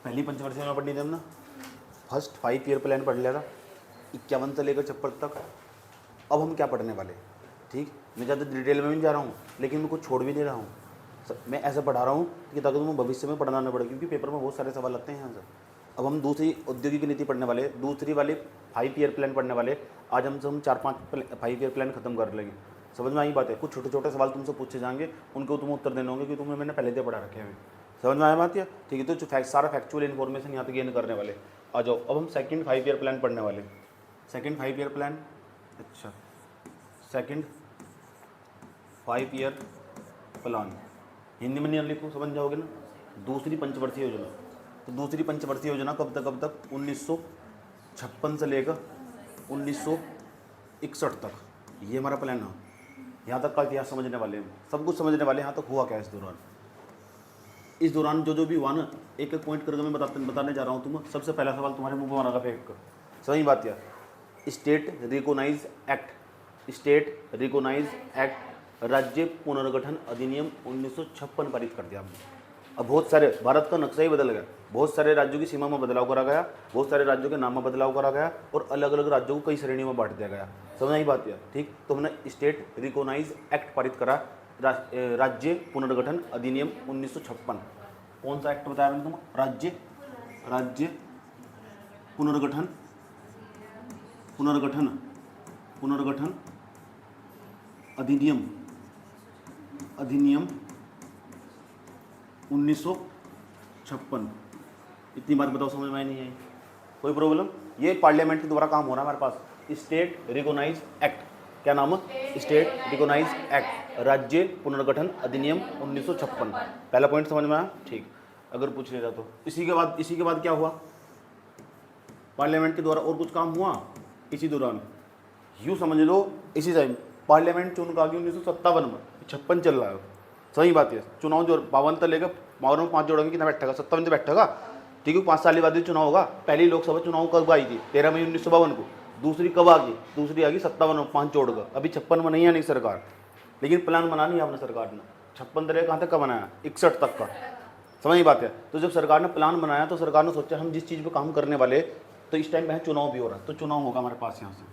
पहली पंचवर्षीय में पढ़ ली थी हमने, फर्स्ट 5 ईयर प्लान पढ़ लिया था 51 से लेकर 56 तक। अब हम क्या पढ़ने वाले, ठीक, मैं ज़्यादा डिटेल में भी नहीं जा रहा हूँ, लेकिन मैं कुछ छोड़ भी नहीं रहा हूँ। मैं ऐसा पढ़ा रहा हूँ कि ताकि तुम्हें भविष्य में पढ़ना ना पड़े, क्योंकि पेपर में बहुत सारे सवाल लगते हैं यहाँ से। अब हम दूसरी औद्योगिक नीति पढ़ने वाले, दूसरी वाली 5 ईयर प्लान पढ़ने वाले। आज हम 4-5 5 ईयर प्लान खत्म कर लेंगे। समझ में आई बात है? कुछ छोटे छोटे सवाल तुमसे पूछे जाएंगे, उनको तुम्हें उत्तर देने होंगे, क्योंकि तुम्हें मैंने पहले से पढ़ा रखे हैं। समझ में आया बात है? ठीक है, तो सारा फैक्चुअल इन्फॉर्मेशन यहाँ पे गेन करने वाले। आ जाओ, अब हम सेकंड 5 ईयर प्लान पढ़ने वाले। सेकंड 5 ईयर प्लान, अच्छा सेकंड 5 ईयर प्लान हिंदी में नहीं लिखो, समझ जाओगे ना। दूसरी पंचवर्षीय योजना, तो दूसरी पंचवर्षीय योजना कब तक 1956 से लेकर 1961 तक, ये हमारा प्लान है। यहाँ तक का इतिहास समझने वाले हैं, सब कुछ समझने वाले हैं। यहाँ तक हुआ क्या इस दौरान जो भी हुआ ना, एक एक पॉइंट करके मैं बताने जा रहा हूँ तुम्हें। सबसे पहला सवाल तुम्हारे मुंह में मारा फेंक कर, सही बात है। State recognise act, state recognise act, राज्य पुनर्गठन अधिनियम 1956 पारित कर दिया हमने। अब बहुत सारे, भारत का नक्शा ही बदल गया, बहुत सारे राज्यों की सीमा में बदलाव करा गया, बहुत सारे राज्यों के नाम में बदलाव करा गया, और अलग अलग राज्यों को कई श्रेणियों में बांट दिया गया। समझ आई बात है? ठीक, तो हमने स्टेट रिकॉग्नाइज एक्ट पारित करा, राज्य पुनर्गठन अधिनियम 1956। कौन सा एक्ट बताया मैंने तुम? राज्य पुनर्गठन अधिनियम 1956। इतनी बात बताओ, समझ में नहीं आई? कोई प्रॉब्लम? ये पार्लियामेंट के द्वारा काम हो रहा है हमारे पास। स्टेट रिकॉग्नाइज एक्ट, क्या नाम है? स्टेट रिकॉग्नाइज एक्ट, राज्य पुनर्गठन अधिनियम 1956। पहला पॉइंट समझ में आया? ठीक। अगर पूछ लेगा तो इसी के बाद क्या हुआ? पार्लियामेंट के द्वारा और कुछ काम हुआ इसी दौरान? यूँ समझ लो, इसी टाइम पार्लियामेंट चुन आ गई 1957 में, 56 चल रहा है। सही बात है। चुनाव जो 52 तक लेकर 52 में 5 जोड़ेंगे, कितना बैठेगा? 57 से बैठेगा। ठीक है, 5 साल बाद ही चुनाव होगा। पहली लोकसभा चुनाव कब आई थी? 13 मई 1952 को। दूसरी कब आ गई? दूसरी आ गई 57 में, 5 जोड़कर। अभी 56 में नहीं आनी सरकार, लेकिन प्लान बना नहीं आपने सरकार ने। 56 तरह कहाँ तक का बनाया? 61 तक का। समझ बात है? तो जब सरकार ने प्लान बनाया तो सरकार ने सोचा हम जिस चीज़ पर काम करने वाले, तो इस टाइम में चुनाव भी हो रहा है, तो चुनाव होगा हमारे पास यहाँ से,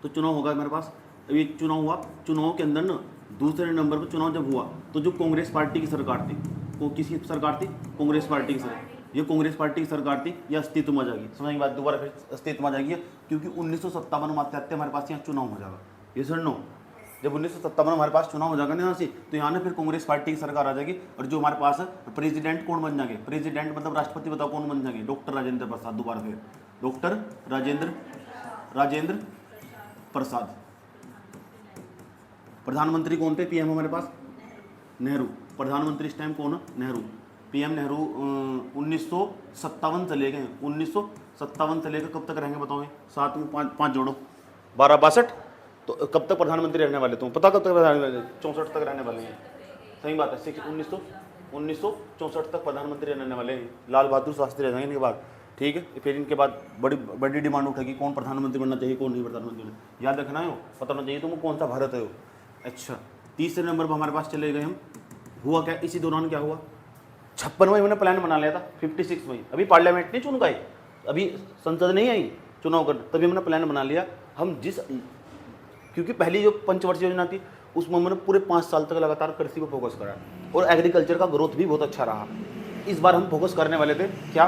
तो चुनाव होगा हमारे पास। अभी चुनाव हुआ, चुनाव के अंदर ना दूसरे नंबर पर चुनाव जब हुआ, तो जो कांग्रेस पार्टी की सरकार थी, वो किसकी सरकार थी? कांग्रेस पार्टी की सरकार। ये कांग्रेस पार्टी की सरकार थी, यह अस्तित्व में आ जाएगी। समझ की बात? दोबारा फिर अस्तित्व में आ जाएगी, क्योंकि 1957 में आते हमारे पास यहाँ चुनाव हो जाएगा। ये सर नो, जब 1957 में हमारे पास चुनाव हो जाएगा ना यहाँ से, तो यहाँ ना फिर कांग्रेस पार्टी की सरकार आ जाएगी। और जो हमारे पास प्रेसिडेंट कौन बन जाएंगे? प्रेसिडेंट मतलब राष्ट्रपति, बताओ कौन बन जाएंगे? डॉक्टर राजेंद्र प्रसाद। दोबारा फिर डॉक्टर राजेंद्र प्रसाद। प्रधानमंत्री कौन थे? पीएम हमारे पास नेहरू। प्रधानमंत्री इस टाइम कौन है? नेहरू। पीएम नेहरू 1957 से लेके 1957 से लेकर कब तक रहेंगे बताओ? 7 में 5 जोड़ो, 12 62। तो कब तक प्रधानमंत्री रहने वाले? तुम पता कब तक प्रधानमंत्री? 64 तक रहने वाले हैं। सही बात है। 1964 तक प्रधानमंत्री रहने वाले हैं। लाल बहादुर शास्त्री रह जाएंगे इनके बाद। ठीक है, फिर इनके बाद बड़ी डिमांड उठेगी, कौन प्रधानमंत्री बनना चाहिए, कौन नहीं प्रधानमंत्री बनना। याद रखना है, पता होना चाहिए तुमको कौन सा भारत है वो। अच्छा, तीसरे नंबर पर हमारे पास चले गए हम। हुआ क्या इसी दौरान? क्या हुआ? 56 में मैंने प्लान बना लिया था, 56 में। अभी पार्लियामेंट नहीं चुन गई, अभी संसद नहीं आई चुनाव कर, तभी हमने प्लान बना लिया। हम क्योंकि पहली जो पंचवर्षीय योजना थी, उसमें मैंने पूरे 5 साल तक लगातार कृषि पर फोकस करा, और एग्रीकल्चर का ग्रोथ भी बहुत अच्छा रहा। इस बार हम फोकस करने वाले थे क्या?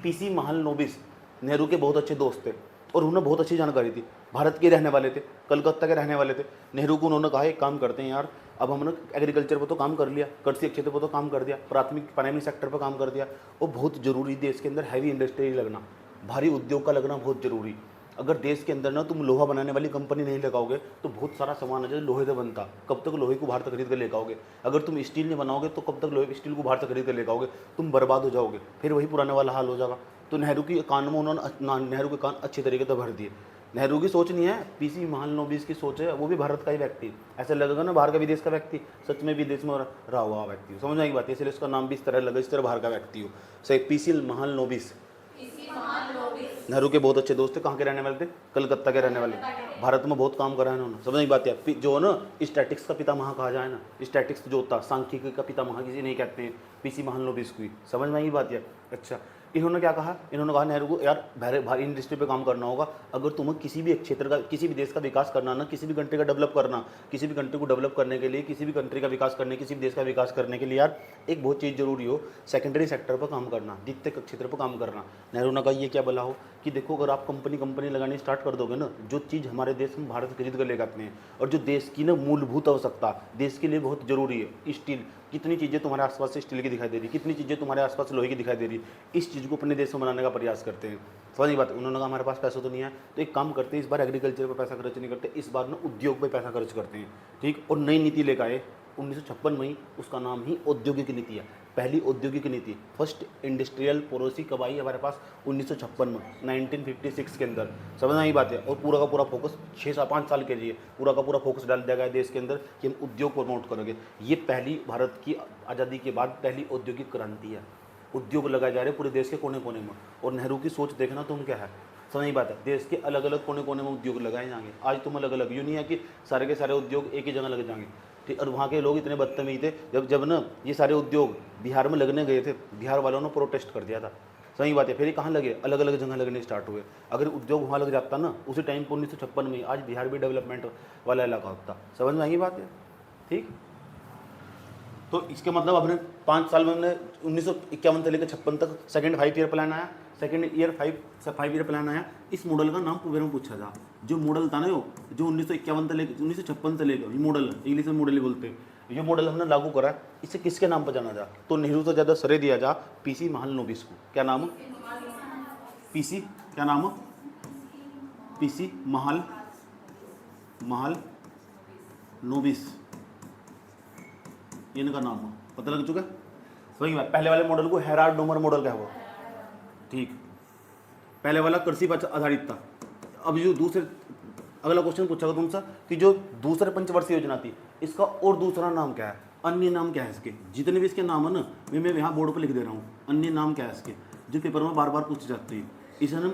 पीसी महालनोबिस नेहरू के बहुत अच्छे दोस्त थे, और उन्हें बहुत अच्छी जानकारी थी। भारत के रहने वाले थे, कलकत्ता के रहने वाले थे। नेहरू को उन्होंने कहा एक काम करते हैं यार, अब हमने एग्रीकल्चर पर तो काम कर लिया, कृषि क्षेत्र पर तो काम कर दिया, प्राइमरी सेक्टर पर काम कर दिया, और बहुत जरूरी देश के अंदर हैवी इंडस्ट्री लगना, भारी उद्योग का लगना बहुत जरूरी। अगर देश के अंदर ना तुम लोहा बनाने वाली कंपनी नहीं लगाओगे, तो बहुत सारा सामान है जो लोहे से बनता, कब तक लोहे को बाहर तक खरीद कर लेकर आओगे? अगर तुम स्टील नहीं बनाओगे, तो कब तक स्टील को बाहर तक खरीद कर लेकर आओगे? तुम बर्बाद हो जाओगे, फिर वही पुराने वाला हाल हो जाएगा। तो नेहरू की कान में उन्होंने नेहरू के कान अच्छी तरीके से भर दिए। नेहरू की सोच नहीं है, पीसी महालनोबिस की सोच है। वो भी भारत का ही व्यक्ति, ऐसा लगेगा ना बाहर का विदेश का व्यक्ति, सच में विदेश में रहा हुआ व्यक्ति हो। समझ आई बात है? इसलिए उसका नाम भी इस तरह लगा, इस तरह बाहर का व्यक्ति हो। सही, पीसी महालनोबिस। नेहरू के बहुत अच्छे दोस्त थे, कहाँ के रहने वाले थे, कलकत्ता के रहने वाले। भारत में बहुत काम करा है इन्होंने, समझ नहीं बात है। जो है ना स्टैटिक्स का पितामह कहा जाए ना, स्टैटिक्स जो होता है सांख्यिकी का पितामह किसी नहीं कहते हैं, पीसी महालनोबिस की, समझ में आई बात है। अच्छा, इन्होंने क्या कहा, इन्होंने कहा नेहरू को, यार भारी इंडस्ट्री पे काम करना होगा, अगर तुम्हें किसी भी क्षेत्र का, किसी भी देश का विकास करना ना, किसी भी कंट्री का डेवलप करना, किसी भी कंट्री को डेवलप करने के लिए, किसी भी कंट्री का विकास करने, किसी भी देश का विकास करने के लिए यार एक बहुत चीज़ जरूरी हो, सेकेंडरी सेक्टर पर काम करना, द्वितीय क्षेत्र पर काम करना। नेहरू ने कहा ये क्या बोला हो कि देखो, अगर आप कंपनी लगानी स्टार्ट कर दोगे ना, जो चीज़ हमारे देश में भारत खरीद कर ले आते हैं, और जो देश की ना मूलभूत आवश्यकता देश के लिए बहुत जरूरी है, स्टील, कितनी चीज़ें तुम्हारे आसपास से स्टील की दिखाई दे रही, कितनी चीज़ें तुम्हारे आसपास लोहे की दिखाई दे रही, इस चीज़ को अपने देश में बनाने का प्रयास करते हैं। समझ बात। उन्होंने कहा हमारे पास पैसा तो नहीं है, तो एक काम करते हैं, इस बार एग्रीकल्चर पर पैसा खर्च नहीं करते, इस बार ना उद्योग पर पैसा खर्च करते हैं, ठीक। और नई नीति लेकर आए 1956 में ही, उसका नाम ही औद्योगिक नीति है, पहली औद्योगिक नीति, फर्स्ट इंडस्ट्रियल पॉलिसी कब आई हमारे पास, 1956 में, 1956 के अंदर, समझ में आई बात है। और पूरा का पूरा फोकस 6-5 साल के लिए पूरा का पूरा फोकस डाल दिया गया देश के अंदर कि हम उद्योग प्रमोट करेंगे। ये पहली भारत की आज़ादी के बाद पहली औद्योगिक क्रांति है, उद्योग लगाए जा रहे हैं पूरे देश के कोने कोने में। और नेहरू की सोच देखना तुम क्या है, समझ नहीं बात है, देश के अलग अलग कोने कोने में उद्योग लगाए जाएंगे। आज तुम अलग अलग, यूँ नहीं है कि सारे के सारे उद्योग एक ही जगह लग जाएंगे, ठीक। और वहाँ के लोग इतने बदतमीज थे, जब ना ये सारे उद्योग बिहार में लगने गए थे, बिहार वालों ने प्रोटेस्ट कर दिया था, सही बात है। फिर ये कहाँ लगे, अलग अलग जगह लगने स्टार्ट हुए। अगर उद्योग वहाँ लग जाता ना उसी टाइम पर 1956 में, आज बिहार भी डेवलपमेंट वाला इलाका होता। समझ में आई बात है, ठीक। तो इसके मतलब अपने 5 साल में हमने 1951 से लेकर 56 तक सेकंड 5 ईयर प्लान आया, सेकंड ईयर 5 ईयर प्लान आया। इस मॉडल का नाम पेपर में पूछा था, जो मॉडल था ना जो 1951 से लेकर 1956 से लेकर, ये मॉडल इंग्लिश में मॉडल ही बोलते हैं, ये मॉडल हमने लागू करा। इसे किसके नाम पर जाना जा, तो नेहरू से ज़्यादा श्रेय दिया जा पीसी महालनोबिस को। क्या नाम है, पीसी, क्या नाम है, पीसी महालनोबिस, इनका नाम है, पता लग चुका है। वही बात, पहले वाले मॉडल को हेराल्ड नोमर मॉडल क्या हुआ, ठीक। पहले वाला कृषि पर आधारित था। अब जो दूसरे, अगला क्वेश्चन पूछा तुमसे कि जो दूसरे पंचवर्षीय योजना थी, इसका और दूसरा नाम क्या है, अन्य नाम क्या है इसके, जितने भी इसके नाम है ना मैं यहाँ बोर्ड पर लिख दे रहा हूँ, अन्य नाम क्या है इसके, जो पेपर में बार बार पूछे जाते हैं। इसे हम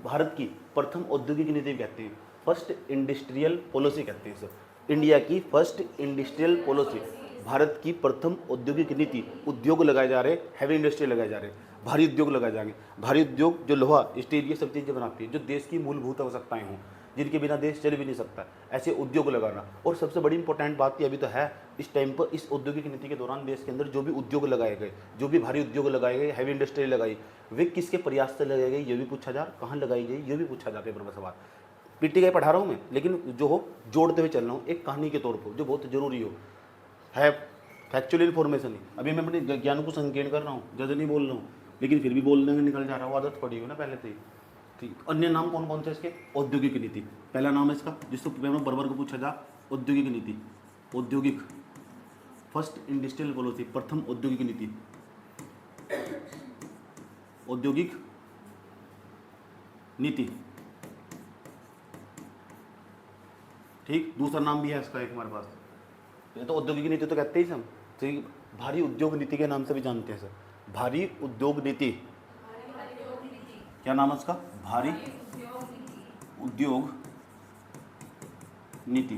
भारत की प्रथम औद्योगिक नीति कहते हैं, फर्स्ट इंडस्ट्रियल पॉलिसी कहते हैं इसे, इंडिया की फर्स्ट इंडस्ट्रियल पॉलिसी, भारत की प्रथम औद्योगिक नीति। उद्योग लगाए जा रहे, हैवी इंडस्ट्री लगाए जा रहे, भारी उद्योग लगाए जाएंगे, भारी उद्योग जो लोहा स्टील ये सब चीज़ें बनाती है, जो देश की मूलभूत आवश्यकताएं हों, जिनके बिना देश चल भी नहीं सकता, ऐसे उद्योग लगाना। और सबसे बड़ी इंपॉर्टेंट बात ये अभी तो है, इस टाइम पर इस औद्योगिक नीति के दौरान देश के अंदर जो भी उद्योग लगाए गए, जो भी भारी उद्योग लगाए गए, हैवी इंडस्ट्री लगाई, वे किसके प्रयास से लगाई गई ये भी पूछा जा, कहाँ लगाई गई ये भी पूछा जा पेपर में सवाल। पीटी का पढ़ा रहा हूँ मैं, लेकिन जो हो जोड़ते हुए चल रहा हूँ एक कहानी के तौर पर, जो बहुत जरूरी हो, है फैक्चुअल इन्फॉर्मेशन ही। अभी मैं अपने ज्ञान को संकीर्ण कर रहा हूँ, ज़्यादा नहीं बोल रहा हूँ, लेकिन फिर भी बोलने में निकल जा रहा हूँ, आदत पड़ी हो ना पहले से ही, ठीक। अन्य नाम कौन कौन से इसके, औद्योगिक नीति पहला नाम है इसका, जिसको पेपर बरबर को पूछा जा, औद्योगिक नीति, औद्योगिक, फर्स्ट इंडस्ट्रियल पॉलिसी, प्रथम औद्योगिक नीति, औद्योगिक नीति, ठीक। दूसरा नाम भी है इसका एक हमारे पास, ये तो औद्योगिक नीति तो कहते ही हम, ठीक। भारी उद्योग नीति के नाम से भी जानते हैं सर, भारी उद्योग नीति, क्या नाम है उसका, भारी उद्योग नीति,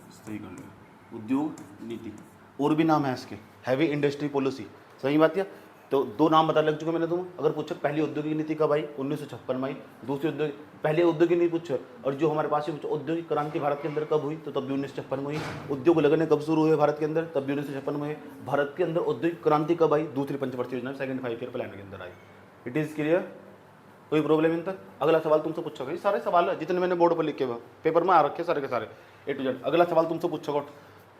सही कर लिया, उद्योग नीति। और भी नाम है इसके, हैवी इंडस्ट्री पॉलिसी, सही बात है। तो दो नाम बता लग चुके मैंने तुम्हें। अगर पूछो पहली औद्योगिक नीति कब आई, 1956 में आई, दूसरी औद्योगिक, पहले औद्योगिक नीति पूछो, और जो हमारे पास पूछो औद्योगिक क्रांति भारत के अंदर कब हुई, तो तब भी 1956 में हुई। उद्योग लगने कब शुरू हुए भारत के अंदर, तब भी 1956 में हुए। भारत के अंदर औद्योगिक क्रांति कब आई, दूसरी पंचवर्षीय योजना सेकंड 5 ईयर प्लान के अंदर आई। इट इज़ क्लियर, कोई प्रॉब्लम इन तक। अगला सवाल तुमसे पूछोगे, ये सारे सवाल है जितने मैंने बोर्ड पर लिखे हुए पेपर में आ रखे सारे के सारे A to Z। अगला सवाल तुमसे पूछोगे,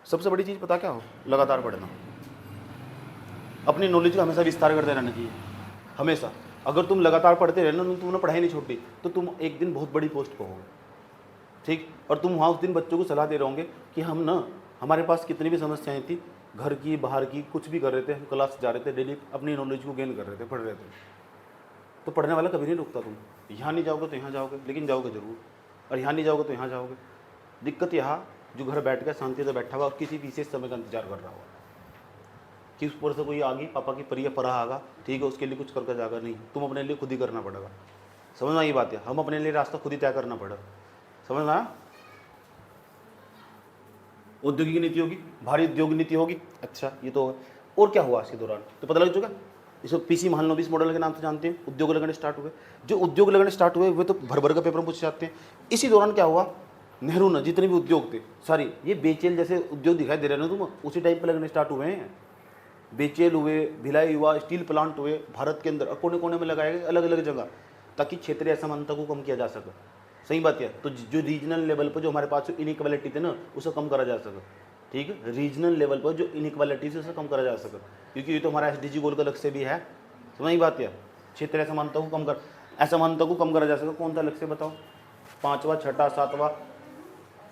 सबसे बड़ी चीज़ पता क्या हो, लगातार पढ़ना, अपनी नॉलेज का हमेशा विस्तार करते रहना चाहिए हमेशा। अगर तुम लगातार पढ़ते रहना, तुमने पढ़ाई नहीं छोड़ी, तो तुम एक दिन बहुत बड़ी पोस्ट पर होगे, ठीक। और तुम वहाँ उस दिन बच्चों को सलाह दे रहे होंगे कि हम ना, हमारे पास कितनी भी समस्याएं थी, घर की बाहर की कुछ भी कर रहे थे, हम क्लास जा रहे थे, डेली अपनी नॉलेज को गेन कर रहे थे, पढ़ रहे थे। तो पढ़ने वाला कभी नहीं रुकता। तुम यहाँ नहीं जाओगे तो यहाँ जाओगे, लेकिन जाओगे जरूर, और यहाँ नहीं जाओगे तो यहाँ जाओगे। दिक्कत यहाँ जो घर बैठ कर शांति से बैठा हुआ और किसी विशेष समय का इंतजार कर रहा हुआ कि उस पर से कोई आ गई पापा की परिया परा आगा, ठीक है, उसके लिए कुछ करके जाएगा नहीं, तुम अपने लिए खुद ही करना पड़ेगा। समझ में आई बात है, हम अपने लिए रास्ता खुद ही तय करना पड़ेगा। समझ में आया? औद्योगिक नीति होगी, भारी उद्योग नीति होगी। अच्छा, ये तो और क्या हुआ इसके दौरान तो पता लग चुका। इसको पीसी महालनोबिस मॉडल के नाम से जानते हैं। उद्योग लगने स्टार्ट हुए, जो उद्योग लगने स्टार्ट हुए वे तो भर भर का पेपर में पूछे जाते हैं। इसी दौरान क्या हुआ, नेहरू ने जितने भी उद्योग थे सारी, ये बेचेल जैसे उद्योग दिखाई दे रहे हैं ना तुम, उसी टाइप पे लगने स्टार्ट हुए हैं। बेचेल हुए, भिलाई हुआ, स्टील प्लांट हुए, भारत के अंदर कोने कोने में लगाए गए अलग अलग जगह, ताकि क्षेत्रीय असमानता को कम किया जा सके। सही बात है। तो जो रीजनल लेवल पर जो हमारे पास इनइक्वालिटी थे ना, उसे कम करा जा सके। ठीक है, रीजनल लेवल पर जो इनइक्वालिटी है उसे कम करा जा सके, क्योंकि ये तो हमारा एसडीजी गोल का लक्ष्य भी है। समझ बात है, क्षेत्रीय असमानता को कम कर, असमानता को कम करा जा सके। कौन सा लक्ष्य बताओ, 5वां 6वां 7वां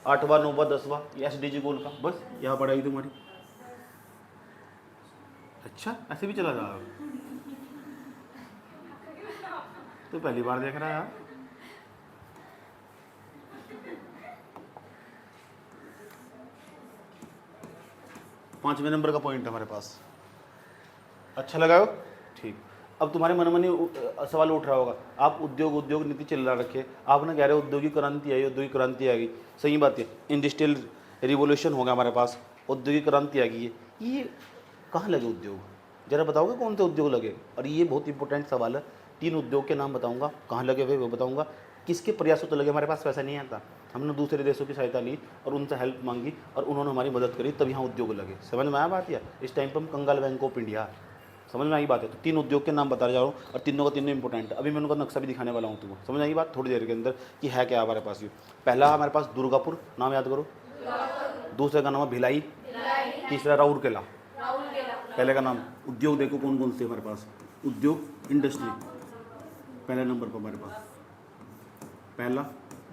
8वां 9वां 10वां, ये एसडीजी गोल का, बस यहाँ पढ़ाई तुम्हारी। अच्छा, ऐसे भी चला जा रहा है, तो पहली बार देख रहा है यार। पांचवें नंबर का पॉइंट है हमारे पास। अच्छा लगा हो? ठीक। अब तुम्हारे मन में सवाल उठ रहा होगा, आप उद्योग नीति चल रहा रखे, आपने कह रहे हो औद्योगिक क्रांति आई, औद्योगिक क्रांति आ गई। सही बात है, इंडस्ट्रियल रिवोल्यूशन होगा हमारे पास, औद्योगिक क्रांति आ गई है। ये कहाँ लगे उद्योग, जरा बताओगे कौन से उद्योग लगे? और ये बहुत इंपॉर्टेंट सवाल है। 3 उद्योग के नाम बताऊंगा, कहाँ लगे हुए वो बताऊंगा, किसके प्रयासों तो लगे। हमारे पास पैसा नहीं आता, हमने दूसरे देशों की सहायता ली और उनसे हेल्प मांगी और उन्होंने हमारी मदद करी, तब यहाँ उद्योग लगे। समझ में आया बात? या इस टाइम पर हम कंगाल बैंक ऑफ इंडिया। समझ में आई बात है? तो 3 उद्योग के नाम बता जा रहा हूँ और तीनों का तीनों इंपॉर्टेंट है। अभी मैं उनका नक्शा भी दिखाने वाला हूँ तुमको। समझ आई बात थोड़ी देर के अंदर कि है क्या हमारे पास। ये पहला हमारे पास दुर्गापुर, नाम याद करो। दूसरे का नाम है भिलाई, तीसरा राउरकेला। पहले का नाम। उद्योग देखो कौन कौन से हमारे पास, उद्योग इंडस्ट्री पहले नंबर पर हमारे पास, पहला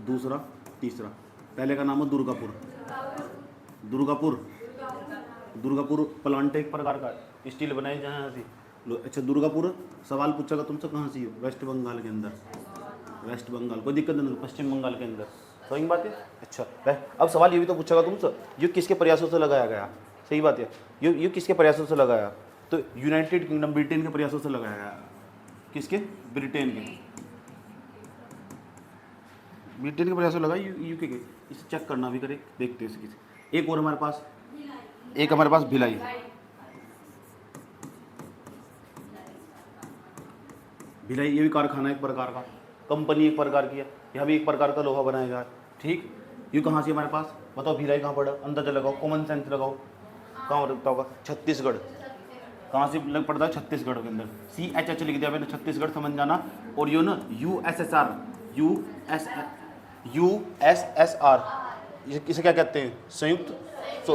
दूसरा तीसरा। पहले का नाम है दुर्गापुर। दुर्गापुर प्लांट एक प्रकार का स्टील बनाए जहाँ से। अच्छा, दुर्गापुर सवाल पूछेगा तुमसे कहाँ से हो, वेस्ट बंगाल के अंदर। वेस्ट बंगाल, कोई दिक्कत नहीं, पश्चिम बंगाल के अंदर। सही बात है। अच्छा, अब सवाल ये भी तो पूछेगा तुमसे, ये किसके प्रयासों से लगाया गया? सही बात है, ये किसके प्रयासों से लगाया? तो यूनाइटेड किंगडम, ब्रिटेन के प्रयासों से लगाया गया। किसके? ब्रिटेन के प्रयासों लगा, यूके के। इसे चेक करना भी करे, देखते हैं इसकी। एक और हमारे पास, एक हमारे पास भिलाई। भिलाई ये भी कारखाना एक प्रकार का, कंपनी एक प्रकार की है, यहाँ भी एक प्रकार का लोहा बनाया जा। ठीक, ये कहाँ से हमारे पास बताओ? भिलाई कहाँ पड़ा? अंदाजा लगाओ, कॉमन सेंस लगाओ, कहाँ रखता होगा? छत्तीसगढ़। कहाँ से लग पड़ता है? छत्तीसगढ़ के अंदर। CHH लिख दिया मैंने, छत्तीसगढ़ समझ जाना। और यो ना USSR, इसे क्या कहते हैं? संयुक्त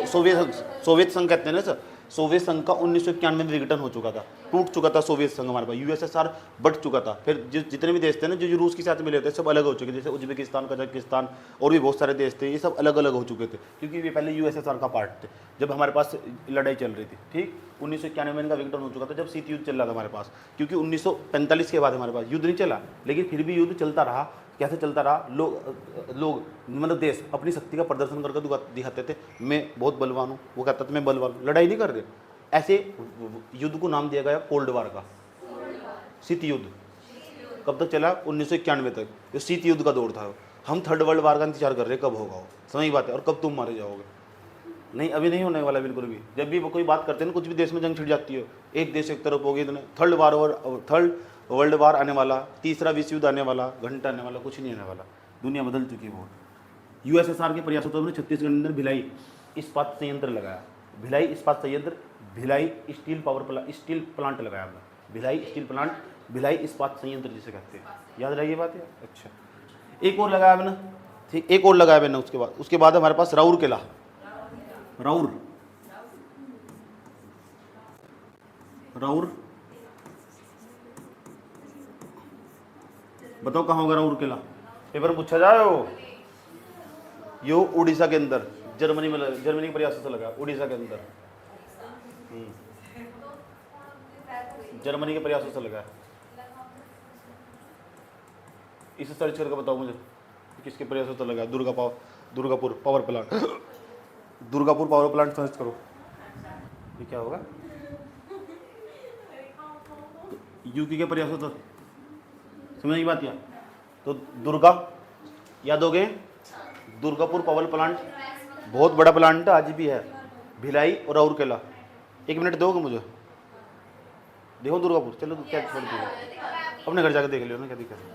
सोवियत संघ कहते हैं ना सर। सोवियत संघ का 1991 में विघटन हो चुका था, टूट चुका था सोवियत संघ हमारे पास। USSR बढ़ चुका था। फिर जितने भी देश थे ना जो रूस के साथ मिले थे, सब अलग हो चुके थे। जैसे उज्बेकिस्तान, कजाकिस्तान और भी बहुत सारे देश थे, ये सब अलग अलग हो चुके थे, क्योंकि ये पहले USSR का पार्ट थे जब हमारे पास लड़ाई चल रही थी। ठीक, 1991 में इनका विघटन हो चुका था, जब शीत युद्ध चल रहा था हमारे पास। क्योंकि 1945 के बाद हमारे पास युद्ध नहीं चला, लेकिन फिर भी युद्ध चलता रहा। कैसे चलता रहा? लोग मतलब देश अपनी शक्ति का प्रदर्शन करके दिखाते थे, मैं बहुत बलवान हूँ, वो कहता था मैं बलवान हूँ, लड़ाई नहीं कर रहे। ऐसे युद्ध को नाम दिया गया कोल्ड वार का, शीत युद्ध। कब तक चला? 1991 तक, जो शीत युद्ध का दौर था। हम थर्ड वर्ल्ड वार का इंतजार कर रहे हैं कब होगा वो। समझ बात है? और कब तुम मारे जाओगे? नहीं, अभी नहीं होने वाला बिल्कुल भी। जब भी कोई बात करते हैं ना, कुछ भी देश में जंग छिड़ जाती है, एक देश एक तरफ होगी, थर्ड वर्ल्ड वार आने वाला, तीसरा विश्व युद्ध आने वाला, घंटा आने वाला, कुछ नहीं आने वाला। दुनिया बदल चुकी है बहुत। USSR के प्रयासों तो छत्तीसगढ़ के अंदर भिलाई इस्पात संयंत्र लगाया। भिलाई इस्पात संयंत्र, भिलाई स्टील प्लांट लगाया हमने। भिलाई स्टील प्लांट, भिलाई इस्पात संयंत्र जिसे कहते हैं। याद रही ये बात है? अच्छा, एक और लगाया मैंने। ठीक, एक और लगाया मैंने। उसके बाद हमारे पास राउरकेला। राउर बताओ कहाँ होगा राउरकेला? पेपर पूछा जाए हो। यो उड़ीसा के अंदर, जर्मनी के प्रयासों से लगा। उड़ीसा के अंदर, जर्मनी के प्रयासों से लगा। इसे सर्च करके बताओ मुझे किसके प्रयासों से लगा। Durgapur power plant, Durgapur power plant search करो, ये क्या होगा? यूपी के प्रयासों तक, समझ की बात? या तो दुर्गा याद हो गए, दुर्गापुर पावर प्लांट बहुत बड़ा प्लांट आज भी है, भिलाई और राउरकेला। 1 मिनट दोगे मुझे? देखो दुर्गापुर, चलो तो क्या छोड़ दो, अपने घर जाकर देख लियो ना, क्या दिक्कत है,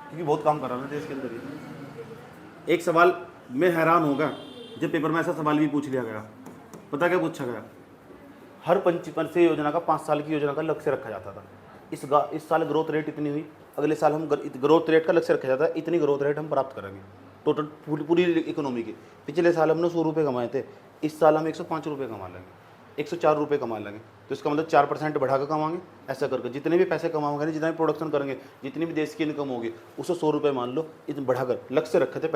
क्योंकि बहुत काम कर रहा है ना देश के अंदर ही। एक सवाल मैं हैरान होगा जब पेपर में ऐसा सवाल भी पूछ लिया गया, पता क्या पूछा गया? हर पंचवर्षीय योजना का 5 साल की योजना का लक्ष्य रखा जाता था। इस साल ग्रोथ रेट इतनी हुई, अगले साल हम ग्रोथ रेट का लक्ष्य रखा जाता है, इतनी ग्रोथ रेट हम प्राप्त करेंगे टोटल पूरी इकोनॉमी की। पिछले साल हमने 100 रुपये कमाए थे, इस साल हम 105 रुपये कमा लेंगे, 104 रुपये कमा लेंगे। तो इसका मतलब 4% बढ़ा कर कमाएंगे। ऐसा करके जितने भी पैसे कमाओगे ना, जितना भी प्रोडक्शन करेंगे, जितनी भी देश की इनकम होगी, उससे 100 रुपये मान लो, इतना बढ़ाकर लक्ष्य रखे थे।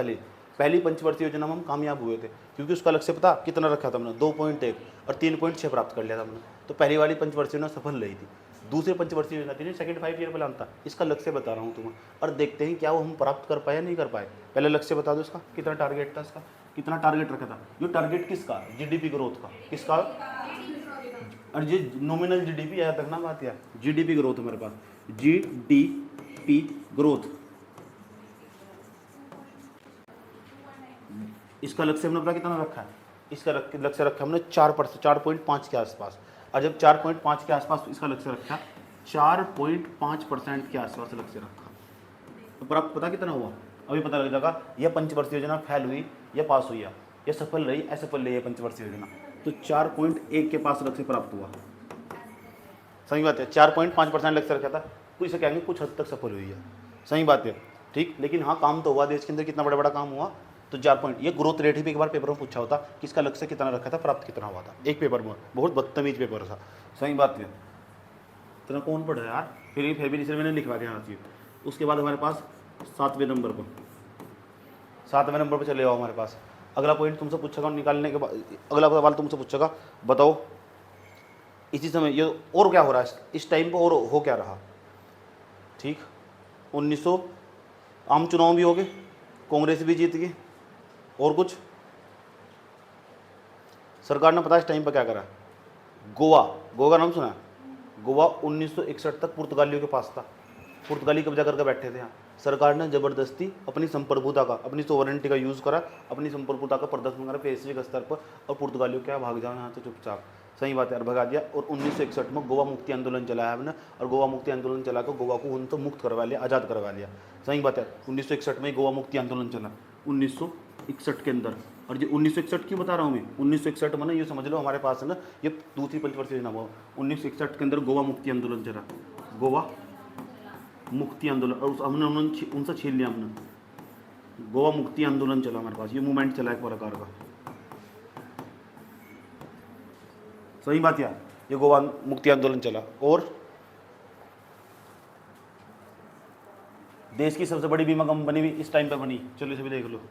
पहली पंचवर्षीय योजना में हम कामयाब हुए थे, क्योंकि उसका लक्ष्य पता कितना रखा था हमने? 2.1 और 3.6 प्राप्त कर लिया था हमने। तो पहली वाली पंचवर्षीय योजना सफल रही थी। दूसरी पंचवर्षीय योजना थी, सेकंड 5 ईयर प्लान था, इसका लक्ष्य बता रहा हूँ तुम्हें, और देखते हैं क्या वो हम प्राप्त कर पाए या नहीं कर पाए। पहले लक्ष्य बता दो, इसका कितना टारगेट था, इसका कितना टारगेट रखा था? ये टारगेट किसका? जीडीपी ग्रोथ का। किसका? और ये नॉमिनल जीडीपी याद रखना बात, यार जीडीपी ग्रोथ है मेरे पास, जीडीपी ग्रोथ। इसका लक्ष्य हमने पता कितना रखा है? इसका लक्ष्य रखा हमने 4.5 के आसपास। और जब 4.5 के आसपास इसका लक्ष्य रखा, 4.5% के आसपास लक्ष्य रखा, तो प्राप्त पता कितना हुआ? अभी पता लग जाएगा यह पंचवर्षीय योजना फेल हुई या पास हुई, या सफल रही असफल रही है पंचवर्षीय योजना। तो 4.1 के पास लक्ष्य प्राप्त हुआ। सही बात है, 4.5% लक्ष्य रखा था, तो इसे कहेंगे कुछ हद तक सफल हुई है। सही बात है, ठीक। लेकिन हाँ, काम तो हुआ देश के अंदर, कितना बड़ा काम हुआ। तो 4 ये ग्रोथ रेट ही भी एक बार पेपर में पूछा होता कि इसका लक्ष्य कितना रखा था, प्राप्त कितना हुआ था, एक पेपर में। बहुत बदतमीज पेपर था। सही बात है, इतना कौन पढ़ा यार? फिर भी इसे मैंने लिखवा दिया चाहिए। उसके बाद हमारे पास 7वें नंबर पर चले आओ। हमारे पास अगला पॉइंट तुमसे पूछेगा, निकालने के बाद अगला सवाल तुमसे पूछेगा, बताओ इसी समय ये और क्या हो रहा है इस टाइम पर, और हो क्या रहा? ठीक, 1900 आम चुनाव भी हो गए, कांग्रेस भी जीत गई, और कुछ सरकार ने पता इस टाइम पर क्या करा? गोवा का नाम सुना है? गोवा 1961 तक पुर्तगालियों के पास था, पुर्तगाली कब्जा करके बैठे थे यहाँ। सरकार ने जबरदस्ती अपनी संप्रभुता का, अपनी सोवरेनिटी का यूज़ करा, अपनी संप्रभुता का प्रदर्शन करा वैश्विक स्तर पर, और पुर्तगालियों क्या भाग जाओ यहाँ से चुपचाप। सही बात है यार, भगा दिया। और 1961 में गोवा मुक्ति आंदोलन चलाया हमने, और गोवा मुक्ति आंदोलन चलाकर गोवा को उन तो मुक्त करवा लिया, आज़ाद करवा लिया। सही बात है, 1961 में गोवा मुक्ति आंदोलन चला, 1961 के अंदर। और जो 1961 क्यों बता रहा हूँ मैं? 1961 में ना, ये समझ लो हमारे पास है ना, ये दूसरी पंचवर्षीय योजना हुआ। 1961 के अंदर गोवा मुक्ति आंदोलन चला, गोवा मुक्ति आंदोलन, और हमने उनसे छीन लिया हमने। गोवा मुक्ति आंदोलन चला हमारे पास, ये मूवमेंट चला एक प्रकार का। सही बात यार, ये गोवा मुक्ति आंदोलन चला। और देश की सबसे बड़ी बीमा कंपनी भी इस टाइम पे बनी, चलो इसे भी देख लो।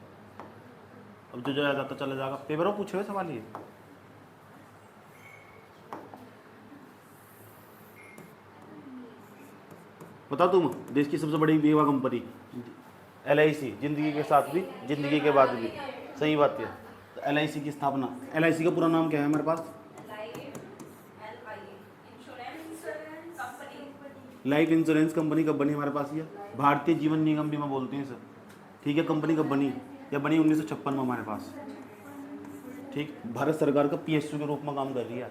अब जो याद आता चला जाएगा, पेपर में पूछे हुए सवाल ये। बता तुम, देश की सबसे बड़ी बीमा कंपनी LIC, जिंदगी के साथ भी जिंदगी के बाद भी। सही बात है, तो LIC की स्थापना, LIC का पूरा नाम क्या है हमारे पास? लाइफ इंश्योरेंस कंपनी कब बनी हमारे पास? ये भारतीय जीवन निगम बीमा बोलते हैं सर, ठीक है। कंपनी कब बनी? या बनी 1956 में हमारे पास, ठीक। भारत सरकार का PSU के रूप में काम कर रही है।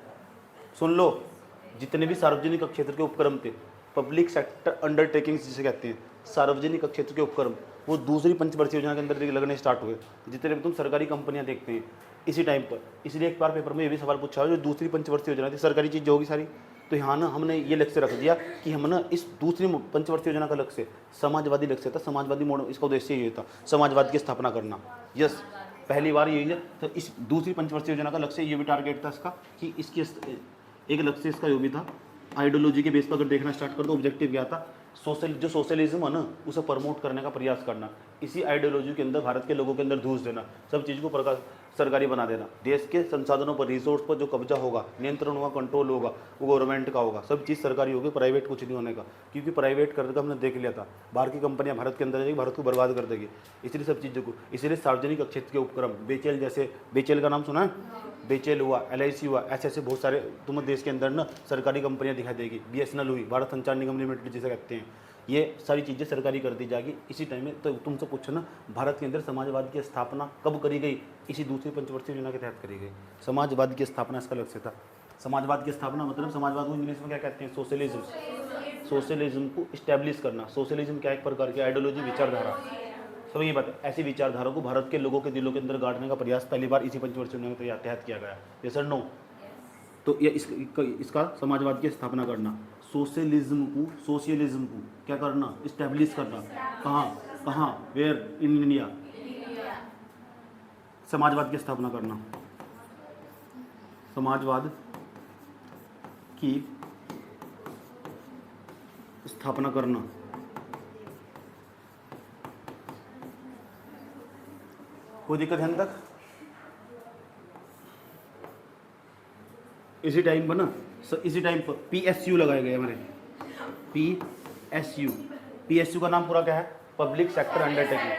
सुन लो, जितने भी सार्वजनिक क्षेत्र के उपक्रम थे, पब्लिक सेक्टर अंडरटेकिंग्स जिसे कहते हैं, सार्वजनिक क्षेत्र के उपक्रम, वो दूसरी पंचवर्षीय योजना के अंदर लगने स्टार्ट हुए। जितने भी तुम सरकारी कंपनियां देखते हैं इसी टाइम पर। इसलिए एक बार पेपर में ये भी सवाल पूछा है, जो दूसरी पंचवर्षीय योजना थी, सरकारी चीज़ जो होगी सारी, तो यहाँ ना हमने ये लक्ष्य रख दिया कि हम ना इस दूसरी पंचवर्षीय योजना का लक्ष्य समाजवादी लक्ष्य था, समाजवादी मोड, इसका उद्देश्य ये था समाजवाद की स्थापना करना। यस, पहली बार यही है। तो इस दूसरी पंचवर्षीय योजना का लक्ष्य ये भी टारगेट था इसका, कि इसकी एक लक्ष्य इसका ये भी था, आइडियोलॉजी के बेस पर अगर देखना स्टार्ट कर दो, ऑब्जेक्टिव क्या था? सोशलिज्म है ना, उसे प्रमोट करने का प्रयास करना, इसी आइडियोलॉजी के अंदर भारत के लोगों के अंदर घुस देना, सब चीज़ को प्रकाश सरकारी बना देना। देश के संसाधनों पर, रिसोर्स पर जो कब्जा होगा, नियंत्रण होगा, कंट्रोल होगा, वो गवर्नमेंट का होगा। सब चीज़ सरकारी होगी, प्राइवेट कुछ नहीं होने का, क्योंकि प्राइवेट करने का हमने देख लिया था। बाहर की कंपनियां भारत के अंदर जाएगी, भारत को बर्बाद कर देगी। इसलिए सब चीज़ों को, इसलिए सार्वजनिक क्षेत्र के उपक्रम, बेचेल जैसे, बेचेल का नाम सुना है, बेचेल हुआ, LIC हुआ, ऐसे ऐसे बहुत सारे तुम्हें देश के अंदर ना सरकारी कंपनियां दिखाई देगी। BSNL हुई, भारत संचार निगम लिमिटेड जिसे कहते हैं, ये सारी चीज़ें सरकारी कर दी जाएगी इसी टाइम में। तो तुमसे पूछो ना, भारत के अंदर समाजवाद की स्थापना कब करी गई? इसी दूसरी पंचवर्षीय योजना के तहत करी गई। समाजवाद की स्थापना इसका लक्ष्य था। समाजवाद की स्थापना मतलब, समाजवाद को इंग्लिश में क्या कहते हैं? सोशलिज्म। सोशलिज्म को इस्टेब्लिश करना। सोशलिज्म क्या एक प्रकार की आइडियोलॉजी, विचारधारा, समझ ये बात है। ऐसी विचारधारा को भारत के लोगों के दिलों के अंदर गाड़ने का प्रयास पहली बार इसी पंचवर्षीय योजना के तहत किया गया। यस और नो? तो ये इसका समाजवाद की स्थापना करना, सोशलिज्म को क्या करना? इस्टेब्लिश करना। कहाँ? वेयर? In India. समाजवाद की स्थापना करना, समाजवाद की स्थापना करना। कोई दिक्कत है तक? इसी टाइम पर ना, इसी टाइम पर PSU लगाए गए हमारे। PSU का नाम पूरा क्या है? Public sector undertaking.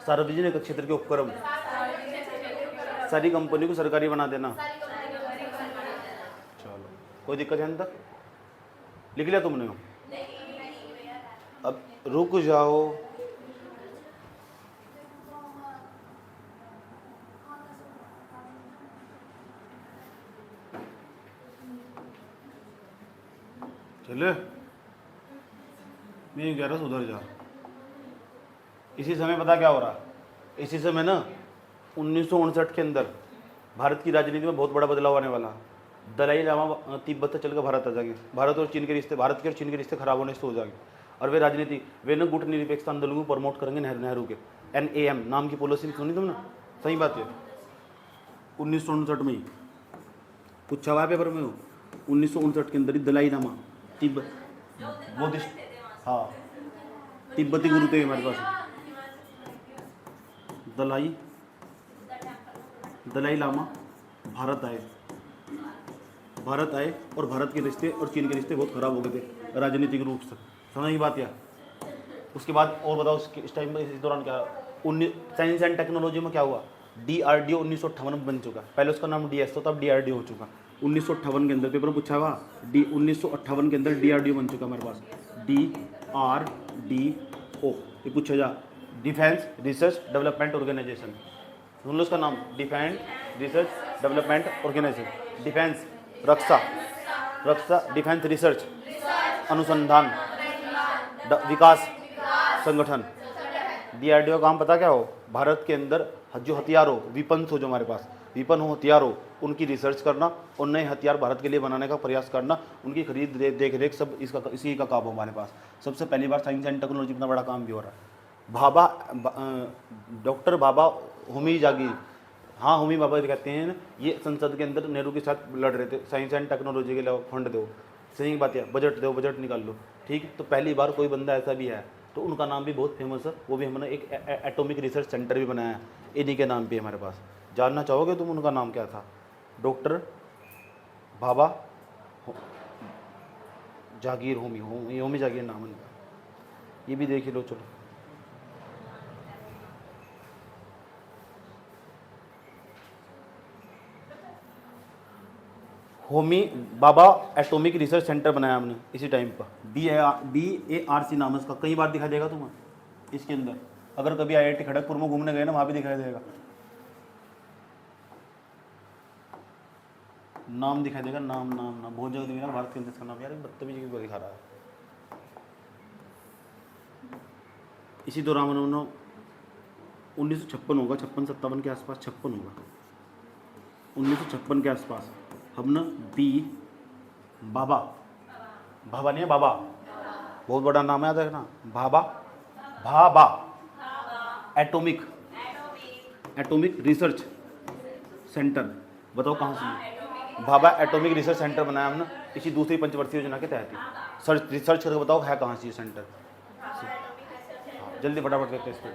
सार्वजनिक क्षेत्र के उपक्रम, सारी कंपनी को सरकारी बना देना। चलो, कोई दिक्कत है तक? लिख लिया तुमने? अब रुक जाओ। चले, मैं ये कह रहा सुधर जा। इसी समय पता क्या हो रहा? इसी समय ना 1959 के अंदर भारत की राजनीति में बहुत बड़ा बदलाव आने वाला। दलाई लामा तिब्बत से चलकर भारत आ जाएंगे। भारत और चीन के रिश्ते, भारत के और चीन के रिश्ते खराब होने से हो जाएंगे। और वे राजनीति, वे न गुट निरपेक्षता आंदोलन को प्रमोट करेंगे। नेहरू के NAM नाम की पॉलिसी सुनी तुमने? सही बात है। 1959 में ही पूछा हुआ पेपर में, 1959 के अंदर ही दलाई लामा बुद्धिस्ट, हाँ, तिब्बती गुरु थे हमारे पास। दलाई लामा भारत आए और भारत के रिश्ते और चीन के रिश्ते बहुत खराब हो गए थे राजनीतिक रूप से। समझ की बात? या उसके बाद और बताओ, इस टाइम में, इस दौरान क्या? साइंस एंड टेक्नोलॉजी में क्या हुआ? DRDO 1958 में बन चुका। पहले उसका नाम DS था, तब DRDO हो चुका। 1958 के अंदर पेपर में पूछा हुआ, 1958 के अंदर DRDO बन चुका हमारे पास। DRDO ये पूछा जा, डिफेंस रिसर्च डेवलपमेंट ऑर्गेनाइजेशन। सुन लो उसका नाम, defence research development organisation. Defence रक्षा, डिफेंस रिसर्च अनुसंधान विकास संगठन। DRDO का काम पता क्या हो? भारत के अंदर जो हथियार हो, विपन्स हो, जो हमारे पास विपन हो, हथियार हो, उनकी रिसर्च करना और नए हथियार भारत के लिए बनाने का प्रयास करना, उनकी खरीद देख रेख सब इसी का काम हो हमारे पास। सबसे पहली बार साइंस एंड टेक्नोलॉजी इतना बड़ा काम भी हो रहा है। डॉक्टर बाबा होमी जागीर, हाँ होमी बाबा कहते हैं, ये संसद के अंदर नेहरू के साथ लड़ रहे थे, साइंस एंड टेक्नोलॉजी के लिए फंड दो। सही बात है, बजट दो, बजट निकाल लो, ठीक। तो पहली बार कोई बंदा ऐसा भी है, तो उनका नाम भी बहुत फेमस है। वो भी हमने एक एटॉमिक रिसर्च सेंटर भी बनाया है इन्हीं के नाम पे हमारे पास। जानना चाहोगे तुम उनका नाम क्या था? डॉक्टर बाबा जागीर होमी जागीर नाम उनका, ये भी देख लो। चलो, होमी बाबा एटॉमिक रिसर्च सेंटर बनाया हमने इसी टाइम पर। BARC नाम है उसका, कई बार दिखाई देगा तुम्हें इसके अंदर। अगर कभी IIT खड़गपुर में घूमने गए ना, वहाँ भी दिखाई देगा, नाम दिखाई देगा, नाम बहुत जगह दिखेगा भारत के अंदर इसका नाम। यार बदतमीजी को दिखा रहा है। इसी दौरान उन्होंने 1956 होगा, 56-57 के आसपास, 56 होगा, 1956 के आसपास हमने भाभा नहीं है, बाबा, बहुत बड़ा नाम है, देखना, भाभा एटॉमिक रिसर्च सेंटर। बताओ कहाँ से? भाभा एटॉमिक रिसर्च सेंटर बनाया हमने इसी दूसरी पंचवर्षीय योजना के तहत ही। रिसर्च करके बताओ है कहाँ से ये सेंटर? जल्दी फटाफट करते हैं इस पर।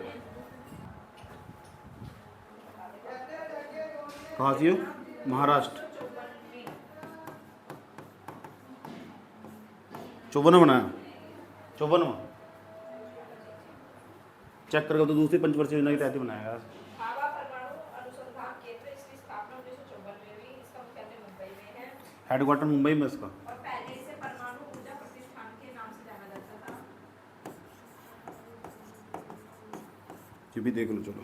कहाँ से हो? महाराष्ट्र। 54 बनाया, 54 चेक करके तो दूसरी पंचवर्षीय योजना के तहत ही बनाया यार। हेडक्वार्टर मुंबई में इसका। और पहले इसे परमाणु ऊर्जा प्रतिष्ठान के नाम से जाना जाता था। ये भी देख लो चलो।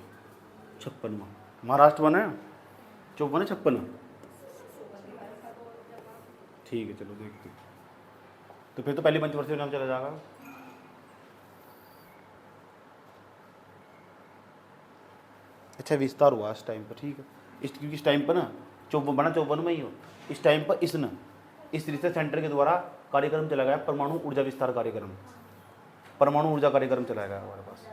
56 महाराष्ट्र बना है, 54 56। ठीक है चलो देखते। तो फिर तो पहली पंचवर्षीय योजना में चला जाएगा। अच्छा विस्तार हुआ इस टाइम पर, ठीक है। क्योंकि इस टाइम पर ना 54 में ही हो, इस टाइम पर इस रिसर्च सेंटर के द्वारा कार्यक्रम चला गया परमाणु ऊर्जा विस्तार कार्यक्रम, परमाणु ऊर्जा कार्यक्रम चलाया गया हमारे पास।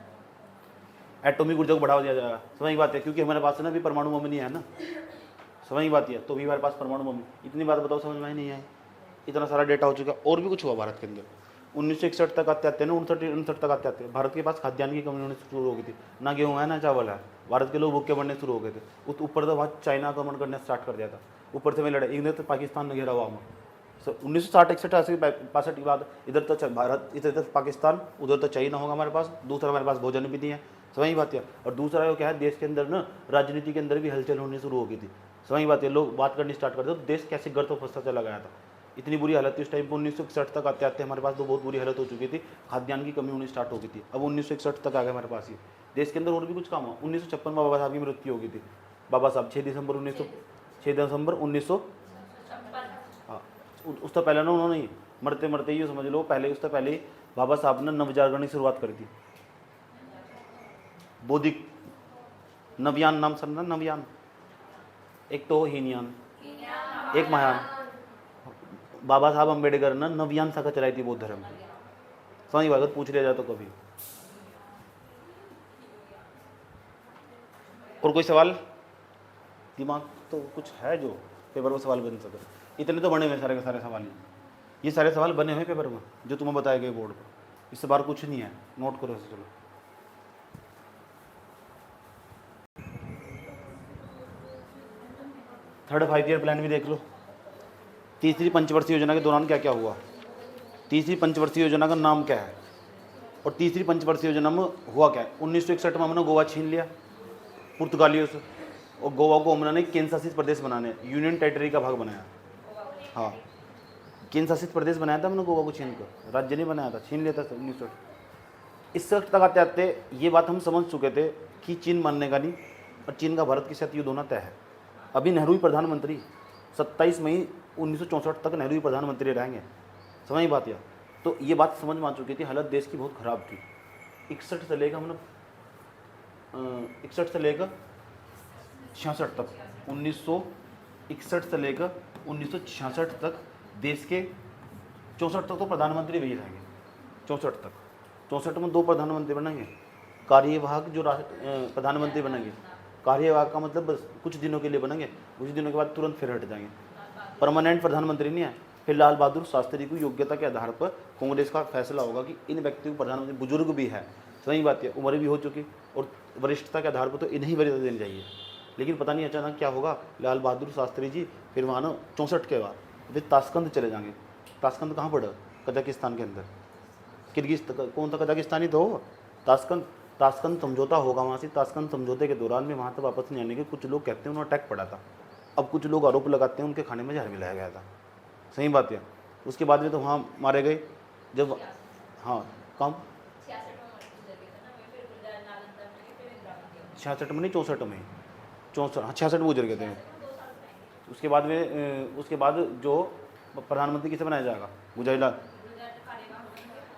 एटॉमिक ऊर्जा को बढ़ावा दिया जाएगा, समझ की बात है, क्योंकि हमारे पास ना भी परमाणु बम नहीं है ना, समझ की बात है। तो भी हमारे पास परमाणु बम, इतनी बात बताओ समझ में ही नहीं आई। इतना सारा डेटा हो चुका। और भी कुछ हुआ भारत के अंदर 1961 तक आते आते ना 59 तक आते आते भारत के पास खाद्यान्न की कमी होनी शुरू हो गई थी। ना गेहूँ है ना चावल है, भारत के लोग भूखे बढ़ने शुरू हो गए थे। ऊपर तो वहाँ चाइना आक्रमण करने स्टार्ट कर दिया था, ऊपर से मैं लड़ाई, इधर तो पाकिस्तान ने घेरा हुआ हूँ। 1960-61 62 के बाद इधर तो भारत, इधर तो पाकिस्तान, उधर तो चाइना होगा हमारे पास। दूसरा हमारे पास भोजन भी नहीं है, समझ बात है। और दूसरा वो क्या है, देश के अंदर ना राजनीति के अंदर भी हलचल होनी शुरू हो गई थी, समझ बात है। लोग बात करनी स्टार्ट करते, तो देश कैसे गर्त फंसता चला गया था। इतनी बुरी हालत थी उस टाइम पर। 1961 तक आते आते हमारे पास तो बहुत बुरी हालत हो चुकी थी, खाद्यान्न की कमी होनी स्टार्ट हो गई थी। अब 1961 तक आ गए हमारे पास ही। देश के अंदर और भी कुछ काम हुआ। 1956 में बाबा साहब की मृत्यु हो गई थी। बाबा साहब 6 दिसंबर 1900 हाँ, उस तो पहले ना उन्होंने मरते मरते ही समझ लो, पहले उससे पहले बाबा साहब ने नवजागरण की शुरुआत करी थी। बौद्धिक नवयान नाम समझना, नवयान, एक तो हीनयान, एक महायान। बाबा साहब अम्बेडकर ने नवयान शाखा चलाई थी बौद्ध धर्म की, समझ बात, पूछ लिया जाए तो कभी। और कोई सवाल? दिमाग तो कुछ है जो पेपर में सवाल बन सके। इतने तो बने हुए सारे के सारे सवाल, ये सारे सवाल बने हुए पेपर में जो तुम्हें बताए गए बोर्ड पर। इससे बाहर कुछ नहीं है, नोट करो इसे। चलो थर्ड 5 ईयर प्लान भी देख लो। तीसरी पंचवर्षीय योजना के दौरान क्या क्या हुआ, तीसरी पंचवर्षीय योजना का नाम क्या है, और तीसरी पंचवर्षीय योजना में हुआ क्या है। 1961 में हमने गोवा छीन लिया पुर्तगालियों से, और गोवा को हमने केंद्र शासित प्रदेश बनाने, यूनियन टेरिटरी का भाग बनाया। हाँ, केंद्र शासित प्रदेश बनाया था हमने गोवा को छीन कर, राज्य नहीं बनाया था, छीन लिया था 1960। इस वक्त तक आते आते ये बात हम समझ चुके थे कि चीन मानने का नहीं, और चीन का भारत के साथ युद्ध होना तय है। अभी नेहरू ही प्रधानमंत्री, 27 मई 1964 तक नेहरू ही प्रधानमंत्री रहेंगे, समझ बात या। तो ये बात समझ में आ चुकी थी, हालत देश की बहुत ख़राब थी। 61 से लेकर हमने 61 से लेकर 66 तक, 1961 से लेकर 1966 तक देश के 64 तक तो प्रधानमंत्री वही रहेंगे। 64 तक, 64 में 2 प्रधानमंत्री बनेंगे, कार्यवाहक जो प्रधानमंत्री बनेंगे। कार्यवाहक का मतलब बस कुछ दिनों के लिए बनेंगे, कुछ दिनों के बाद तुरंत फिर हट जाएंगे। परमानेंट प्रधानमंत्री नहीं है। फिर लाल बहादुर शास्त्री की योग्यता के आधार पर कांग्रेस का फैसला होगा कि इन व्यक्तियों को प्रधानमंत्री, बुजुर्ग भी है, सही बात है, उम्र भी हो चुकी, और वरिष्ठता के आधार पर तो इन्हीं वरीयता देनी चाहिए। लेकिन पता नहीं अचानक क्या होगा, लाल बहादुर शास्त्री जी फिर वहाँ ना 64 के बाद फिर ताशकंद चले जाएंगे। ताशकंद कहाँ पड़ा? कजाकिस्तान के अंदर। किर्गिस्तान, कौन सा कजाकिस्तानी तो हो, ताशकंद। ताशकंद समझौता होगा वहाँ से। ताशकंद समझौते के दौरान में वहाँ तक वापस नहीं आने के कुछ लोग कहते हैं उन्होंने अटैक पड़ा था। अब कुछ लोग आरोप लगाते हैं उनके खाने में जहर मिलाया गया था, सही बात है। उसके बाद में तो वहाँ मारे गए जब, हाँ कम 66 में नहीं 64 में, 64 हाँ 66 में गुजर गए थे। उसके बाद में उसके बाद जो प्रधानमंत्री किसे बनाया जाएगा, गुजरात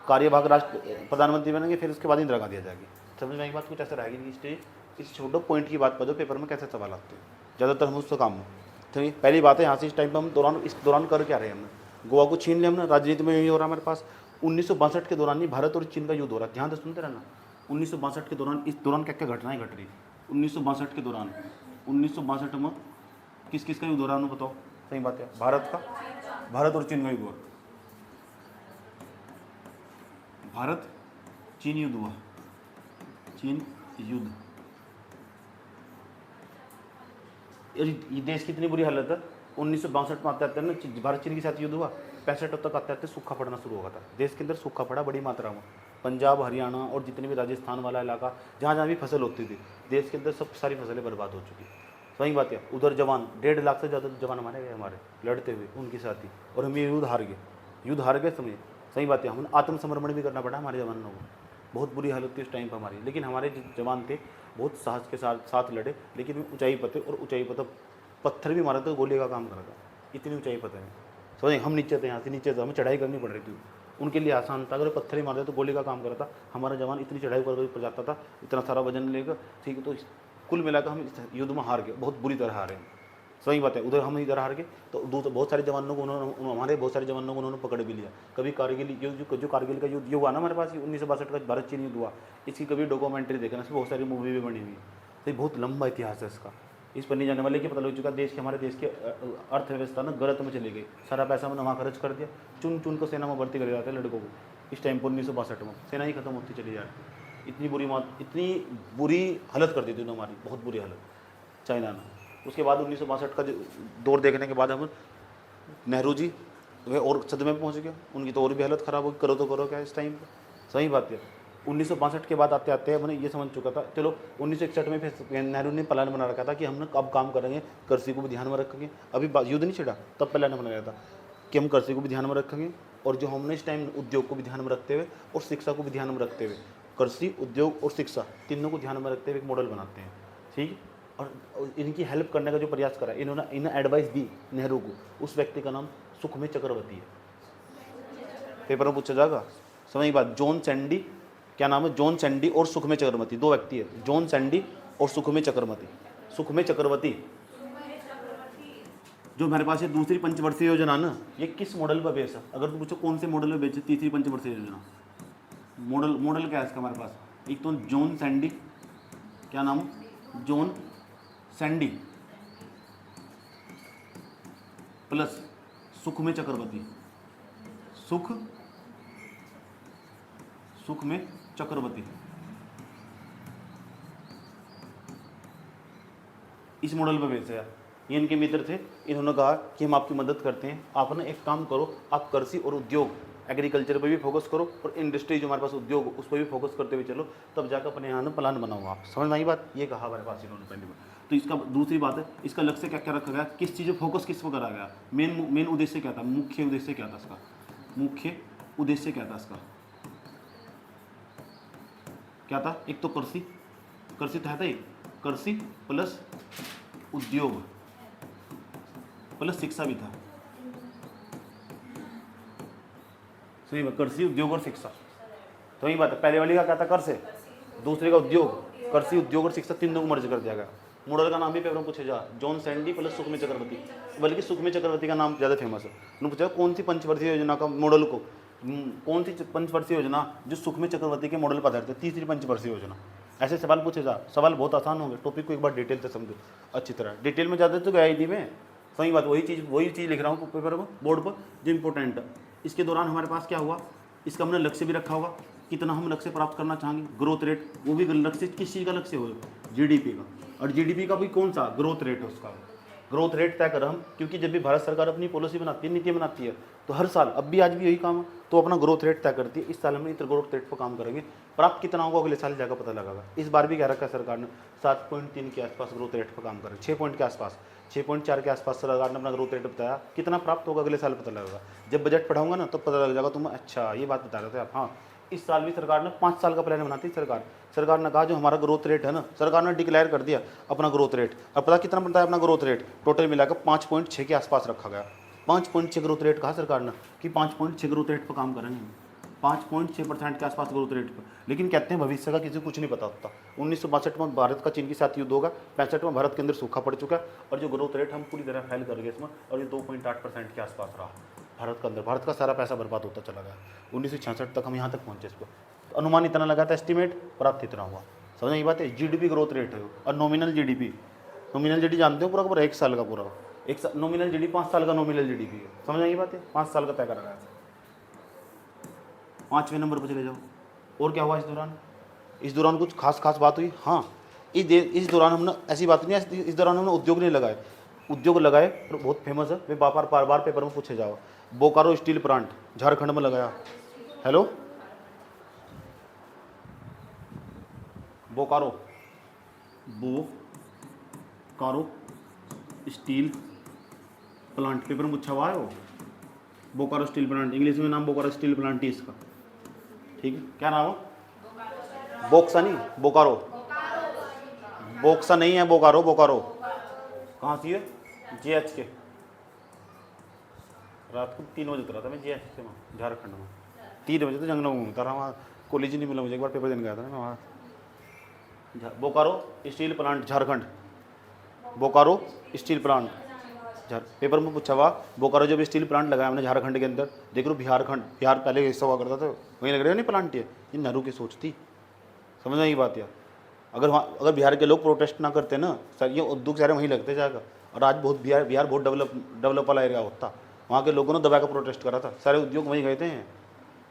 कार्यवाहक राष्ट्र प्रधानमंत्री बनेंगे। फिर उसके बाद इंदिरा गांधी आ जाएगी। समझ में एक बात कुछ ऐसा रहेगी नहीं। स्टेज इस छोटे पॉइंट की बात पर जो पेपर में कैसे सवाल आते हैं ज़्यादातर हम उससे काम में। तो पहली बात है यहाँ से इस टाइम पर हम इस दौरान कर क्या रहे हैं, हमने गोवा को छीन लिया, हमने राजनीति में यही हो रहा है हमारे पास। 1962 के दौरान ही भारत और चीन का युद्ध हो रहा है, ध्यान से सुनते रहना। 1962 के दौरान, इस दौरान क्या क्या घटनाएं घट रही। 1962 के दौरान, 1962 में किस किस का युद्ध हो रहा है बताओ, सही बात है, भारत का, भारत और चीन का युद्ध हुआ। भारत चीन युद्ध हुआ, चीन युद्ध। ये देश की इतनी बुरी हालत है, 1962 में आते आते ना भारत चीन के साथ युद्ध हुआ, 65 तक आते आते सूखा पड़ना शुरू हो गया था। देश के अंदर सूखा पड़ा बड़ी मात्रा में। पंजाब, हरियाणा और जितने भी राजस्थान वाला इलाका, जहाँ जहाँ भी फसल होती थी देश के अंदर, सब सारी फसलें बर्बाद हो चुकी। सही बात है। उधर जवान 1.5 लाख से ज़्यादा जवान हमारे गए, हमारे लड़ते हुए उनके साथ ही, और हम ये युद्ध हार गए। युद्ध हार गए समझे। सही बात है। हमें आत्मसमर्पण भी करना पड़ा हमारे जवानों को। बहुत बुरी हालत थी उस टाइम पर हमारी, लेकिन हमारे जो जवान थे बहुत साहस के साथ लड़े। लेकिन वे ऊंचाई पर थे, और ऊंचाई पर पत्थर भी मारा था, गोली का काम करा था। इतनी ऊंचाई पर थे। समझे। हम नीचे थे, यहाँ से नीचे थे, हमें चढ़ाई करनी पड़ रही थी। उनके लिए आसान था, अगर पत्थर ही मारते तो गोली का काम करा था। हमारा जवान इतनी चढ़ाई कर जाता था, इतना सारा वजन लेकर, ठीक है। तो कुल मिलाकर हम इस युद्ध में हार गए, बहुत बुरी तरह हारे हैं। सही बात है। उधर हम इधर हार गए, तो बहुत सारे जवानों को उन्होंने, हमारे बहुत सारे जवानों को उन्होंने पकड़ भी लिया। कभी कारगिल जो कारगिल का युद्ध ये हुआ ना हमारे पास, 1962 का भारत चीन युद्ध हुआ, इसकी कभी डॉक्यूमेंट्री देखना, इसमें बहुत सारी मूवी भी बनी हुई है। तो ये बहुत लंबा इतिहास है इसका, इस पर नहीं जाने वाले कि पता लग चुका। हमारे देश के अर्थव्यवस्था ना गलत में चली गई। सारा पैसा मैंने वहाँ खर्च कर दिया, चुन चुन को सेना में भर्ती कर जाते हैं लड़कों को। इस टाइम पर 1962 में सेना ही खत्म होती चली जाती। इतनी बुरी हालत कर दी थी उन्होंने हमारी, बहुत बुरी हालत चाइना ने। उसके बाद 1962 का दौर देखने के बाद हम नेहरू जी वे और सदमे में पहुँच गए, उनकी तो और भी हालत ख़राब होगी। करो तो करो क्या इस टाइम पर। सही बात है। 1962 के बाद आते आते मैंने ये समझ चुका था, चलो 1961 में फिर नेहरू ने प्लान बना रखा था कि हम अब काम करेंगे, कृषि को भी ध्यान में रखेंगे। अभी युद्ध नहीं छिड़ा, तब प्लान बनाया था कि हम कृषि को भी ध्यान में रखेंगे, और जो हमने इस टाइम उद्योग को भी ध्यान में रखते हुए और शिक्षा को भी ध्यान में रखते हुए, कृषि, उद्योग और शिक्षा तीनों को ध्यान में रखते हुए एक मॉडल बनाते हैं। ठीक है। और इनकी हेल्प करने का जो प्रयास करा, इन्हें एडवाइस दी नेहरू को, उस व्यक्ति का नाम सुखमेव चक्रवर्ती है। पेपर में पूछा जाएगा। समझ बात। जॉन सैंडी, क्या नाम है, जॉन सैंडी और सुखमेव चक्रवर्ती, दो व्यक्ति है, जॉन सैंडी और सुखमेव चक्रवर्ती। सुखमेव चक्रवर्ती जो हमारे पास है दूसरी पंचवर्षीय योजना ना, ये किस मॉडल पर बेस है? अगर तुम पूछो कौन से मॉडल पर बेस है तीसरी पंचवर्षीय योजना, मॉडल क्या है इसका हमारे पास? एक तो जॉन सैंडी, क्या नाम है, जॉन सैंडी प्लस सुखमेव चक्रवर्ती, सुखमेव चक्रवर्ती, इस मॉडल पर बेस है। ये इनके मित्र थे, इन्होंने कहा कि हम आपकी मदद करते हैं, आप ना एक काम करो, आप कृषि और उद्योग, एग्रीकल्चर पर भी फोकस करो, और इंडस्ट्री जो हमारे पास उद्योग उस पर भी फोकस करते हुए चलो, तब जाकर अपने यहाँ प्लान बनाओ। आप समझ में आई बात? ये कहा हमारे पास इन्होंने पहली बार। तो इसका दूसरी बात है, इसका लक्ष्य क्या क्या रखा गया, किस चीज़ पर फोकस किस पर करा गया, मेन उद्देश्य क्या था, मुख्य उद्देश्य क्या था इसका, मुख्य उद्देश्य क्या था इसका, क्या था? एक तो कृषि तो है था, एक कृषि प्लस उद्योग प्लस शिक्षा भी था। सही बात। कृषि, उद्योग और शिक्षा, तो यही बात है। पहले वाली का क्या था, कृषि, दूसरे का उद्योग, कृषि, उद्योग और शिक्षा तीनों को मर्ज कर दिया गया। मॉडल का नाम भी पेपर में पूछे जा, जॉन सैंडी प्लस सुखमेव चक्रवर्ती, बल्कि सुखमेव चक्रवर्ती का नाम ज़्यादा फेमस है। उन्होंने पूछा कौन सी पंचवर्षीय योजना का मॉडल को, कौन सी पंचवर्षीय योजना जो सुखमेव चक्रवर्ती के मॉडल पर आधारित है, तीसरी पंचवर्षीय योजना। ऐसे सवाल पूछे जा, सवाल बहुत आसान होंगे। टॉपिक को एक बार डिटेल से समझो अच्छी तरह, डिटेल में ज़्यादा तो गया ही नहीं मैं। सही बात। वही चीज़ लिख रहा हूँ पेपर में, बोर्ड पर, जो इंपॉर्टेंट है। इसके दौरान हमारे पास क्या हुआ, इसका हमने लक्ष्य भी रखा होगा, कितना हम लक्ष्य प्राप्त करना चाहेंगे, ग्रोथ रेट, वो भी लक्ष्य किस चीज़ का लक्ष्य हो, जीडीपी का। और जीडीपी का भी कौन सा ग्रोथ रेट है, उसका ग्रोथ रेट तय करें हम, क्योंकि जब भी भारत सरकार अपनी पॉलिसी बनाती है, नीति बनाती है, तो हर साल, अब भी आज भी यही काम है, तो अपना ग्रोथ रेट तय करती है। इस साल हम इतना ग्रोथ रेट पर काम करेंगे, प्राप्त कितना होगा अगले साल जाकर पता लगेगा। इस बार भी कह रखा है सरकार ने 7.3 के आसपास ग्रोथ रेट पर काम करें, 6 पॉइंट के आसपास, 6.4 के आसपास सरकार ने अपना ग्रोथ रेट बताया। कितना प्राप्त होगा अगले साल पता लगेगा। जब बजट पढ़ाऊंगा ना तो पता लग जाएगा तुम्हें। अच्छा, ये बात बता रहे थे आप। हाँ, इस साल भी सरकार ने 5 साल का प्लान बनाती है। सरकार ने कहा जो हमारा ग्रोथ रेट है ना, सरकार ने डिक्लेयर कर दिया अपना ग्रोथ रेट। अब पता कितना बनता है अपना ग्रोथ रेट, टोटल मिलाकर 5.6 के आसपास रखा गया। 5.6 ग्रोथ रेट कहा सरकार ने कि 5.6 ग्रोथ रेट पर काम करेंगे, 5.6% के आसपास ग्रोथ रेट पर। लेकिन कहते हैं भविष्य का किसी को कुछ नहीं पता होता। 1962 में भारत का चीन के साथ युद्ध होगा, 65 में भारत के अंदर सूखा पड़ चुका है, और जो ग्रोथ रेट हम पूरी तरह फेल कर गए इसमें, और ये 2.8% के आसपास रहा भारत के अंदर। भारत का सारा पैसा बर्बाद होता चला गया। 1966 तक हम यहाँ तक पहुँचे। इस पर तो अनुमान इतना लगा था, एस्टिमेट, प्राप्त इतना हुआ। समझ ये बात है। जीडीपी ग्रोथ रेट है, और नॉमिनल जीडीपी जानते हो पूरा का पूरा 1 साल का पूरा, नॉमिनल जीडीपी 5 साल का नॉमिनल जीडीपी है। समझ ये बात है। 5 साल का तय करा गया। 5वें नंबर पर चले जाओ। और क्या हुआ इस दौरान कुछ खास बात हुई? हाँ, इस दौरान हमने ऐसी बात नहीं है, इस दौरान हमने उद्योग नहीं लगाए, उद्योग लगाए और बहुत फेमस है, वे बार बार पेपर में पूछे जाओ। बोकारो स्टील प्लांट झारखंड में लगाया। Hello, Bokaro steel plant paper में पूछा हुआ है वो। बोकारो स्टील प्लांट, इंग्लिश में नाम बोकारो स्टील प्लांट ही इसका, ठीक है। क्या नाम है? बोक्सा नहीं, बोकारो। बोक्सा नहीं है, बोकारो। बोकारो कहाँ से है? JH के। रात को 3 बजे उतरा था मैं JH से, वहाँ झारखंड में 3 बजे तो जंगलों में घूमता रहा, वहाँ कॉलेज ही नहीं मिला मुझे। एक बार पेपर देने गया था मैं वहाँ। Bokaro steel plant Jharkhand, Bokaro steel plant paper में पूछा हुआ। बोकारो जब स्टील प्लांट लगाया हमने झारखंड के अंदर, देख लो बिहार पहले हिस्सा हुआ करता था, वहीं लग रहा है नहीं प्लांट। ये नेहरू की सोच थी, समझ में ये बात यार। अगर बिहार के लोग प्रोटेस्ट ना करते ना सर, ये उद्योग सारे वहीं लगते जाएगा। और आज बहुत बिहार बहुत डेवलप वाला एरिया होता, वहाँ के लोगों ने दबा कर प्रोटेस्ट करा था, सारे उद्योग वहीं गए थे।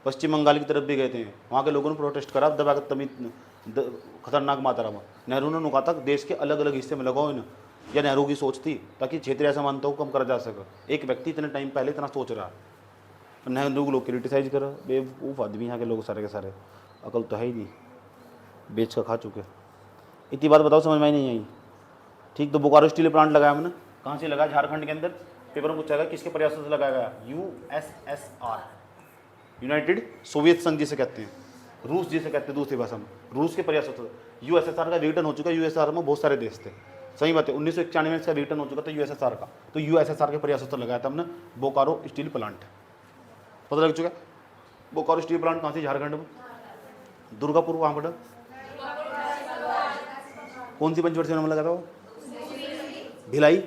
पश्चिम बंगाल की तरफ भी गए थे, वहाँ के लोगों ने प्रोटेस्ट करा, दबा कर तभी खतरनाक मात्रा में। नेहरू ने कहा था देश के अलग अलग हिस्से में लगाओ इन्हें, या नेहरू की सोच थी, ताकि क्षेत्रीय असमानता को कम करा जा सके। एक व्यक्ति इतने टाइम पहले इतना सोच रहा है, नेहरू लोग क्रिटिसाइज करा, बेवकूफ़ आदमी यहाँ के लोग सारे के सारे, अकल तो है ही नहीं, बेच कर खा चुके। इतनी बात बताओ समझ में ही नहीं आई, ठीक। तो बोकारो स्टील प्लांट लगाया हमने, कहाँ से लगाया? झारखंड के अंदर। पेपर में पूछा गया किसके प्रयासों से लगाया गया? USSR, यूनाइटेड सोवियत संघ जिसे कहते हैं, रूस जिसे कहते हैं दूसरी भाषा में, रूस के प्रयासों से। USSR का रिटर्न हो चुका है, USSR में बहुत सारे देश थे, सही बात है। 1991 में इसका रिटर्न हो चुका था USSR का, तो USSR के प्रयासों से लगाया था हमने बोकारो स्टील प्लांट। पता लग चुका है? बोकारो स्टील प्लांट कहाँ से? झारखंड में। दुर्गापुर वहाँ पर कौन सी पंचवर्षीय में लगा था वो? भिलाई,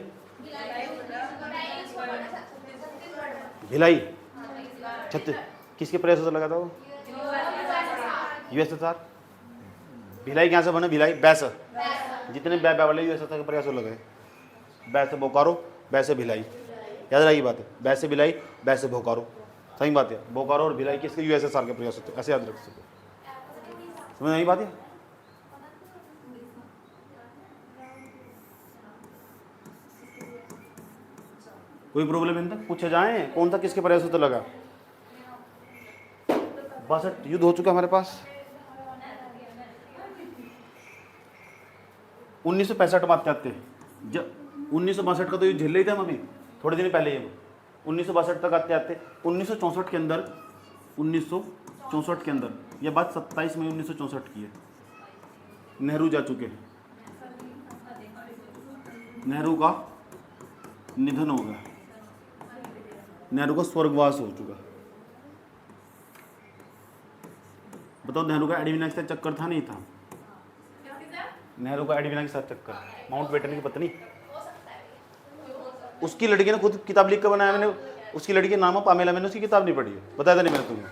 भिलाई छत्तीस। किसके प्रयासों से लगा था वो? USSR। भिलाई कहाँ से बने? भिलाई बैस, जितने बै वाले USSR के प्रयासों लगे, बैस बोकारो, बैस भिलाई, याद रही बात है। बैस भिलाई, बैस बोकारो, सही बात है। बोकारो और भिलाई किसके? USSR के प्रयास होते, ऐसे याद रख सकते, समझ नहीं बात है। कोई प्रॉब्लम है? पूछे जाए कौन सा किसके प्रयासों से लगा? 62 युद्ध हो चुका हमारे पास। 1965 में आते जब 1962 का तो युद्ध झेल ही था हम अभी थोड़े दिन पहले ही। 1962 तक आते आते 1964 के अंदर, 1964 के अंदर, यह बात 27 मई 1964 की है, नेहरू जा चुके हैं, नेहरू का निधन हो गया, नेहरू का स्वर्गवास हो चुका। बताओ नेहरू का एडविना के साथ चक्कर था नहीं था? नेहरू का एडविना के साथ चक्कर, माउंट बेटन की पत्नी, उसकी लड़की ने खुद किताब लिख कर बनाया। मैंने उसकी लड़की का नाम है पामेला, मैंने उसकी किताब नहीं पढ़ी है, बताया था नहीं मैंने तुम्हें।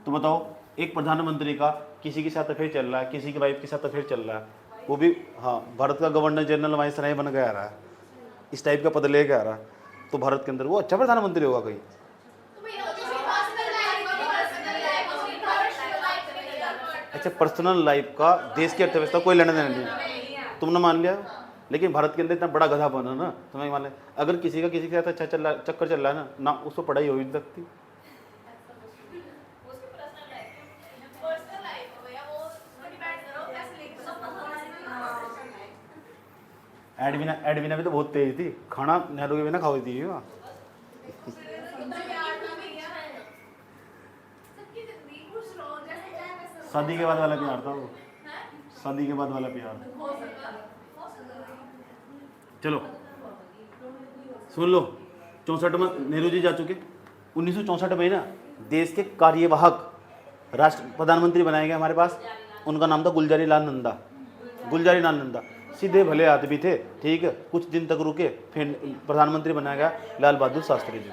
तो बताओ, एक प्रधानमंत्री का किसी के साथ अफेयर चल रहा है, किसी की वाइफ के साथ अफेयर चल रहा है, वो भी हाँ भारत का गवर्नर जनरल वाइसराय बन गया रहा है, इस टाइप का पद ले गया रहा, तो भारत के अंदर वो अच्छा प्रधानमंत्री होगा कोई? अच्छा, पर्सनल लाइफ का देश की अर्थव्यवस्था कोई लेना देना नहीं, तुमने मान लिया। लेकिन भारत के अंदर इतना बड़ा गधा बना ना, तुम्हें मान लिया। अगर किसी के साथ अच्छा चल रहा, चक्कर चल रहा है ना उसको पढ़ाई हो ही नहीं सकती। एडविना भी तो बहुत तेज थी, खाना नेहरू के बिना खाई थी वहाँ। शादी के बाद वाला प्यार था वो, शादी के बाद वाला प्यार। चलो सुन लो, 64 में नेहरू जी जा चुके। 1964 में ना देश के कार्यवाहक राष्ट्र प्रधानमंत्री बनाए गए हमारे पास, उनका नाम था गुलजारी लाल नंदा। गुलजारी लाल नंदा सीधे भले आदमी थे, ठीक है। कुछ दिन तक रुके, फिर प्रधानमंत्री बनाया गया लाल बहादुर शास्त्री जी,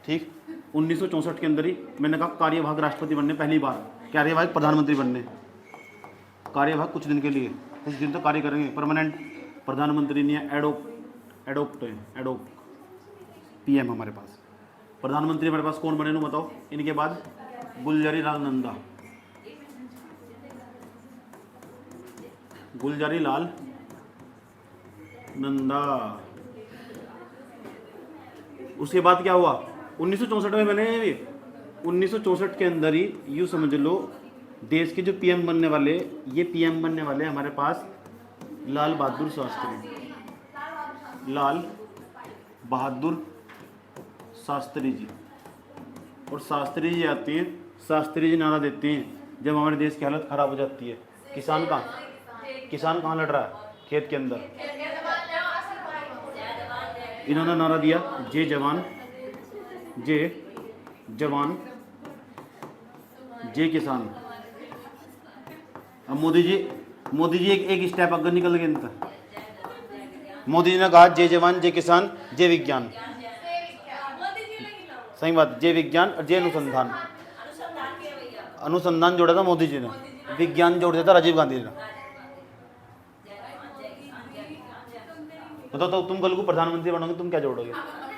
ठीक। 1964 के अंदर ही मैंने कहा कार्यवाहक राष्ट्रपति बनने, पहली बार कार्यवाहक प्रधानमंत्री बनने। कार्यवाहक कुछ दिन के लिए, कुछ दिन तक कार्य करेंगे, परमानेंट प्रधानमंत्री नहीं है, एडोप्ट है, एडोप्ट पीएम हमारे पास। प्रधानमंत्री हमारे पास कौन बने नो बताओ इनके बाद? गुलजारी लाल नंदा, गुलजारी लाल नंदा। उसके बाद क्या हुआ? 1964 में बने हैं ये। 1964 के अंदर ही यूँ समझ लो देश के जो पीएम बनने वाले, ये पीएम बनने वाले हमारे पास लाल बहादुर शास्त्री, लाल बहादुर शास्त्री जी। और शास्त्री जी आते हैं, शास्त्री जी नारा देते हैं जब हमारे देश की हालत ख़राब हो जाती है। किसान कहाँ लड़ रहा है? खेत के अंदर। इन्होंने नारा दिया जय जवान जय किसान। अब मोदी जी एक स्टेप आगे निकल गए इनका। मोदी जी ने कहा जय जवान जय किसान जय विज्ञान। सही बात, जय विज्ञान और जय अनुसंधान। अनुसंधान जोड़ा था मोदी जी ने, विज्ञान जोड़ दिया था राजीव गांधी ने। तो तुम कल को प्रधानमंत्री बनोगे, तुम क्या जोड़ोगे?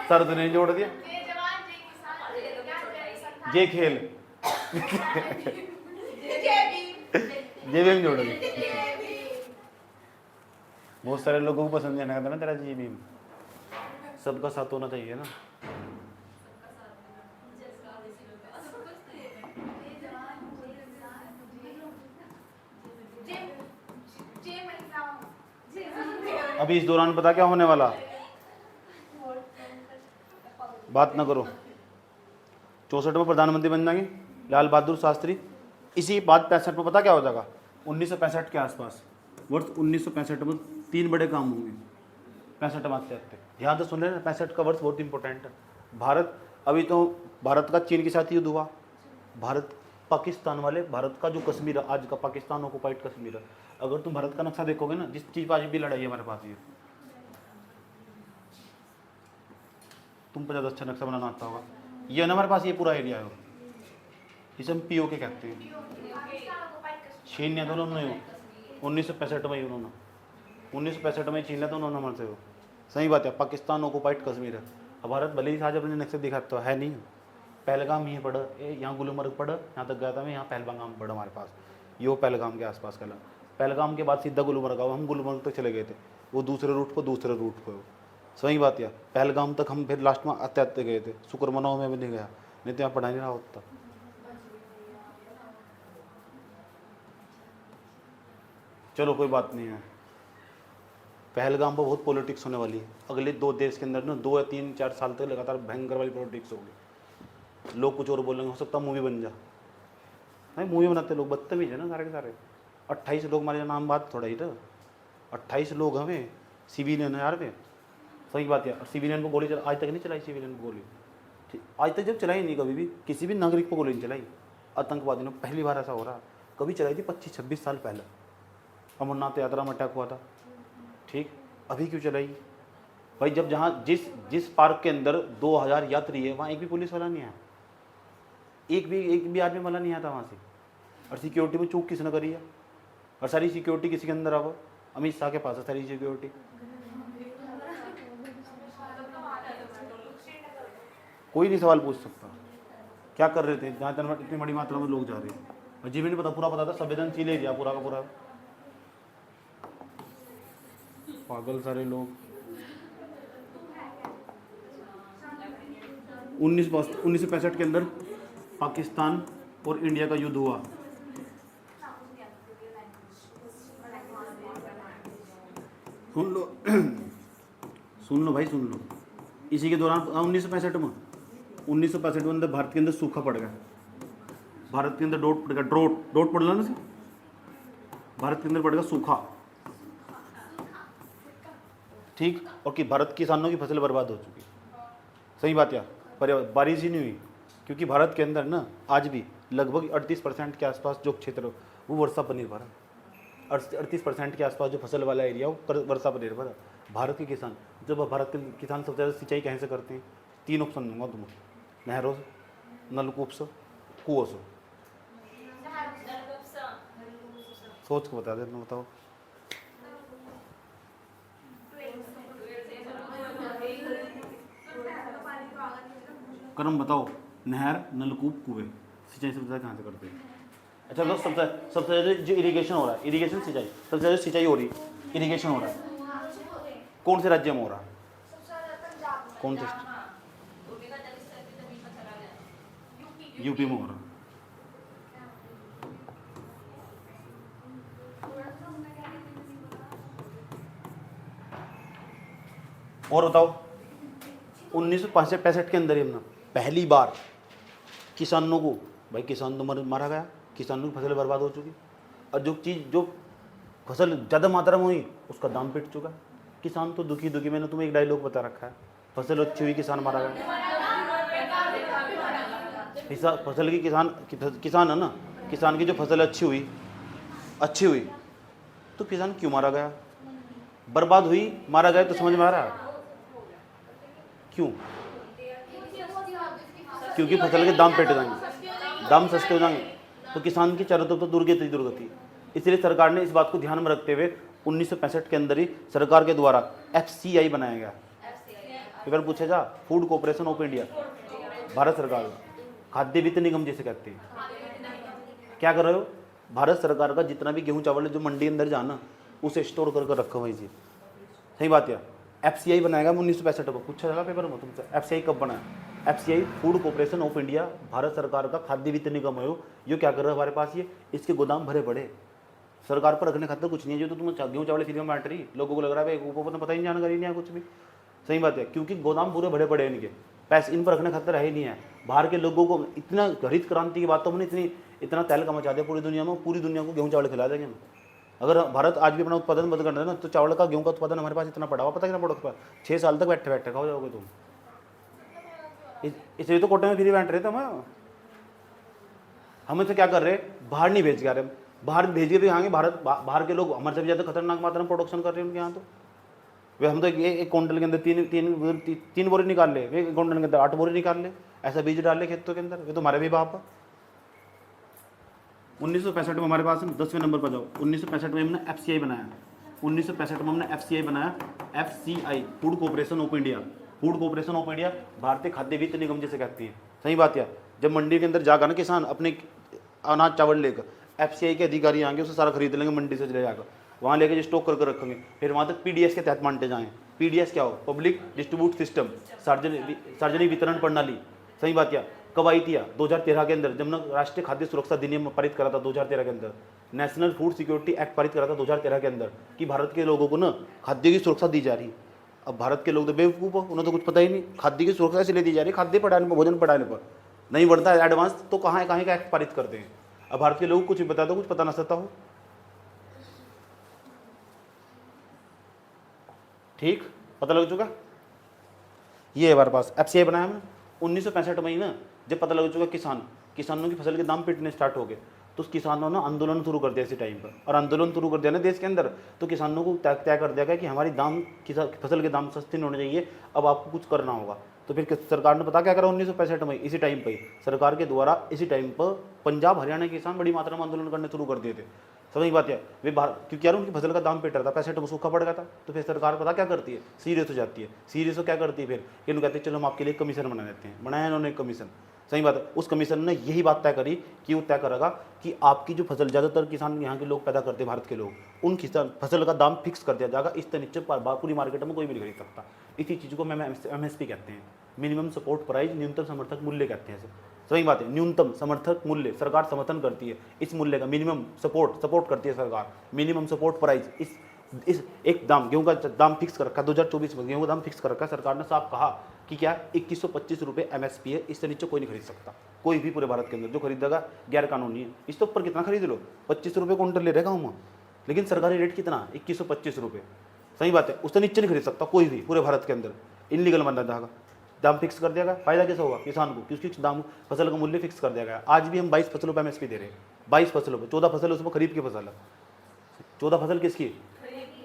सर तो नहीं जोड़ दिया। जय खेल जय भीम जोड़ोगे। बहुत सारे लोगों को पसंद है ना तेरा जय भीम। सबका साथ होना चाहिए ना। अभी इस दौरान पता क्या होने वाला? बात ना करो। 64 में प्रधानमंत्री बन जाएंगे लाल बहादुर शास्त्री। इसी बाद 65 में पता क्या हो जाएगा? 1965 के आसपास, वर्ष 1965 में 3 बड़े काम होंगे। 65 में आते आते ध्यान से सुन रहे हैं। 65 का वर्ष बहुत इंपॉर्टेंट है। भारत, अभी तो भारत का चीन के साथ युद्ध हुआ। भारत पाकिस्तान वाले, भारत का जो कश्मीर है आज का पाकिस्तान ऑक्युपाइड कश्मीर है, अगर तुम भारत का नक्शा देखोगे ना, जिस चीज़ पर आज भी लड़ाई है हमारे पास, ये तुम पर ज़्यादा अच्छा नक्शा बनाना आता होगा। ये ना हमारे पास ये पूरा एरिया है, इसे हम POK कहते हैं। छीन लिया था उन्होंने 1965 में ही। उन्होंने 1965 में छीन लिया था उन्होंने हमारे से वो। सही बात है, पाकिस्तान ऑक्युपाइड कश्मीर है। अब भारत भले ही आज अपने नक्शे दिखाता है नहीं। पहलगाम यहीं पड़ा, यहाँ गुलमर्ग पड़ा, यहाँ तक गया था मैं, यहाँ पहलगाम पड़ा हमारे पास। ये पहलगाम के आसपास का। पहलगाम के बाद सीधा गुलमर्ग आओ, हम गुलमर्ग तक चले गए थे। वो दूसरे रूट पर हो। सही बात है, पहलगाम तक हम फिर लास्ट में आते आते गए थे। शुक्र मनाओ में भी नहीं गया, नहीं तो यहाँ पढ़ा नहीं रहा होता। चलो कोई बात नहीं है। पहलगाम पर बहुत पॉलिटिक्स होने वाली है अगले 2 देश के अंदर ना। 2 या 3 4 साल तक लगातार भयंकर वाली पॉलिटिक्स होगी। लोग कुछ और बोलेंगे, हो सकता है मूवी बन जा। नहीं, मूवी बनाते लोग बदतमीज है ना सारे के सारे। 28 लोग हमारे नाम बात थोड़ा ही था। 28 लोग हमें सिविलियन है यार वे। सही बात है। और सिविलियन को गोली चला, आज तक नहीं चलाई सिविलियन को गोली। आज तक जब चलाई नहीं, कभी भी किसी भी नागरिक को गोली नहीं चलाई। आतंकवादी ने पहली बार ऐसा हो रहा। कभी चलाई थी 25-26 साल पहले, अमरनाथ यात्रा में अटैक हुआ था। ठीक, अभी क्यों चलाई भाई? जब जहाँ जिस पार्क के अंदर 2000 यात्री है, वहाँ एक भी पुलिस वाला नहीं आया, एक भी आदमी वाला नहीं आया था वहाँ से। और सिक्योरिटी में चूक किसने करी है? और सारी सिक्योरिटी किसी के अंदर आओ, अमित शाह के पास है सारी सिक्योरिटी। कोई नहीं सवाल पूछ सकता। क्या कर रहे थे जहाँ तक इतनी बड़ी मात्रा में लोग जा रहे हैं? मुझे भी नहीं पता, पूरा पता था संवेदनशील एरिया पूरा का पूरा। पागल सारे लोग। 1965 के अंदर पाकिस्तान और इंडिया का युद्ध हुआ। सुन लो सुन लो भाई, सुन लो। इसी के दौरान 1965 में अंदर भारत के अंदर सूखा पड़ गया। भारत के अंदर ड्रोट पड़ गया। ड्रोट पड़ रहा ना, भारत के अंदर पड़ गया सूखा। ठीक, और कि भारत किसानों की फसल बर्बाद हो चुकी। सही बात है, पर बारिश ही नहीं हुई। क्योंकि भारत के अंदर ना आज भी लगभग 38% के आसपास जो क्षेत्र वो वर्षा पर निर्भर है। 38% के आसपास जो फसल वाला एरिया वो वर्षा पर निर्भर है। भारत के किसान, जब भारत के किसान सबसे ज़्यादा सिंचाई कहीं से करते हैं? 3 ऑप्शन दूंगा तुम्हें, नहरों से, नलकूप से, कुओं से। सोच के बता दे, बताओ। क्रम बताओ। नहर, नलकूप, कुएं। सिंचाई सबसे ज़्यादा कहाँ से करते हैं? अच्छा तो सबसे सबसे ज़्यादा जो इरिगेशन हो रहा है, इरिगेशन सिंचाई, सबसे ज़्यादा सिंचाई हो रही है, इरिगेशन हो रहा है, कौन से राज्य में हो रहा है? कौन से? यूपी में हो रहा है। और बताओ 1965 के अंदर ही हमने पहली बार किसानों को, भाई किसान तो मारा गया, किसानों की फसल बर्बाद हो चुकी, और जो फसल ज़्यादा मात्रा में हुई उसका दाम पिट चुका। किसान तो दुखी दुखी, मैंने तुम्हें एक डायलॉग बता रखा है, फसल अच्छी हुई किसान मारा गया। फसल की किसान है ना, किसान की जो फसल अच्छी हुई तो किसान क्यों मारा गया? बर्बाद हुई, मारा गया, तो समझ में आ रहा है क्यों? क्योंकि फसल के दाम पिट जाएंगे, दाम सस्ते हो जाएंगे, तो किसान की चारों तरफ तो दुर्गति। इसलिए सरकार ने इस बात को ध्यान में रखते हुए 1965 के अंदर ही सरकार के द्वारा FCI बनाया गया। पेपर पूछे जा, food corporation of India, Bharat सरकार का खाद्य वित्त निगम जिसे कहते हैं। क्या कर रहे हो? भारत सरकार का जितना भी गेहूं चावल जो मंडी अंदर जाना, उसे स्टोर कर रखो वहीं से। सही बात है। FCI बनाएगा 1965 को, पूछा जाएगा पेपर में तुमसे, FCI कब बनाया? FCI food corporation of India, Bharat सरकार का खाद्य वित्त निगम है। ये क्या कर रहा है हमारे पास? ये इसके गोदाम भरे पड़े, सरकार पर रखने खातिर कुछ नहीं है। जो तो तुम गेहूं चावल फ्री में बांट रही, लोगों को लग रहा है भाई ऊपर पता ही जानकारी नहीं है कुछ भी। सही बात है, क्योंकि गोदाम पूरे भरे पड़े हैं, इनके पैसे इन पर रखने खातिर है ही नहीं है। बाहर के लोगों को इतना हरित क्रांति की बातों में इतना तहलका मचा दिया पूरी दुनिया में, पूरी दुनिया को गेहूं चावल खिला देंगे हम। अगर भारत आज भी अपना उत्पादन बंद कर दे ना, तो चावल का, गेहूं का उत्पादन हमारे पास इतना पड़ा हुआ, पता कितना पड़ा उसके पास? 6 साल तक बैठे बैठे खाओ जाओगे तुम। इसलिए तो कोटे में फ्री बांट रहे थे हम तो क्या कर रहे, बाहर नहीं भेज के रहे, बाहर भेज के भी खाएंगे। बाहर के लोग हमारे से भी ज़्यादा खतरनाक मात्रा में प्रोडक्शन कर रहे हैं उनके यहाँ। तो वे हम तो एक क्विंटल के अंदर तीन बोरी निकाल ले, एक क्विंटल के अंदर 8 बोरी निकाल ले, ऐसा बीज डाल ले खेतों के अंदर। वे तो हमारे भी बाप। 1965 में हमारे पास 10वें नंबर पर जाओ। 1965 में हमने FCI बनाया। 1965 में हमने FCI बनाया, FCI food corporation of India. Food corporation of India भारतीय खाद्य वित्त निगम जिसे कहती है। सही बात है। जब मंडी के अंदर जाकर ना किसान अपने अनाज चावल लेकर, FCI के अधिकारी आएंगे, उसे सारा खरीद लेंगे, मंडी से ले जाकर वहाँ लेके जो स्टॉक करके रखेंगे, फिर वहाँ तक PDS के तहत मानते जाएँ। PDS क्या हो? पब्लिक डिस्ट्रीब्यूट सिस्टम, सार्वजनिक वितरण प्रणाली। सही बात है। कब आई थी? 2013 के अंदर, जब ना राष्ट्रीय खाद्य सुरक्षा अधिनियम पारित करा था 2013 के अंदर, नेशनल फूड सिक्योरिटी एक्ट पारित करा था 2013 के अंदर, कि भारत के लोगों को ना खाद्य की सुरक्षा दी जा रही। अब भारत के लोग तो बेवकूफ़ हो, उन्हें तो कुछ पता ही नहीं खाद्य की सुरक्षा इसलिए दी जा रही, खाद्य पढ़ाने पर, भोजन पढ़ाने पर नहीं बढ़ता है एडवांस, तो कहाँ का एक्ट पारित करते हैं। अब भारत के लोग कुछ बता दो, कुछ पता ना सकता हो। ठीक, पता लग चुका। ये है हमारे पास FCI बनाया हमने 1965 में ही ना। जब पता लग चुका किसानों की फसल के दाम पिटने स्टार्ट हो गए, तो किसानों ने आंदोलन शुरू कर दिया इसी टाइम पर। और आंदोलन शुरू कर दिया ना देश के अंदर, तो किसानों को तय कर दिया गया कि हमारी फसल के दाम सस्ते नहीं होने चाहिए, अब आपको कुछ करना होगा। तो फिर सरकार ने पता क्या करा 1965 में? इसी टाइम पर सरकार के द्वारा इसी टाइम पर पंजाब हरियाणा के किसान बड़ी मात्रा में आंदोलन करने शुरू कर दिए थे। समझ बात है। वे क्योंकि यार उनकी फसल का दाम पिट रहा था, 65 में सूखा पड़ गया था। तो फिर सरकार पता क्या करती है? सीरियस हो जाती है। सीरियस हो क्या करती है फिर? कि कहते हैं चलो हम आपके लिए कमीशन बना देते हैं। बनाया इन्होंने एक कमीशन। सही बात है। उस कमीशन ने यही बात तय करी कि वो तय करेगा कि आपकी जो फसल, ज़्यादातर किसान यहाँ के लोग पैदा करते हैं, भारत के लोग, उन किसान फसल का दाम फिक्स कर दिया जाएगा। इससे नीचे पूरी मार्केट में कोई भी नहीं खरीद सकता। इसी चीज़ को MSP कहते हैं, मिनिमम सपोर्ट प्राइस, न्यूनतम समर्थक मूल्य कहते हैं। सही बात है। न्यूनतम समर्थक मूल्य सरकार समर्थन करती है, इस मूल्य का मिनिमम सपोर्ट करती है सरकार। मिनिमम सपोर्ट प्राइस, इस एक दाम, गेहूं का दाम फिक्स कर रखा है 2024 में, गेहूं का दाम फिक्स कर रखा है सरकार ने। साफ कहा कि क्या 2125 रुपये MSP है, इससे नीचे कोई नहीं खरीद सकता। कोई भी पूरे भारत के अंदर जो खरीदेगा गैर कानूनी है। इसके ऊपर कितना खरीद लो, 25 रुपये क्विंटल ले रहेगा हम, लेकिन सरकारी रेट कितना? 2125 रुपये। सही बात है। उससे नीचे नहीं खरीद सकता कोई भी पूरे भारत के अंदर, इनलीगल बना जाएगा। दाम फिक्स कर दिया गया। फायदा कैसा होगा किसान को? क्योंकि दाम फसल का मूल्य फिक्स कर दिया गया। आज भी हम 22 फसलों पर MSP दे रहे हैं, 22 फसलों पर। 14 फसल उसमें खरीफ की फसल है। 14 फसल किसकी?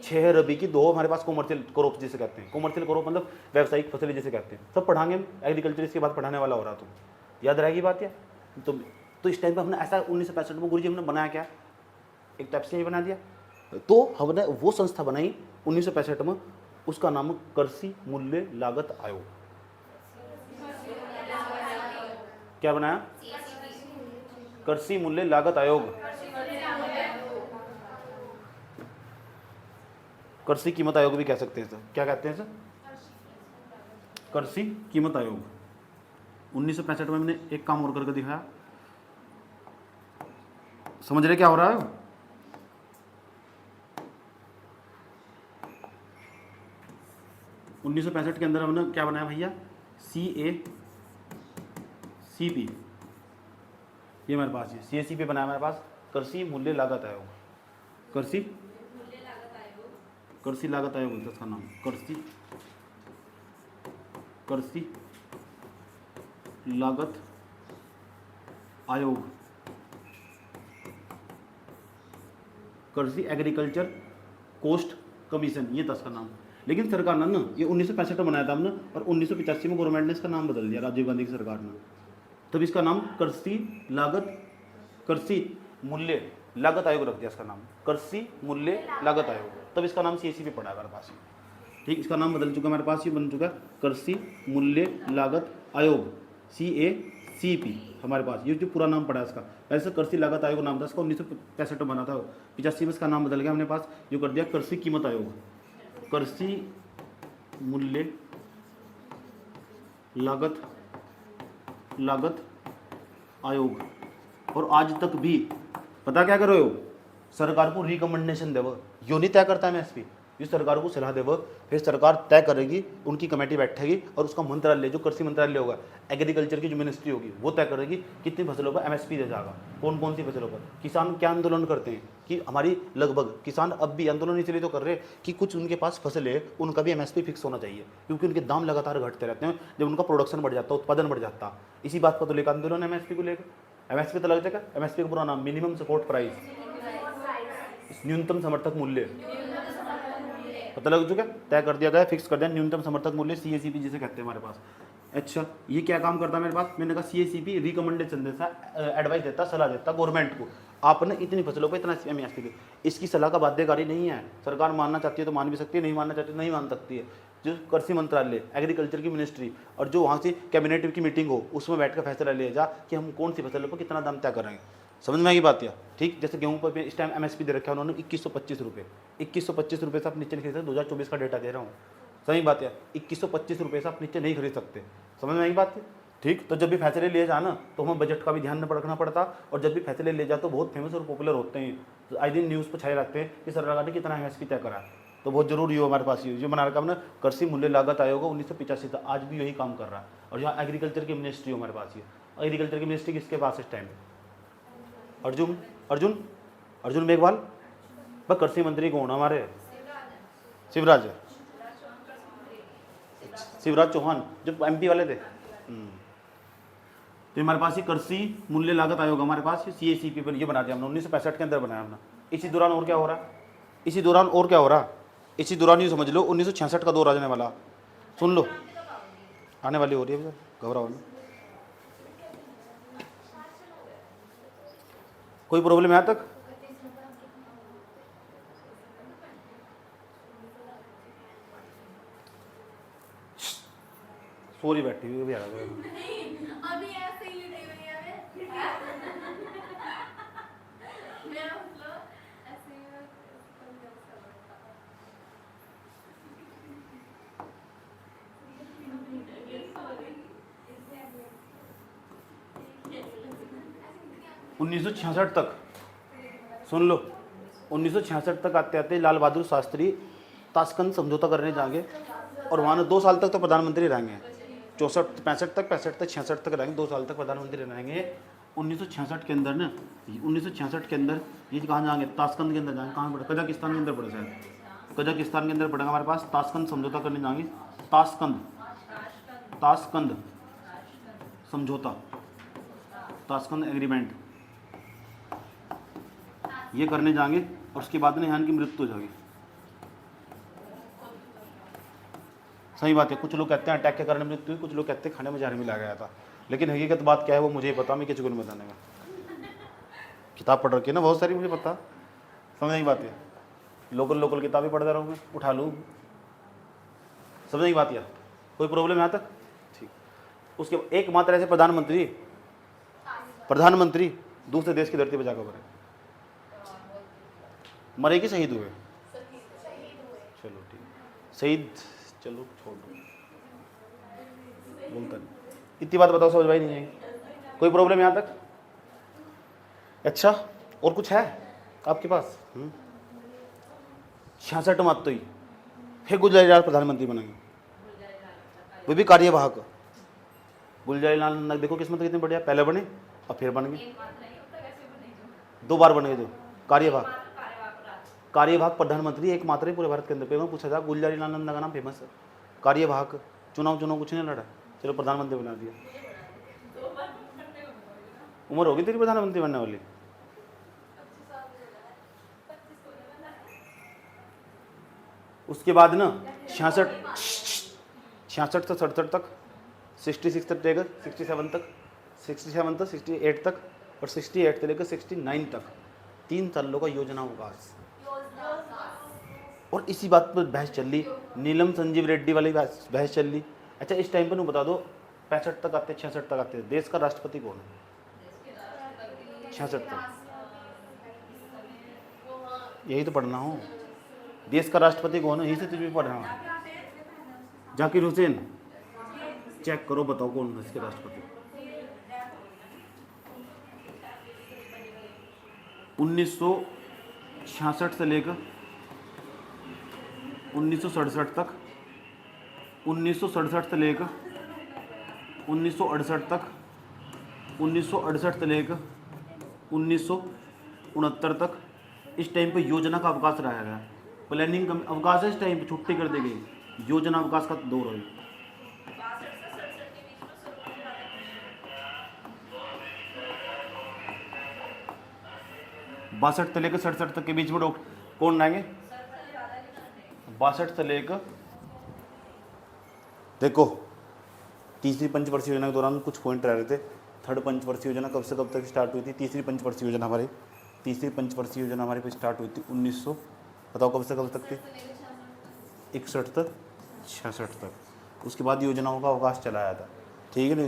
6 रबी की, 2 हमारे पास कॉमर्शियल क्रॉप जिसे कहते हैं। कॉमर्शियल क्रॉप मतलब व्यावसायिक फसलें जिसे कहते हैं। सब पढ़ाएंगे हम, एग्रीकल्चर इसके बाद पढ़ाने वाला हो रहा। तुम याद रहेगी बात या? तो इस टाइम पर हमने ऐसा 1965 में गुरुजी हमने बनाया क्या? एक तो FCI बना दिया। तो हमने वो संस्था बनाई 1965 में, उसका नाम कृषि मूल्य लागत आयोग। क्या बनाया? कृषि मूल्य लागत आयोग। कृषि कीमत आयोग भी कह सकते हैं सर। क्या कहते हैं सर? कृषि कीमत आयोग। 1965 में मैंने एक काम और करके दिखाया। समझ रहे क्या हो रहा है? उन्नीस सौ पैंसठ के अंदर हमने क्या बनाया भैया? CACP। ये हमारे पास है CACP बनाया हमारे पास, कृषि मूल्य लागत आयोग। कृषि लागत आयोग होता है इसका नाम। कृषि लागत आयोग। कृषि एग्रीकल्चर कोस्ट कमीशन, ये था इसका नाम। लेकिन सरकार ने ना ये 1965 में बनाया था हमने, और 1985 में गवर्नमेंट ने इसका नाम बदल दिया, राजीव गांधी की सरकार ने। तब इसका नाम कृषि मूल्य लागत आयोग रख दिया इसका नाम, कृषि मूल्य लागत आयोग। तब इसका नाम CACP पड़ा है हमारे पास। ठीक, इसका नाम बदल चुका हमारे पास, ये बन चुका कृषि मूल्य लागत आयोग, CACP हमारे पास। ये जो पूरा नाम पड़ा है इसका, वैसे कृषि लागत आयोग नाम था इसका, 1965 में बना था। 85 में इसका नाम बदल गया हमने पास, जो कर दिया कृषि कीमत आयोग, कृषि मूल्य लागत आयोग। और आज तक भी पता क्या कर रहे हो? सरकार को रिकमेंडेशन देव, यो नहीं तय करता MSP, ये सरकार को सलाह देव, फिर सरकार तय करेगी, उनकी कमेटी बैठेगी, और उसका मंत्रालय जो कृषि मंत्रालय होगा, एग्रीकल्चर की जो मिनिस्ट्री होगी, वो तय करेगी कितनी फसलों पर MSP दे जाएगा, कौन कौन सी फसलों पर। किसान क्या आंदोलन करते हैं कि हमारी लगभग किसान अब भी आंदोलन इसलिए तो कर रहे हैं कि कुछ उनके पास फसल है, उनका भी MSP फिक्स होना चाहिए, क्योंकि उनके दाम लगातार घटते रहते हैं जब उनका प्रोडक्शन बढ़ जाता है, उत्पादन बढ़ जाता है। इसी बात का तो लेकर आंदोलन MSP को लेकर। MSP तो लग जाएगा, MSP का पूरा नाम मिनिमम सपोर्ट प्राइस, न्यूनतम समर्थक मूल्य, पता लग चुका, तय कर दिया गया, फिक्स कर दिया न्यूनतम समर्थक मूल्य, CACP जिसे कहते हैं हमारे पास। अच्छा, ये क्या काम करता है मेरे पास? मैंने कहा CACP रिकमेंडेशन देता, एडवाइस देता, सलाह देता गवर्नमेंट को, आपने इतनी फसलों पर इतना MSP दे। इसकी सलाह का बाध्यकारी नहीं है, सरकार मानना चाहती है तो मान भी सकती है, नहीं मानना चाहती है तो नहीं मान सकती है। जो कृषि मंत्रालय, एग्रीकल्चर की मिनिस्ट्री, और जो वहाँ से कैबिनेट की मीटिंग हो, उसमें बैठ कर फैसला लिया जा कि हम कौन सी फसलों पर कितना दाम तय करेंगे। समझ में आएगी बात? या ठीक, जैसे गेहूं पर इस टाइम MSP दे रखा है उन्होंने 2125 रुपये। 2125 रुपये से आप नीचे नहीं खरीद सकते, 2024 का डेटा दे रहा हूँ, सही बात है। 2125 रुपये से आप नीचे नहीं खरीद सकते, समझ में आएगी बात? ठीक, तो जब भी फैसले लिए जाना तो हमें बजट का भी ध्यान रखना पड़ता, और जब भी फैसले ले जाते तो बहुत फेमस और पॉपुलर होते हैं, तो आए दिन न्यूज़ पर छाए रहते हैं कि सरकार ने कितना MSP तय करा। तो बहुत जरूरी हो हमारे पास ये जो बना रखा हमने, कृषि मूल्य लागत आयोग 1985 था, आज भी यही काम कर रहा है। और यहाँ एग्रीकल्चर की मिनिस्ट्री हो हमारे पास, ये एग्रीकल्चर की मिनिस्ट्री किसके पास इस टाइम? अर्जुन मेघवाल। बस कृषि मंत्री कौन हमारे? शिवराज चौहान, जो MP वाले थे। तो हमारे पास ये कृषि मूल्य लागत आयोग हमारे पास CACP पर ये बना दिया हमने, 1965 के अंदर बनाया हमने। इसी दौरान और क्या हो रहा? इसी दौरान ये समझ लो 1966 का दौर आ जाने वाला, सुन लो, आने वाली हो रही है, घबराओ नहीं। कोई प्रॉब्लम है यहाँ तक? सॉरी बैठी हुई भी आ गई। अभी ऐसे ही लेटे हुए हैं मेरा मतलब ऐसे ही उन्नीस सौ 66 तक, सुन लो, 1966 तक आते आते लाल बहादुर शास्त्री ताशकंद समझौता करने जाएंगे, और वहाँ 2 साल तक तो प्रधानमंत्री रहेंगे। 65 तक 66 तक रहेंगे, 2 साल तक प्रधानमंत्री रहेंगे। 1966 के अंदर ना, 1966 के अंदर ये कहाँ जाएंगे? ताशकंद के अंदर जाएंगे। कहाँ पड़ा? कजाकिस्तान के अंदर पड़ा शायद, कजाकिस्तान के अंदर पड़ेगा हमारे पास। ताशकंद समझौता करने जाएंगे, ताशकंद समझौता, ताशकंद एग्रीमेंट, ये करने जाएंगे, और उसके बाद में यहाँ की मृत्यु हो जाएगी। सही बात है, कुछ लोग कहते हैं अटैक के कारण मृत्यु हुई, कुछ लोग कहते हैं खाने में जाने में ला गया था, लेकिन हकीकत बात क्या है वो मुझे पता, मैं किसी को नहीं बताने का। किताब पढ़ रखी है ना बहुत सारी, मुझे पता, समझ नहीं बात है। लोकल किताबें पढ़ता रहूँ मैं, उठा लूँ, समझ नहीं बात यार। कोई प्रॉब्लम यहाँ तक? ठीक। उसके एकमात्र ऐसे प्रधानमंत्री प्रधानमंत्री दूसरे देश की धरती पर जाकर मरे, मरे कि शहीद हुए? चलो ठीक, शहीद, चलो छोड़ दो, बोलता नहीं। इतनी बात बताओ, समझ भाई नहीं आएगी? कोई प्रॉब्लम यहाँ तक? अच्छा, और कुछ है आपके पास? 66 मत तो ही फिर गुलजारीलाल प्रधानमंत्री बनेंगे, वो भी कार्यवाहक। गुलजारीलाल नंदा देखो किस्मत कितनी बढ़िया, पहले बने और फिर बन गए, 2 बार बन गए जो कार्यवाहक। कार्यवाहक प्रधानमंत्री एकमात्र ही पूरे भारत के अंदर। पेपर पूछा था, गुलजारीलाल नंदा का नाम फेमस है, कार्यवाहक। चुनाव कुछ नहीं लड़ा, चलो प्रधानमंत्री बना दिया। उम्र होगी तेरी प्रधानमंत्री बनने वाली? उसके बाद ना 66 से 67 तक, 66 तक लेकर 67 तक, 67 तक 68 तक, और 68 से लेकर 69 तक 3 सालों का योजना अवकाश। और इसी बात पर बहस चल रही, नीलम संजीव रेड्डी वाली बहस चल रही। अच्छा, इस टाइम पर बता दो, 65 तक आते, 66 तक आते, देश का राष्ट्रपति कौन है? 66 तक, यही तो पढ़ना हो, देश का राष्ट्रपति कौन है, यही से तुझे भी पढ़ना है। जाकिर हुसैन, चेक करो, बताओ कौन है इसके राष्ट्रपति। 1966 से लेकर 1967 तक, 1967 से लेकर 1968 तक, 1968 से लेकर 1969 तक इस टाइम पे योजना का अवकाश रहा है। प्लानिंग का अवकाश है, इस टाइम पे छुट्टी कर दी गई, योजना अवकाश का दौर है। 62 से लेकर 67 तक के बीच में कौन रहेंगे? 62 से लेकर, देखो तीसरी पंचवर्षीय योजना के दौरान कुछ पॉइंट रह रहे थे। थर्ड पंचवर्षीय योजना कब से कब तक स्टार्ट हुई थी? तीसरी पंचवर्षीय योजना हमारी पे स्टार्ट हुई थी 1900, बताओ कब से कब तक थी? 61 तक 66 तक। उसके बाद योजनाओं का अवकाश चलाया था, ठीक है ना।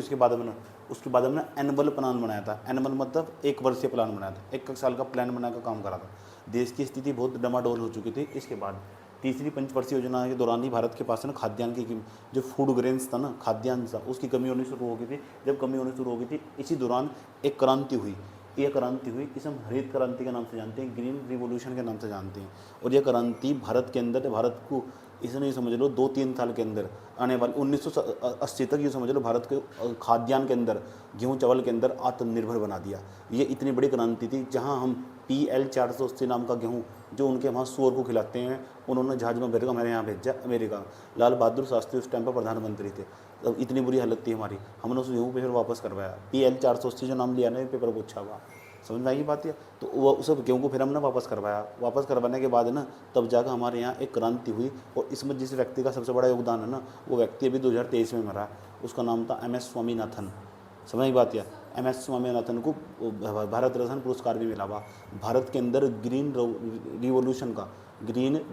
उसके बाद हमने एनुअल प्लान बनाया था। एनुअल मतलब 1 वर्षीय प्लान बनाया था, 1 साल का प्लान बना कर काम करा था। देश की स्थिति बहुत डमाडोल हो चुकी थी। इसके बाद तीसरी पंचवर्षीय योजना के दौरान ही भारत के पास है ना खाद्यान्न की, जो फूड ग्रेन्स था ना, खाद्यान्न था, उसकी कमी होनी शुरू हो गई थी। जब कमी होनी शुरू हो गई थी, इसी दौरान एक क्रांति हुई। ये क्रांति हुई, इसे हम हरित क्रांति के नाम से जानते हैं, ग्रीन रिवोल्यूशन के नाम से जानते हैं। और यह क्रांति भारत के अंदर, भारत को इसे नहीं समझ लो 2-3 साल के अंदर आने वाले 1980 तक ये समझ लो भारत के खाद्यान्न के अंदर, गेहूं चावल के अंदर आत्मनिर्भर बना दिया। ये इतनी बड़ी क्रांति थी। जहां हम PL 480 नाम का गेहूं जो उनके वहाँ सूअर को खिलाते हैं, उन्होंने जहाज में भर कर हमारे यहाँ भेजा अमेरिका। लाल बहादुर शास्त्री उस टाइम पर प्रधानमंत्री थे। तब इतनी बुरी हालत थी हमारी, हमने उस गेहूँ पेपर वापस करवाया। PL 480 जो नाम लिया ना, पेपर पूछा हुआ, समझ में आएगी बात है। तो वो उस गेहूँ को फिर हमने वापस करवाया। वापस करवाने के बाद ना, तब जाकर हमारे यहाँ एक क्रांति हुई। और इसमें जिस व्यक्ति का सबसे बड़ा योगदान है ना, वो व्यक्ति अभी 2023 में मरा। उसका नाम था MS स्वामीनाथन। समझ में बात है। MS स्वामीनाथन को भारत रत्न पुरस्कार भी मिला हुआ। भारत के अंदर ग्रीन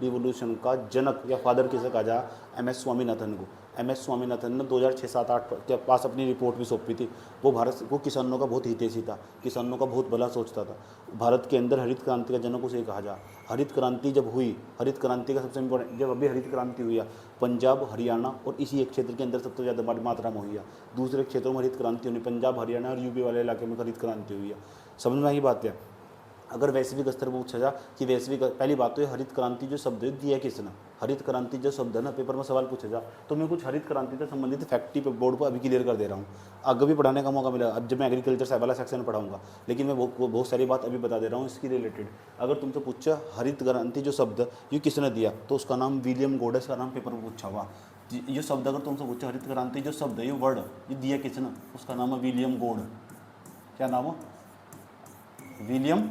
रिवोल्यूशन का जनक या फादर किसे कहा जा? MS स्वामीनाथन को। MS स्वामीनाथन ने 2006-7-8 के पास अपनी रिपोर्ट भी सौंपी थी। वो भारत को किसानों का बहुत हितैषी था, किसानों का बहुत भला सोचता था। भारत के अंदर हरित क्रांति का जनक उसे कहा जा। हरित क्रांति जब हुई, हरित क्रांति का सबसे इम्पोर्टेंट, जब अभी हरित क्रांति हुई है, पंजाब हरियाणा और इसी एक क्षेत्र के अंदर सबसे ज़्यादा बड़ी मात्रा में हुई है। दूसरे क्षेत्रों में हरित क्रांति होनी, पंजाब हरियाणा और UP वाले इलाके में हरित क्रांति हुई है। समझ में आई बात है। अगर वैश्विक स्तर पर पूछा जा कि वैश्विक, पहली बात तो ये हरित क्रांति जो शब्द दिया किसने? हरित क्रांति जो शब्द है ना, पेपर में सवाल पूछा जा तो मैं कुछ हरित क्रांति से संबंधित फैक्ट्री पे बोर्ड पर अभी क्लियर कर दे रहा हूँ। आगे भी पढ़ाने का मौका मिला, अब जब मैं एग्रीकल्चर वाला सेक्शन पढ़ाऊंगा, लेकिन मैं बहुत सारी बात अभी बता दे रहा हूँ इसकी रिलेटेड। अगर तुमसे पूछा हरित क्रांति जो शब्द ये किसने दिया, तो उसका नाम विलियम गोडेस का नाम पेपर में पूछा हुआ। ये शब्द अगर तुमसे पूछा हरित क्रांति जो शब्द है, ये वर्ड ये दिया किसने, उसका नाम है विलियम गोड। क्या नाम है? विलियम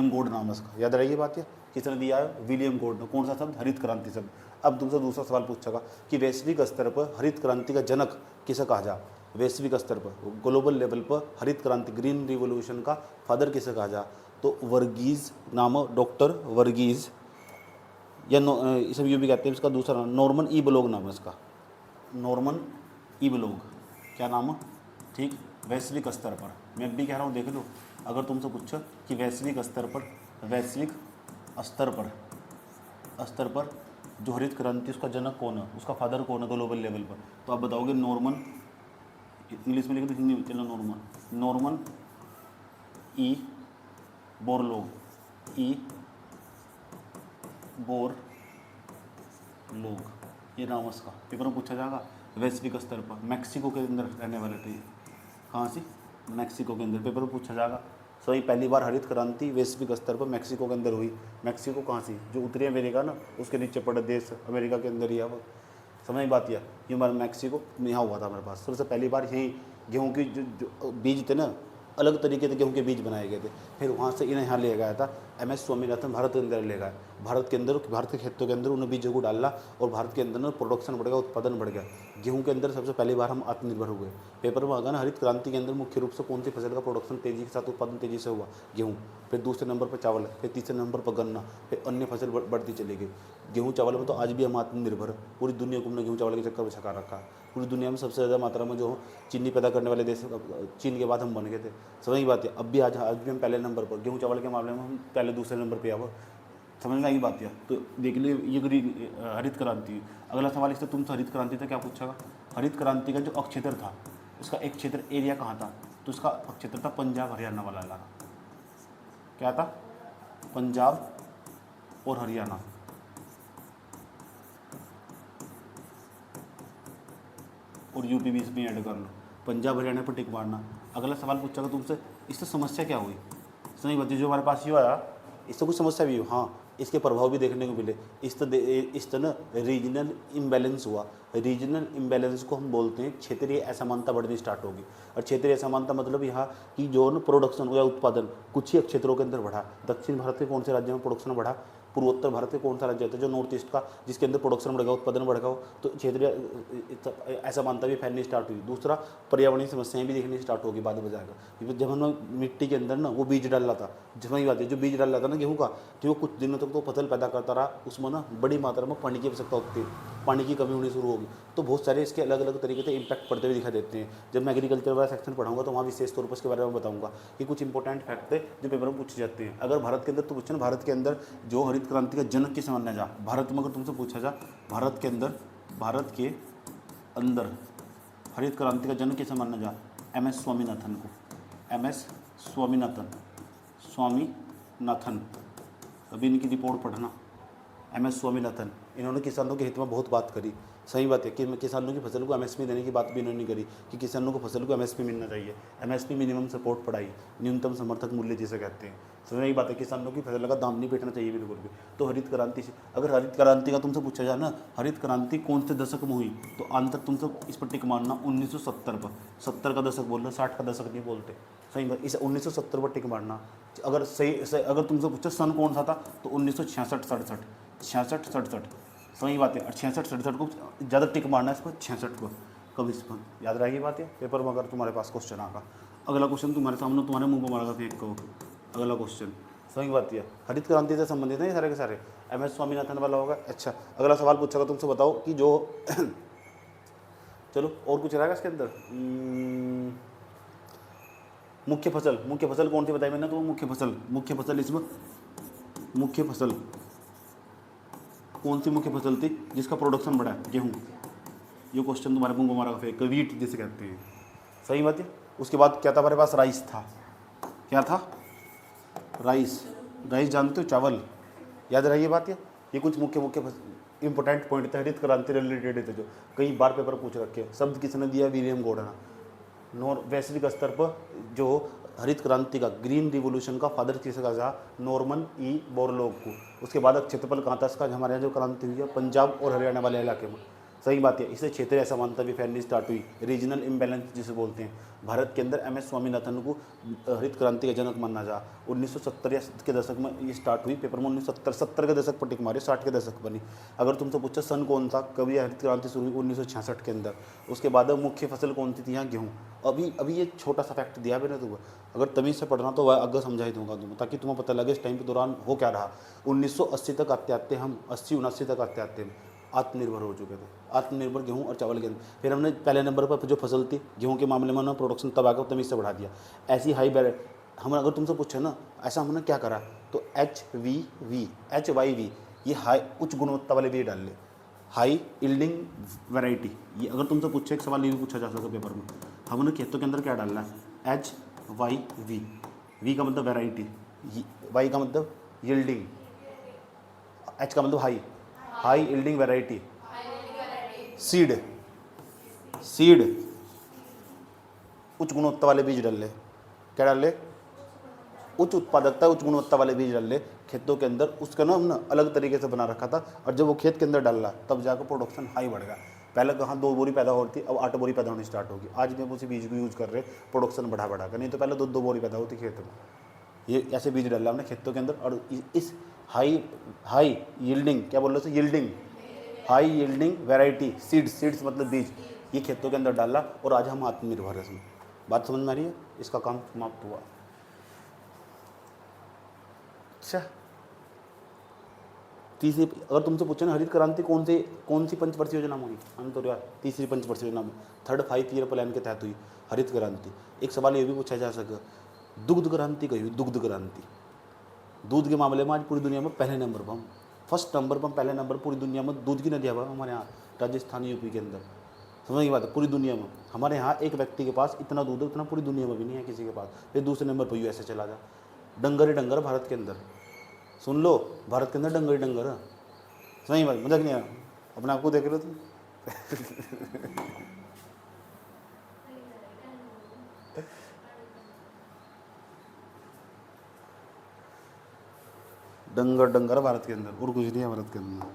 गोड नाम है उसका। याद रहिए बात है, किसने दिया है? विलियम गोड ने। कौन सा शब्द? हरित क्रांति शब्द। अब तुमसे दूसरा सवाल पूछेगा कि वैश्विक स्तर पर हरित क्रांति का जनक किसे कहा जा? वैश्विक स्तर पर, ग्लोबल लेवल पर हरित क्रांति, ग्रीन रिवोल्यूशन का फादर किसे कहा जा? तो वर्गीज नाम, डॉक्टर वर्गीज, या इसे यूँ भी कहते हैं। इसका दूसरा नाम नॉर्मन ई बोरलॉग नाम है इसका, नॉर्मन ई बोरलॉग। क्या नाम, ठीक, वैश्विक स्तर पर। मैं भी कह रहा हूँ देख लो, अगर तुमसे पूछो कि वैश्विक स्तर पर, वैश्विक स्तर पर जो हरित क्रांति उसका जनक कौन है, उसका फादर कौन है ग्लोबल लेवल पर, तो आप बताओगे नॉर्मन, इंग्लिश में लिखे तो हिंदी में चलो, नॉर्मन ई बोरलोग, ई बोरलोग, ये नाम है उसका। पेपर में पूछा जाएगा वैश्विक स्तर पर, मैक्सिको के अंदर रहने वाले थे। कहाँ से, मैक्सिको के अंदर, पेपर में पूछा जाएगा। सही, पहली बार हरित क्रांति वैश्विक स्तर पर मैक्सिको के अंदर हुई। मैक्सिको कहाँ से, जो उत्तरी अमेरिका ना, उसके नीचे पड़ा देश अमेरिका के अंदर ही है वो। समझ में बात, ये हमारा मैक्सिको यहाँ हुआ था हमारे पास सबसे पहली बार। यहीं गेहूँ की जो बीज थे ना, अलग तरीके से गेहूँ के बीज बनाए गए थे। फिर वहाँ से इन्हें यहाँ ले गया था MS स्वामीनाथन, भारत के अंदर ले गया। भारत के अंदर, भारत के खेतों के अंदर उन्हें बीजों को डाला और भारत के अंदर ना प्रोडक्शन बढ़ गया, उत्पादन बढ़ गया। गेहूँ के अंदर सबसे पहली बार हम आत्मनिर्भर हुए। पेपर में आगा ना, हरित क्रांति के अंदर मुख्य रूप से कौन सी फसल का प्रोडक्शन तेजी के साथ, उत्पादन तेजी से हुआ, गेहूँ। फिर दूसरे नंबर पर चावल, फिर तीसरे नंबर पर गन्ना, फिर अन्य फसल बढ़ती चली गई। गेहूँ चावल में तो आज भी हम आत्मनिर्भर, पूरी दुनिया को हमने गेहूँ चावल के चक्कर में छका रखा। पूरी दुनिया में सबसे ज़्यादा मात्रा में जो चीनी पैदा करने वाले देश, चीन के बाद हम बन गए थे। समझ की बात है, अब भी आज भी हम पहले नंबर पर, गेहूँ चावल के मामले में हम पहले दूसरे नंबर पर आवा। समझ में आई बात है। तो देख लीजिए ये ग्रीन हरित क्रांति। अगला सवाल इससे तुमसे हरित क्रांति था क्या पूछा, हरित क्रांति का जो अक्षेत्र था, इसका एक क्षेत्र एरिया कहाँ था, तो इसका अक्षेत्र था पंजाब हरियाणा वाला इलाका। क्या था, पंजाब और हरियाणा। और यूपी भी इसमें ऐड कर लो, पंजाब हरियाणा पर टिक मारना। अगला सवाल पूछा तुमसे, इससे समस्या क्या हुई। सही बात है, जो हमारे पास ये आया इससे कुछ समस्या भी हुई, हाँ इसके प्रभाव भी देखने को मिले। इस तरह रीजनल इम्बैलेंस हुआ। रीजनल इम्बैलेंस को हम बोलते हैं क्षेत्रीय असमानता बढ़नी स्टार्ट होगी। और क्षेत्रीय असमानता मतलब यहाँ की जो न प्रोडक्शन या उत्पादन कुछ ही क्षेत्रों के अंदर बढ़ा। दक्षिण भारत के कौन से राज्यों में प्रोडक्शन बढ़ा, पूर्वोत्तर भारत के कौन सा राज्य होता है जो नॉर्थ ईस्ट का, जिसके अंदर प्रोडक्शन बढ़ेगा, उत्पादन बढ़ेगा, तो क्षेत्रीय असमानता भी फैलनी स्टार्ट हुई। दूसरा, पर्यावरणीय समस्याएं भी देखनी स्टार्ट होगी बाद में जाएगा। जब हमने मिट्टी के अंदर ना वो बीज डाला था, जब वही बात है, जो बीज डाला था ना गेहूँ का, तो वो कुछ दिनों तक तो फसल पैदा करता रहा, उसमें ना बड़ी मात्रा में पानी की आवश्यकता होती है, पानी की कमी होनी शुरू होगी। तो बहुत सारे इसके अलग अलग तरीके से इम्पैक्ट पड़ते हुए दिखाई देते हैं। जब मैं एग्रीकल्चर वाला सेक्शन पढ़ाऊंगा तो वहाँ विशेष तौर पर इसके बारे में बताऊंगा कि कुछ इंपॉर्टेंट फैक्ट है जो पेपर में पूछे जाते हैं। अगर भारत के अंदर तो पूछे ना, भारत के अंदर जो हरित क्रांति का जनक किसे माना जा, भारत में अगर तुमसे पूछा जा भारत के अंदर हरित क्रांति का जनक किसे माना जा, MS स्वामीनाथन को। MS स्वामीनाथन, अभी इनकी रिपोर्ट पढ़ना। MS स्वामीनाथन, इन्होंने किसानों के हित में बहुत बात करी। सही बात है कि किसानों की फसल को MSP देने की बात भी इन्होंने करी कि किसानों को फसल को MSP मिलना चाहिए। MSP मिनिमम सपोर्ट प्राइस, न्यूनतम समर्थक मूल्य जिसे कहते हैं। समझ में बात है, किसानों की फसल का दाम नहीं बैठना चाहिए बिल्कुल भी। तो हरित क्रांति से, अगर हरित क्रांति का तुमसे पूछा जाए ना, हरित क्रांति कौन से दशक में हुई, तो आंतर तुमसे इस पर टिक मारना 1970 पर। 70 का दशक बोल रहे, 60 का दशक नहीं बोलते। सही बात, इस 1970 पर टिक मारना। अगर सही अगर तुमसे पूछा सन कौन सा था, तो 1966-67, 66-67। सही बात है, और 66-67 को ज़्यादा टिक मारना है, इसको 66 को कम, इस पर याद रहेगी बात है। पेपर में अगर तुम्हारे पास क्वेश्चन आगा, अगला क्वेश्चन तुम्हारे सामने, तुम्हारे मुंह पर मारेगा फेंक को। अगला क्वेश्चन सही बात है, हरित क्रांति से संबंधित है सारे के सारे, MS स्वामीनाथन वाला होगा। अच्छा, अगला सवाल पूछा तुमसे, बताओ कि जो चलो और कुछ रहेगा इसके अंदर। मुख्य फसल कौन सी बताई मैंने, तो मुख्य फसल इसमें मुख्य फसल कौन सी मुख्य फसल थी जिसका प्रोडक्शन बढ़ा है, गेहूँ। ये क्वेश्चन तुम्हारे मुंह को मारा फेंक, वीट जिसे कहते हैं। सही बात है। उसके बाद क्या था हमारे पास, राइस था। क्या था, राइस जानते हो, चावल। याद रही बात है। ये कुछ मुख्य इंपॉर्टेंट पॉइंट थे हरित क्रांति रिलेटेड थे जो कई बार पेपर पूछ रखे। शब्द किसने दिया, विलियम गॉर्डन। वैश्विक स्तर पर जो हरित क्रांति का, ग्रीन रिवोल्यूशन का फादर किसे कहा जा, नॉर्मन ई बोरलॉग को। उसके बाद क्षेत्रफल कहाँ था इसका, हमारे यहाँ जो क्रांति हुई है पंजाब और हरियाणा वाले इलाके में। सही बात है, इससे क्षेत्रीय असमानता भी फैलनी स्टार्ट हुई, रीजनल इम्बैलेंस जिसे बोलते हैं। भारत के अंदर MS स्वामीनाथन को हरित क्रांति का जनक माना जा। 1970 के दशक में ये स्टार्ट हुई। पेपर में 1970 के दशक पर टिक मारे, 60 के दशक बनी। अगर तुमसे पूछा सन कौन था, कभी हरित क्रांति शुरू हुई, 1966 के अंदर। उसके बाद मुख्य फसल कौन सी थी यहाँ, गेहूँ। अभी ये छोटा सा फैक्ट दिया मैंने तुम्हें, अगर तमीज से पढ़ना तो वह आगे समझा ही दूंगा तुम्हें, ताकि तुम्हें पता लगे इस टाइम के दौरान हो क्या रहा। 1980 तक आते हम 80-79 तक आते आत्मनिर्भर हो चुके थे, आत्मनिर्भर गेहूं और चावल के अंदर। फिर हमने पहले नंबर पर जो फसल थी गेहूं के मामले में उन्होंने प्रोडक्शन तब आकर तमीज से बढ़ा दिया। ऐसी हाई हम अगर तुमसे पूछे ना ऐसा हमने क्या करा, तो HYV ये हाई उच्च गुणवत्ता वाले बीज डाल ले, हाई यील्डिंग वैरायटी। ये अगर तुमसे पूछे एक सवाल ये भी पूछा जा सकता पेपर में, हमने खेतों के अंदर क्या डालना है, HYV, वी का मतलब वैरायटी, वाई का मतलब यील्डिंग, एच का मतलब high, high yielding variety, seed उच्च गुणवत्ता वाले बीज डाल ले। क्या डाल ले, उच्च उत्पादकता उच्च गुणवत्ता वाले बीज डाल ले खेतों के अंदर। उसका ना हमने अलग तरीके से बना रखा था, और जब वो खेत के अंदर डाल रहा तब जाकर प्रोडक्शन हाई बढ़ गया। पहले कहाँ 2 बोरी पैदा होती, अब 8 बोरी पैदा होनी स्टार्ट होगी। आज भी हम उसी बीज को यूज़ कर रहे, प्रोडक्शन बढ़ा कर, नहीं तो पहले 2 बोरी पैदा होती खेत में। ये ऐसे बीज डाला हमने खेतों के अंदर, और इस हाई यील्डिंग, क्या बोल रहे थे, yielding, high yielding variety, seeds मतलब बीज, ये खेतों के अंदर डाला, और आज हम आत्मनिर्भर है इसमें। बात समझ में आ रही है, इसका काम समाप्त हुआ। अच्छा, तीसरी, अगर तुमसे पूछे ना हरित क्रांति कौन सी पंचवर्षीय योजना में हुई, हम तो यार तीसरी पंचवर्षीय योजना में 3rd 5 ईयर प्लान के तहत हुई हरित क्रांति। एक सवाल ये भी पूछा जा सके, दुग्ध क्रांति कही हुई, दुग्ध क्रांति, दूध के मामले में आज पूरी दुनिया में पहले नंबर पर, हम फर्स्ट नंबर पर, पहले नंबर पूरी दुनिया में दूध की नदियाँ पर हमारे यहाँ राजस्थान यूपी के अंदर। समझ की बात है, पूरी दुनिया में हमारे यहाँ एक व्यक्ति के पास इतना दूध है, उतना पूरी दुनिया में भी नहीं है किसी के पास। फिर दूसरे नंबर पर यूएसए चला जा, डंगर ही डंगर भारत के अंदर, सुन लो, भारत के अंदर डंगर ही डंगर है। सही बात, मजाक नहीं आया, अपने आपको देख लो तुम। डंगर डंगर भारत के अंदर, और कुछ नहीं है भारत के अंदर।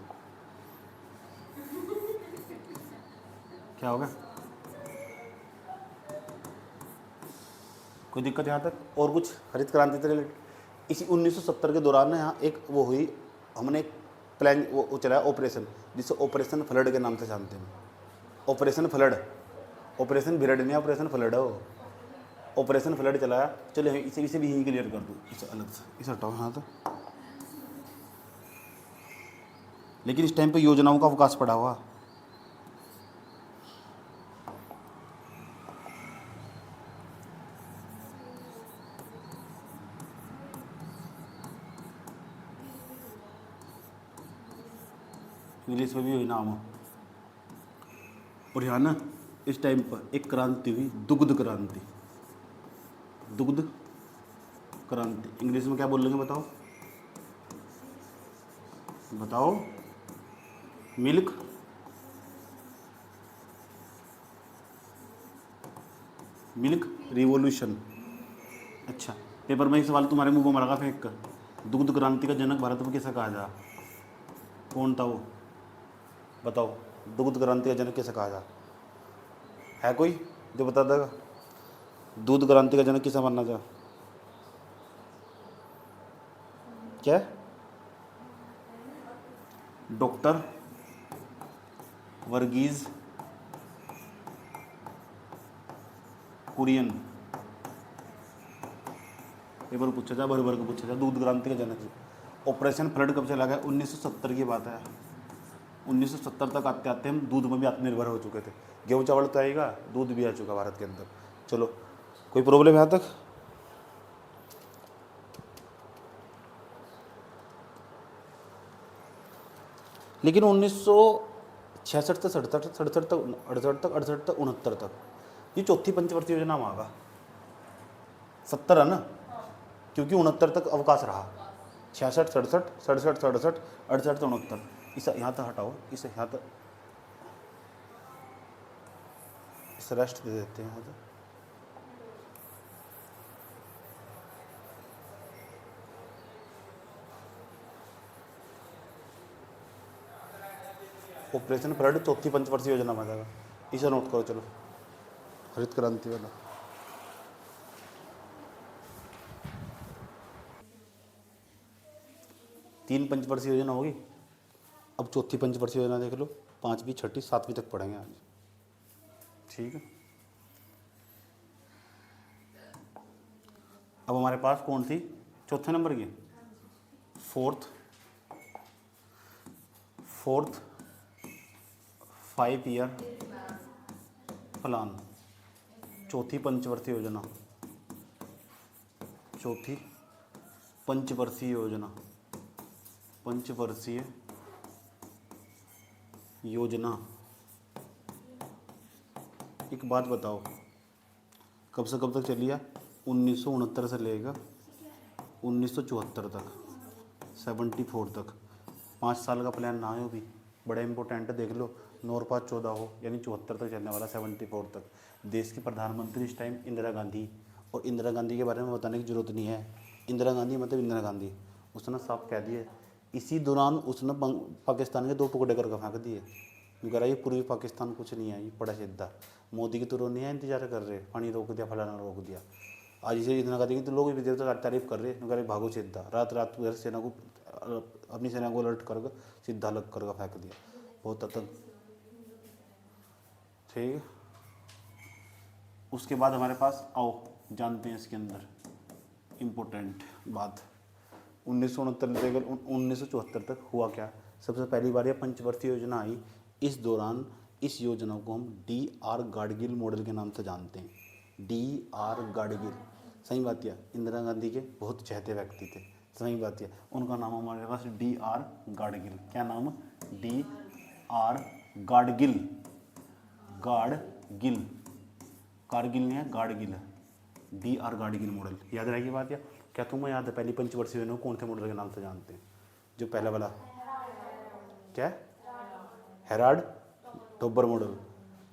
क्या होगा, कोई दिक्कत यहाँ तक? और कुछ हरित क्रांति से रिलेटेड? इसी 1970 के दौरान ना यहाँ एक वो हुई, हमने एक प्लान वो चलाया ऑपरेशन, जिसे ऑपरेशन फ्लड के नाम से जानते हैं। ऑपरेशन फ्लड, ऑपरेशन भिरड नहीं, ऑपरेशन फ्लड है वो। ऑपरेशन फ्लड चलाया। चलो इसे भी यहीं क्लियर कर दूँ, इसे अलग से, इसे हटाओ हाँ। तो लेकिन इस टाइम पे योजनाओं का अवकाश पड़ा हुआ। इंग्लिश में भी वही नाम हो। और यहाँ ना इस टाइम पर एक क्रांति हुई, दुग्ध क्रांति। दुग्ध क्रांति इंग्लिश में क्या बोलेंगे बताओ, बताओ, मिल्क रिवॉल्यूशन। अच्छा, पेपर में एक सवाल तुम्हारे मुंह में मरा फेंक कर, दुग्ध क्रांति का जनक भारत में किसे कहा जा, कौन था वो बताओ, दुग्ध क्रांति का जनक किसे कहा जा, है कोई जो बता देगा? दूध क्रांति का जनक किसे मानना जा, क्या? डॉक्टर वर्गीज कुरियन। पेपर पूछा जा, भर को पूछा जा, दूध क्रांति का जनक। ऑपरेशन फ्लड कब चला गया? 1970 की बात है। 1970 तक आते आते हम दूध में भी आत्मनिर्भर हो चुके थे। गेहूँ चावल तो आएगा, दूध भी आ चुका भारत के अंदर। चलो, कोई प्रॉब्लम यहाँ तक? लेकिन 1966 से 67 तक 68 तक 69 तक ये चौथी पंचवर्षीय योजना में आगा। 70 है ना, क्योंकि 69 तक अवकाश रहा। 66 67 67 67 68 से 69। इसे यहाँ तक हटाओ, इसे यहाँ तक, इसे रेस्ट दे देते हैं यहाँ तक। ऑपरेशन फ्लड चौथी पंचवर्षीय योजना में आ जाएगा, इसे नोट करो। चलो, हरित क्रांति वाला 3 पंचवर्षीय योजना होगी, अब चौथी पंचवर्षीय योजना देख लो। 5वीं 6वीं 7वीं तक पढ़ेंगे आज, ठीक है। अब हमारे पास कौन सी चौथे नंबर की, फोर्थ 5 ईयर प्लान, चौथी पंचवर्षीय योजना, चौथी पंचवर्षीय योजना, पंचवर्षीय योजना। एक बात बताओ, कब से कब तक चली है? 1969 से लेकर 1974 तक, 74 तक। 5 साल का प्लान ना हो भी, बड़ा इंपॉर्टेंट है, देख लो। 9 और 5 14 हो, यानी 74 तक चलने वाला, 74 तक। देश की प्रधानमंत्री इस टाइम इंदिरा गांधी, और इंदिरा गांधी के बारे में बताने की जरूरत नहीं है। इंदिरा गांधी मतलब इंदिरा गांधी, उसने साफ कह दिए। इसी दौरान उसने पाकिस्तान के 2 टुकड़े करके फेंक दिए। कह रहा ये पूर्वी पाकिस्तान कुछ नहीं है, ये बड़ा सीधा। मोदी की तो नहीं है, इंतजार कर रहे, पानी रोक दिया, फलाना रोक दिया। आज इसे इंदिरा गांधी की तो लोग भी देवता तारीफ कर रहे, कह रहे भागो सीधा। रात रात उधर सेना को, अपनी सेना को अलर्ट करके सीधा अलग करके फेंक दिया। बहुत आतंक। ठीक है, उसके बाद हमारे पास आओ जानते हैं इसके अंदर इम्पोर्टेंट बात। 1969 से लेकर 1974 तक हुआ क्या? सबसे पहली बार यह पंचवर्षीय योजना आई। इस दौरान इस योजना को हम DR गाडगिल मॉडल के नाम से जानते हैं। DR गाडगिल, सही बात है। इंदिरा गांधी के बहुत चहेते व्यक्ति थे, सही बात है। उनका नाम हमारे पास DR गाडगिल। क्या नाम? DR गाडगिल। गाडगिल, कारगिल नहीं है, गाडगिल है। DR गाडगिल मॉडल, याद रहेगी बात। या क्या तुम्हें याद है पहली पंचवर्षीय योजना को कौन से मॉडल के नाम से जानते हैं? जो पहला वाला क्या है? Harrod Domar model.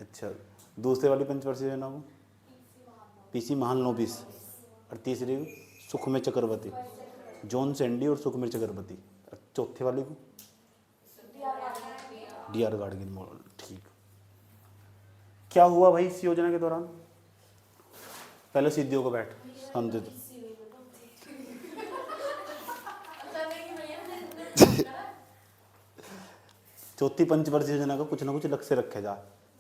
अच्छा, दूसरे वाली पंचवर्षीय योजना को PC महालनोबिस, और तीसरी सुखमय चक्रवर्ती, जॉन सैंडी और सुखमय चक्रवर्ती। और चौथे वाली को DR गाडगिल मॉडल। ठीक, क्या हुआ भाई इस योजना के दौरान? पहले सीधी को बैठ समझे तो। चौथी पंचवर्षीय योजना का कुछ ना कुछ लक्ष्य रखे जा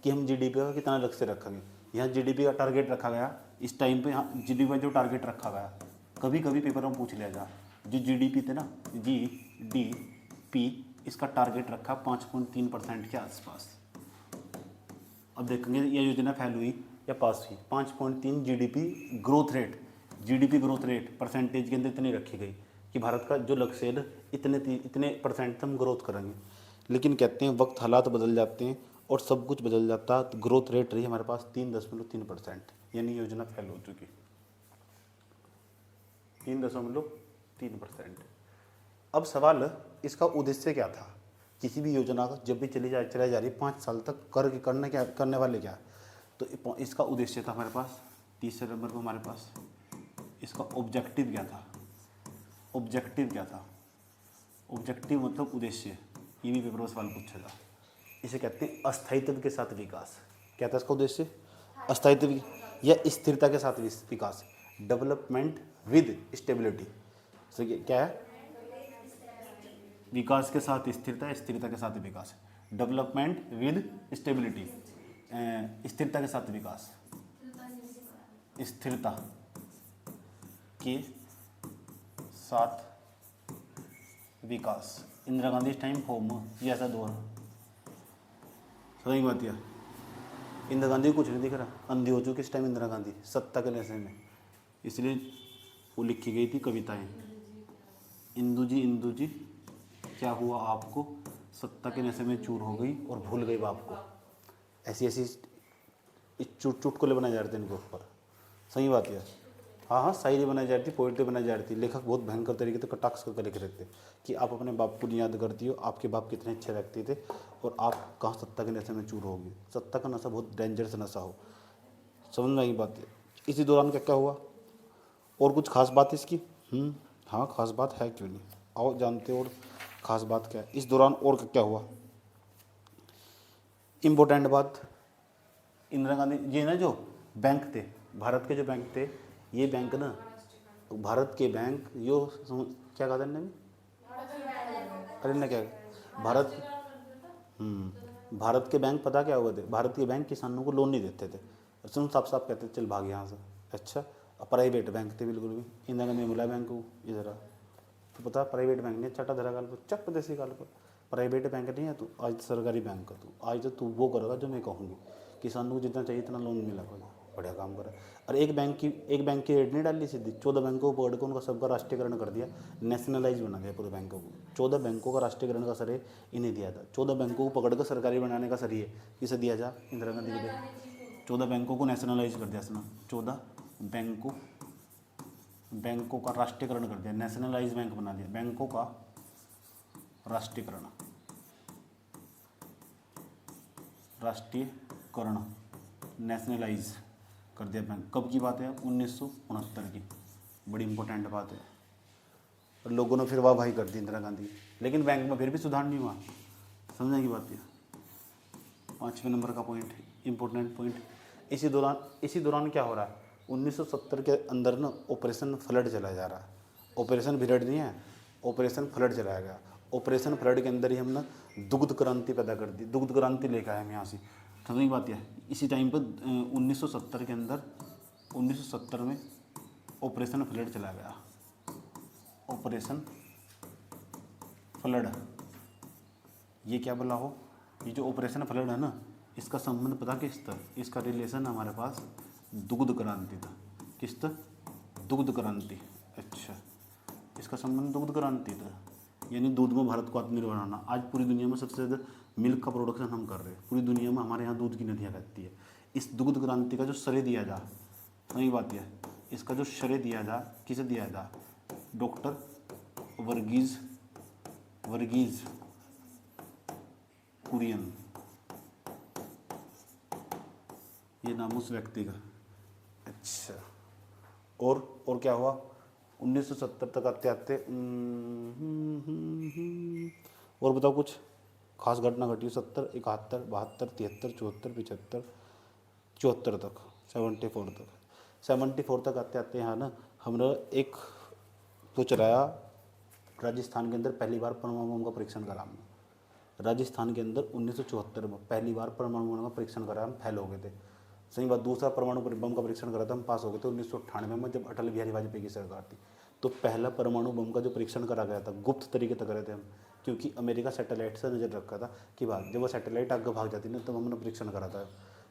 कि हम GDP का कितना लक्ष्य रखेंगे। यहाँ GDP का टारगेट रखा गया इस टाइम पे। यहाँ GDP का जो टारगेट रखा गया, कभी कभी पेपर में पूछ लिया जा, जो GDP थे ना, GDP, इसका टारगेट रखा 5.3% के आसपास। अब देखेंगे ये योजना फेल हुई या पास हुई। 5.3 GDP growth rate, GDP growth rate percentage के अंदर इतनी रखी गई कि भारत का जो लक्ष्य है इतने परसेंट हम ग्रोथ करेंगे। लेकिन कहते हैं वक्त हालात बदल जाते हैं और सब कुछ बदल जाता है। तो ग्रोथ रेट रही हमारे पास 3.3%, यानी योजना फेल हो चुकी। 3.3%। अब सवाल, इसका उद्देश्य क्या था? किसी भी योजना का जब भी चलाई जा रही 5 साल तक करने वाले क्या? तो इसका उद्देश्य था हमारे पास, तीसरे नंबर पर हमारे पास इसका ऑब्जेक्टिव क्या था? ऑब्जेक्टिव क्या था? ऑब्जेक्टिव मतलब उद्देश्य। ये भी पेपर में सवाल पूछा था। इसे कहते हैं अस्थायित्व के साथ विकास। क्या था इसका उद्देश्य? अस्थायित्व या स्थिरता के साथ विकास। Development with stability. सो क्या है? विकास के साथ स्थिरता, स्थिरता के साथ विकास। डेवलपमेंट विद स्टेबिलिटी, स्थिरता के साथ विकास, स्थिरता के साथ विकास। इंदिरा गांधी इस टाइम होम, ये ऐसा दौर, सही बात है। इंदिरा गांधी को कुछ नहीं दिख रहा, अंधी हो चुकी इस टाइम इंदिरा गांधी सत्ता के नशे में। इसलिए वो लिखी गई थी कविताएं, इंदु जी क्या हुआ आपको, सत्ता के नशे में चूर हो गई और भूल गई बाप को। ऐसी ऐसी चुटकुले बनाए जा रहे थे इनके ऊपर, सही बात है। हाँ, शायरी बनाई जा रही थी, पोइट्री बनाई जा रही थी। लेखक बहुत भयंकर तरीके से कटाक्ष करके लिख रहे थे कि आप अपने बाप को नहीं याद करती हो, आपके बाप कितने अच्छे व्यक्ति थे और आप कहाँ सत्ता के नशे में चूर होगी। सत्ता का नशा बहुत डेंजरस नशा हो, समझ में आई बात है। इसी दौरान क्या क्या हुआ और कुछ खास बात इसकी? हाँ, खास बात है, क्यों नहीं, आओ जानते हो। और ख़ास बात क्या है इस दौरान और क्या हुआ? इम्पोर्टेंट बात, इंदिरा गांधी जी ना जो बैंक थे, भारत के जो बैंक थे, ये बैंक ना, भारत के बैंक यो क्या कहा था इन्होंने? अरे ना क्या भारत के बैंक पता क्या हुए थे? भारत के बैंक किसानों को लोन नहीं देते थे। सुन, साफ साफ कहते चल भाग यहाँ से। अच्छा, प्राइवेट बैंक थे बिल्कुल भी। इंदिरा गांधी ने बुलाया बैंक को, इधर तो पता प्राइवेट बैंक ने चटा धरा गाल पर, चट देसी गाल पर, प्राइवेट बैंक नहीं है तू, आज सरकारी बैंक का तू, आज तो तू वो करेगा जो मैं कहूँगी। किसानों को जितना चाहिए इतना लोन मिला करेगा, बढ़िया काम करा। और एक बैंक की रेट नहीं डाली सीधी, 14 बैंकों को पकड़ के उनका सबका राष्ट्रीयकरण कर दिया, नेशनलाइज बना दिया पूरे बैंकों को। 14 बैंकों का राष्ट्रीयकरण का श्रेय इन्हें दिया था। 14 बैंकों को पकड़ कर सरकारी बनाने का श्रेय किसे दिया जा? इंदिरा गांधी को दिया। 14 बैंकों को नेशनलाइज कर दिया इसने, 14 बैंकों का राष्ट्रीयकरण कर दिया, नेशनलाइज बैंक बना दिया। बैंकों का राष्ट्रीयकरण नेशनलाइज कर दिया बैंक। कब की बात है? 1969 की। बड़ी इंपॉर्टेंट बात है। और लोगों ने फिर वाह भाई कर दी इंदिरा गांधी की, लेकिन बैंक में फिर भी सुधार नहीं हुआ। समझने की बात है। 5वें नंबर का पॉइंट, इंपॉर्टेंट पॉइंट। इसी दौरान क्या हो रहा है? 1970 के अंदर ना ऑपरेशन फ्लड चला जा रहा है। ऑपरेशन भिरड नहीं है, ऑपरेशन फ्लड चलाया गया। ऑपरेशन फ्लड के अंदर ही हमने दुग्ध क्रांति पैदा कर दी, दुग्ध क्रांति लेकर आए हम यहाँ से। समझ की बात है। इसी टाइम पर 1970 के अंदर 1970 में ऑपरेशन फ्लड चला गया। ऑपरेशन फ्लड, ये क्या बोला हो? ये जो ऑपरेशन फ्लड है ना, इसका संबंध पता किस तरह? इसका रिलेशन हमारे पास दुग्ध क्रांति था। किस तरह? दुग्ध क्रांति। अच्छा, इसका संबंध दुग्ध क्रांति था, यानी दूध में भारत को आत्मनिर्भर बनाना। आज पूरी दुनिया में सबसे ज़्यादा मिल्क का प्रोडक्शन हम कर रहे हैं। पूरी दुनिया में हमारे यहाँ दूध की नदियाँ बहती है। इस दुग्ध क्रांति का जो श्रेय दिया जा, सही बात है, इसका जो श्रेय दिया जा, किसे दिया जा? डॉक्टर वर्गीज कुरियन, ये नाम उस व्यक्ति का। अच्छा, और क्या हुआ? 1970 तक आते आते और बताओ कुछ खास घटना घटी? 70, 71, 72, 73, 74, 75, 74 तक, 74 तक आते आते यहाँ ना हमने एक तो चलाया। राजस्थान के अंदर पहली बार परमाणु बम का परीक्षण करा हमने। राजस्थान के अंदर 1974 में पहली बार परमाणु बम का परीक्षण करा, हम फेल हो गए थे। सही बात। दूसरा परमाणु बम का परीक्षण करा था, हम पास हो गए थे 1998 में, जब अटल बिहारी वाजपेयी की सरकार थी। तो पहला परमाणु बम का जो परीक्षण करा गया था, गुप्त तरीके से करे थे हम, क्योंकि अमेरिका सैटेलाइट से नज़र रखा था कि बात जब वो सैटेलाइट आगे भाग जाती ना, तब हमने परीक्षण करा था।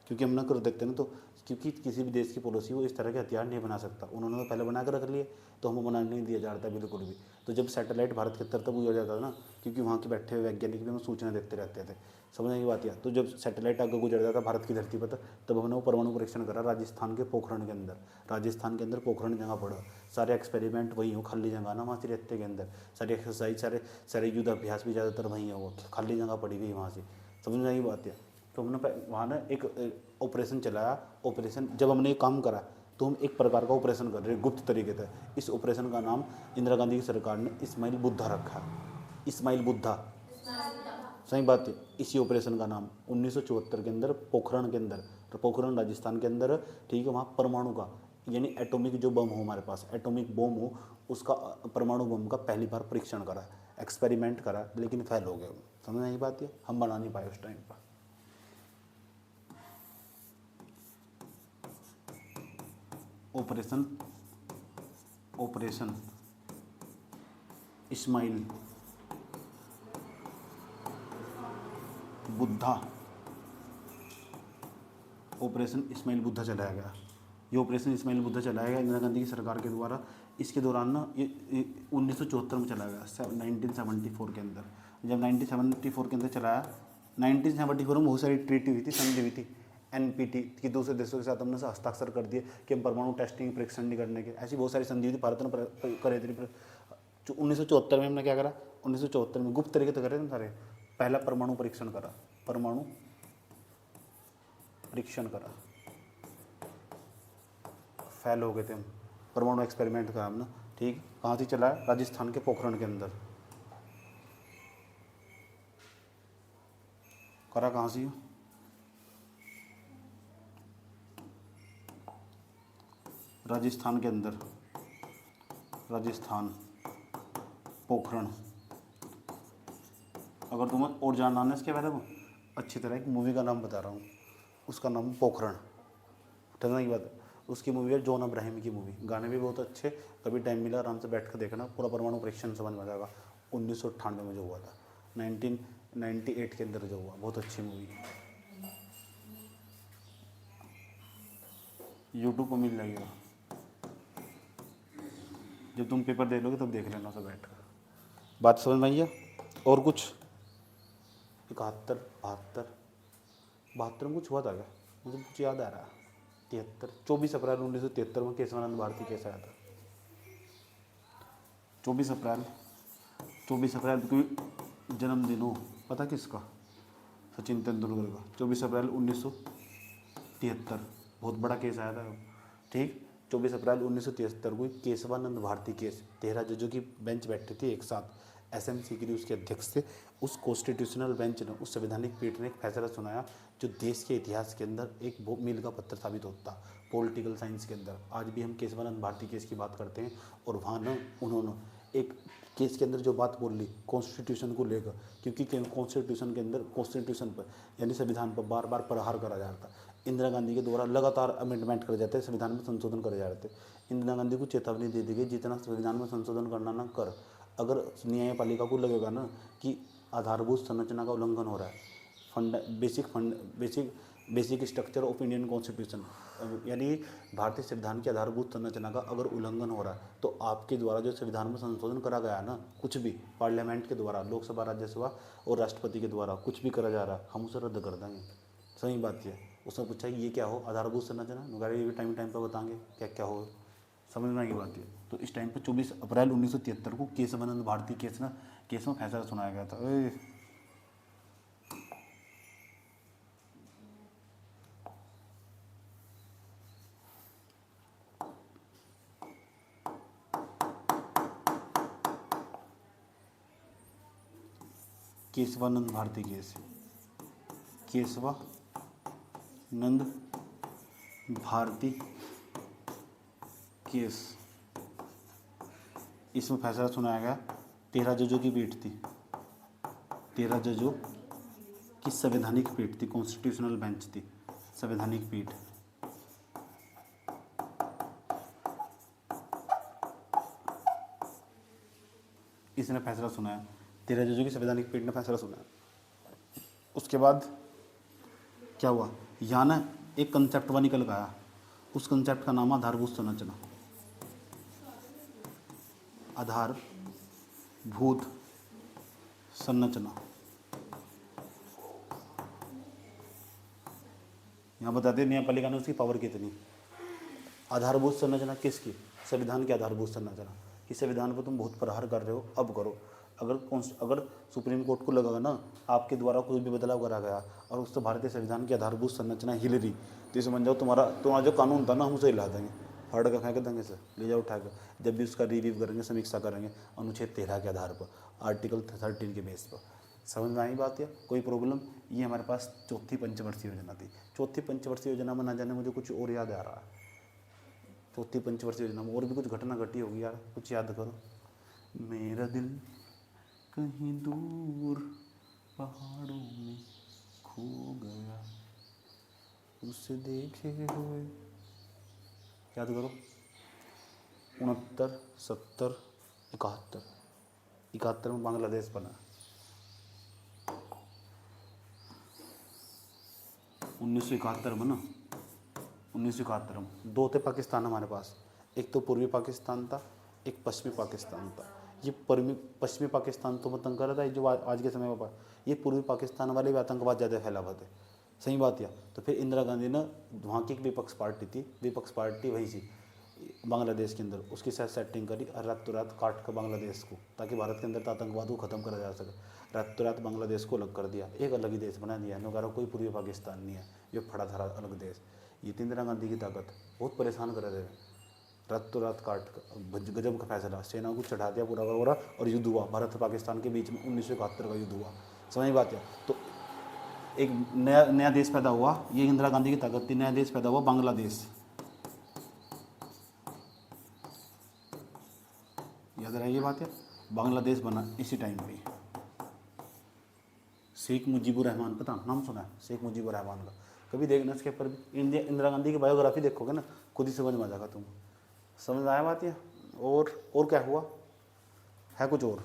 क्योंकि हम ना कर देखते ना, तो क्योंकि किसी भी देश की पड़ोसी वो इस तरह के हथियार नहीं बना सकता, उन्होंने तो पहले बना कर रख लिए, तो हमें बनाने नहीं दिया जा रहा था बिल्कुल भी। तो जब सैटेलाइट भारत के तरफ गुजर जाता था ना, क्योंकि वहाँ के बैठे हुए वैज्ञानिक भी हमें सूचना देते रहते थे, समझने की बात है। तो जब सैटेलाइट आगे गुजर जाता भारत की धरती पर, तब हमने वो परमाणु परीक्षण करा राजस्थान के पोखरण के अंदर। राजस्थान के अंदर पोखरण जगह पड़ा, सारे एक्सपेरिमेंट वही हो, खाली जगह ना वहाँ से रेते के अंदर, सारी एक्सरसाइज, सारे युद्ध अभ्यास भी ज़्यादातर वहीं है, वो खाली जगह पड़ी हुई वहाँ से, समझने की बात है। तो हमने वहाँ ना एक ऑपरेशन चलाया। ऑपरेशन जब हमने ये काम करा, तो हम एक प्रकार का ऑपरेशन कर रहे हैं गुप्त तरीके से। इस ऑपरेशन का नाम इंदिरा गांधी की सरकार ने इस्माइल बुद्धा रखा। इस्माइल बुद्धा, सही बात है। इसी ऑपरेशन का नाम 1974 के अंदर पोखरण के अंदर, तो पोखरण राजस्थान के अंदर, ठीक है, वहाँ परमाणु का यानी एटॉमिक जो बम हो हमारे पास, एटॉमिक बम हो, उसका परमाणु बम का पहली बार परीक्षण करा, एक्सपेरिमेंट करा, लेकिन फेल हो गया। समझ नहीं बात है, हम बना नहीं पाए उस टाइम पर। ऑपरेशन इस्माइल बुद्धा, ऑपरेशन इस्माइल बुद्धा चलाया गया। ये ऑपरेशन इस्माइल बुद्धा चलाया गया इंदिरा गांधी की सरकार के द्वारा। इसके दौरान ना ये 1974 में चलाया गया, 1974 के अंदर। जब 1974 के अंदर चलाया, 1974 में बहुत सारी ट्रीटी हुई थी, संधि हुई थी NPT की, दूसरे देशों के साथ हमने हस्ताक्षर कर दिए कि हम परमाणु टेस्टिंग परीक्षण नहीं करने के। ऐसी बहुत सारी संधि हुई थी, भारत ने करे थे। 1974 में हमने क्या करा? 1974 में गुप्त तरीके से करे थे सारे। पहला परमाणु परीक्षण करा, परमाणु परीक्षण करा, फेल हो गए थे हम। परमाणु एक्सपेरिमेंट करा हमने, ठीक। कहाँ से चला है? राजस्थान के पोखरण के अंदर करा। कहाँ से? राजस्थान के अंदर, राजस्थान पोखरण। अगर तुम्हें और जानना है इसके बारे में अच्छी तरह, एक मूवी का नाम बता रहा हूँ, उसका नाम पोखरण, समझने की बात है। उसकी मूवी है जॉन अब्राहम की मूवी, गाने भी बहुत अच्छे। कभी टाइम मिला आराम से बैठ कर देखना, पूरा परमाणु परीक्षण समझ में आ जाएगा। 1998 में जो हुआ था, 1998 के अंदर जो हुआ, बहुत अच्छी मूवी है, यूट्यूब पर मिल जाएगा, जब तुम पेपर दे लोगे तब देख लेना उसे बैठ कर। बात समझ में आई है? और कुछ 71, 72, 72 में कुछ हुआ था क्या? मुझे कुछ याद आ रहा है। 73, 24 अप्रैल 1973 में केशवानंद भारती केस आया था। 24 अप्रैल कोई जन्मदिन हो, पता किसका? सचिन तेंदुलकर का। 24 अप्रैल 1973 बहुत बड़ा केस आया था। ठीक, 24 अप्रैल 1973 को केशवानंद भारती केस, 13 जजों की बेंच बैठी थी एक साथ, एसएमसी के लिए उसके अध्यक्ष थे। उस कॉन्स्टिट्यूशनल बेंच ने, उस संवैधानिक पीठ ने एक फैसला सुनाया जो देश के इतिहास के अंदर एक मील का पत्थर साबित होता पॉलिटिकल साइंस के अंदर। आज भी हम केशवानंद भारती केस की बात करते हैं और वहाँ न उन्होंने एक केस के अंदर जो बात बोल ली कॉन्स्टिट्यूशन को लेकर, क्योंकि कॉन्स्टिट्यूशन के अंदर, कॉन्स्टिट्यूशन पर यानी संविधान पर बार बार प्रहार करा जा रहा था। इंदिरा गांधी के द्वारा लगातार अमेंडमेंट करे जाते, संविधान में संशोधन करे जा रहे थे। इंदिरा गांधी को चेतावनी दे दी गई, जितना संविधान में संशोधन करना ना कर। अगर न्यायपालिका को लगेगा ना कि आधारभूत संरचना का उल्लंघन हो रहा है, basic structure of Indian constitution, यानी भारतीय संविधान की आधारभूत संरचना का अगर उल्लंघन हो रहा है, तो आपके द्वारा जो संविधान में संशोधन करा गया ना, कुछ भी पार्लियामेंट के द्वारा, लोकसभा, राज्यसभा और राष्ट्रपति के द्वारा कुछ भी करा जा रहा है, हम उसे रद्द कर देंगे। सही बात है। उसने पूछा कि ये क्या हो, आधारभूत संरचना, मगर ये भी टाइम टाइम पर बताएंगे क्या क्या हो, समझना की बात है। तो इस टाइम पर 24 अप्रैल 1973 को केशवानंद भारती केस में फैसला सुनाया गया था। केशवानंद भारती केस, केशवानंद भारती केस, इसमें फैसला सुनाया गया। 13 जजों की पीठ थी, 13 जजों की संवैधानिक पीठ थी, कॉन्स्टिट्यूशनल बेंच थी, संवैधानिक पीठ। इसने फैसला सुनाया, 13 जजों की संवैधानिक पीठ ने फैसला सुनाया। उसके बाद क्या हुआ, यहाँ ना एक कंसेप्ट वह निकल गया, उस कंसेप्ट का नाम आधारभूत संरचना, आधारभूत संरचना। यहाँ बताते हैं न्यायपालिका ने उसकी पावर कितनी। आधारभूत संरचना किसकी? संविधान की आधारभूत संरचना, कि संविधान पर तुम बहुत प्रहार कर रहे हो, अब करो। अगर सुप्रीम कोर्ट को लगेगा ना आपके द्वारा कुछ भी बदलाव करा गया और उससे भारतीय संविधान की आधारभूत संरचना हिल रही, तो समझ जाओ तुम्हारा जो कानून था ना, हम उसे हिला देंगे, फाड़ कर फेंक देंगे सर, ले जाओ उठा कर। जब भी उसका रिव्यू करेंगे, समीक्षा करेंगे अनुच्छेद 13 के आधार पर, आर्टिकल 13 के बेस पर। समझ में आई बात? या कोई प्रॉब्लम? ये हमारे पास चौथी पंचवर्षीय योजना थी। चौथी पंचवर्षीय योजना में ना जाने मुझे कुछ और याद आ रहा है। चौथी पंचवर्षीय योजना में और भी कुछ घटना घटी होगी यार, कुछ याद करो। मेरा दिल कहीं दूर पहाड़ों में खो गया, उसे देखे हुए, याद करो। 69, 70, 71 में बांग्लादेश बना। 1971 में ना, 1971 में 2 थे पाकिस्तान हमारे पास, एक तो पूर्वी पाकिस्तान था, एक पश्चिमी पाकिस्तान था। ये पश्चिमी पाकिस्तान तो तंग कर रहा था, जो आज के समय में ये पूर्वी पाकिस्तान वाले भी आतंकवाद ज़्यादा फैला हुआ थे। सही बात है। तो फिर इंदिरा गांधी ने, वहाँ की एक विपक्ष पार्टी वही थी बांग्लादेश के अंदर, उसके साथ सेटिंग करी और रातों रात काट कर बांग्लादेश को, ताकि भारत के अंदर आतंकवाद को ख़त्म करा जा सके। रातों रात बांग्लादेश को अलग कर दिया, एक अलग ही देश बना दिया। नगारा कोई पूर्वी पाकिस्तान नहीं है, ये फड़ा धरा अलग देश। ये थी इंदिरा गांधी की ताकत, बहुत परेशान कर रहे थे। रातों रात काट कर गजब का फैसला, सेना को चढ़ा दिया पूरा वगैरह, और युद्ध हुआ भारत और पाकिस्तान के बीच में। 1971 का युद्ध हुआ। समझ बात है। तो एक नया देश पैदा हुआ, ये इंदिरा गांधी की ताकत थी। नया देश पैदा हुआ बांग्लादेश, याद रहे ये बात है। बांग्लादेश बना इसी टाइम पे। शेख मुजीबुर रहमान, पता नाम सुना है शेख मुजीबुर रहमान का? कभी देखना इसके ऊपर भी इंदिरा गांधी की बायोग्राफी देखोगे ना, खुद ही समझ में आ जाएगा तुम। समझ आया बात ये? और क्या हुआ है? कुछ और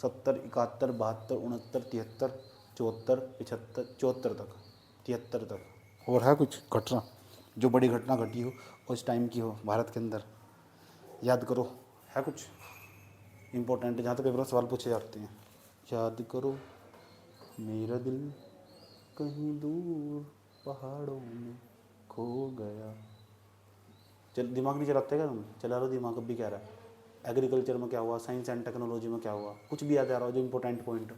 70, 71, 72, 69, 73, 74, 75, 74 तक, 73 तक। और है कुछ घटना जो बड़ी घटना घटी हो उस टाइम की हो भारत के अंदर, याद करो, है कुछ इम्पोर्टेंट जहाँ तक पेपर में सवाल पूछे जाते हैं? याद करो मेरा दिल कहीं दूर पहाड़ों में खो गया। चल दिमाग नहीं चलाते क्या तुम? चला लो दिमाग, अब भी कह रहा है। एग्रीकल्चर में क्या हुआ, साइंस एंड टेक्नोलॉजी में क्या हुआ, कुछ भी याद आ रहा हो जो इम्पोर्टेंट पॉइंट,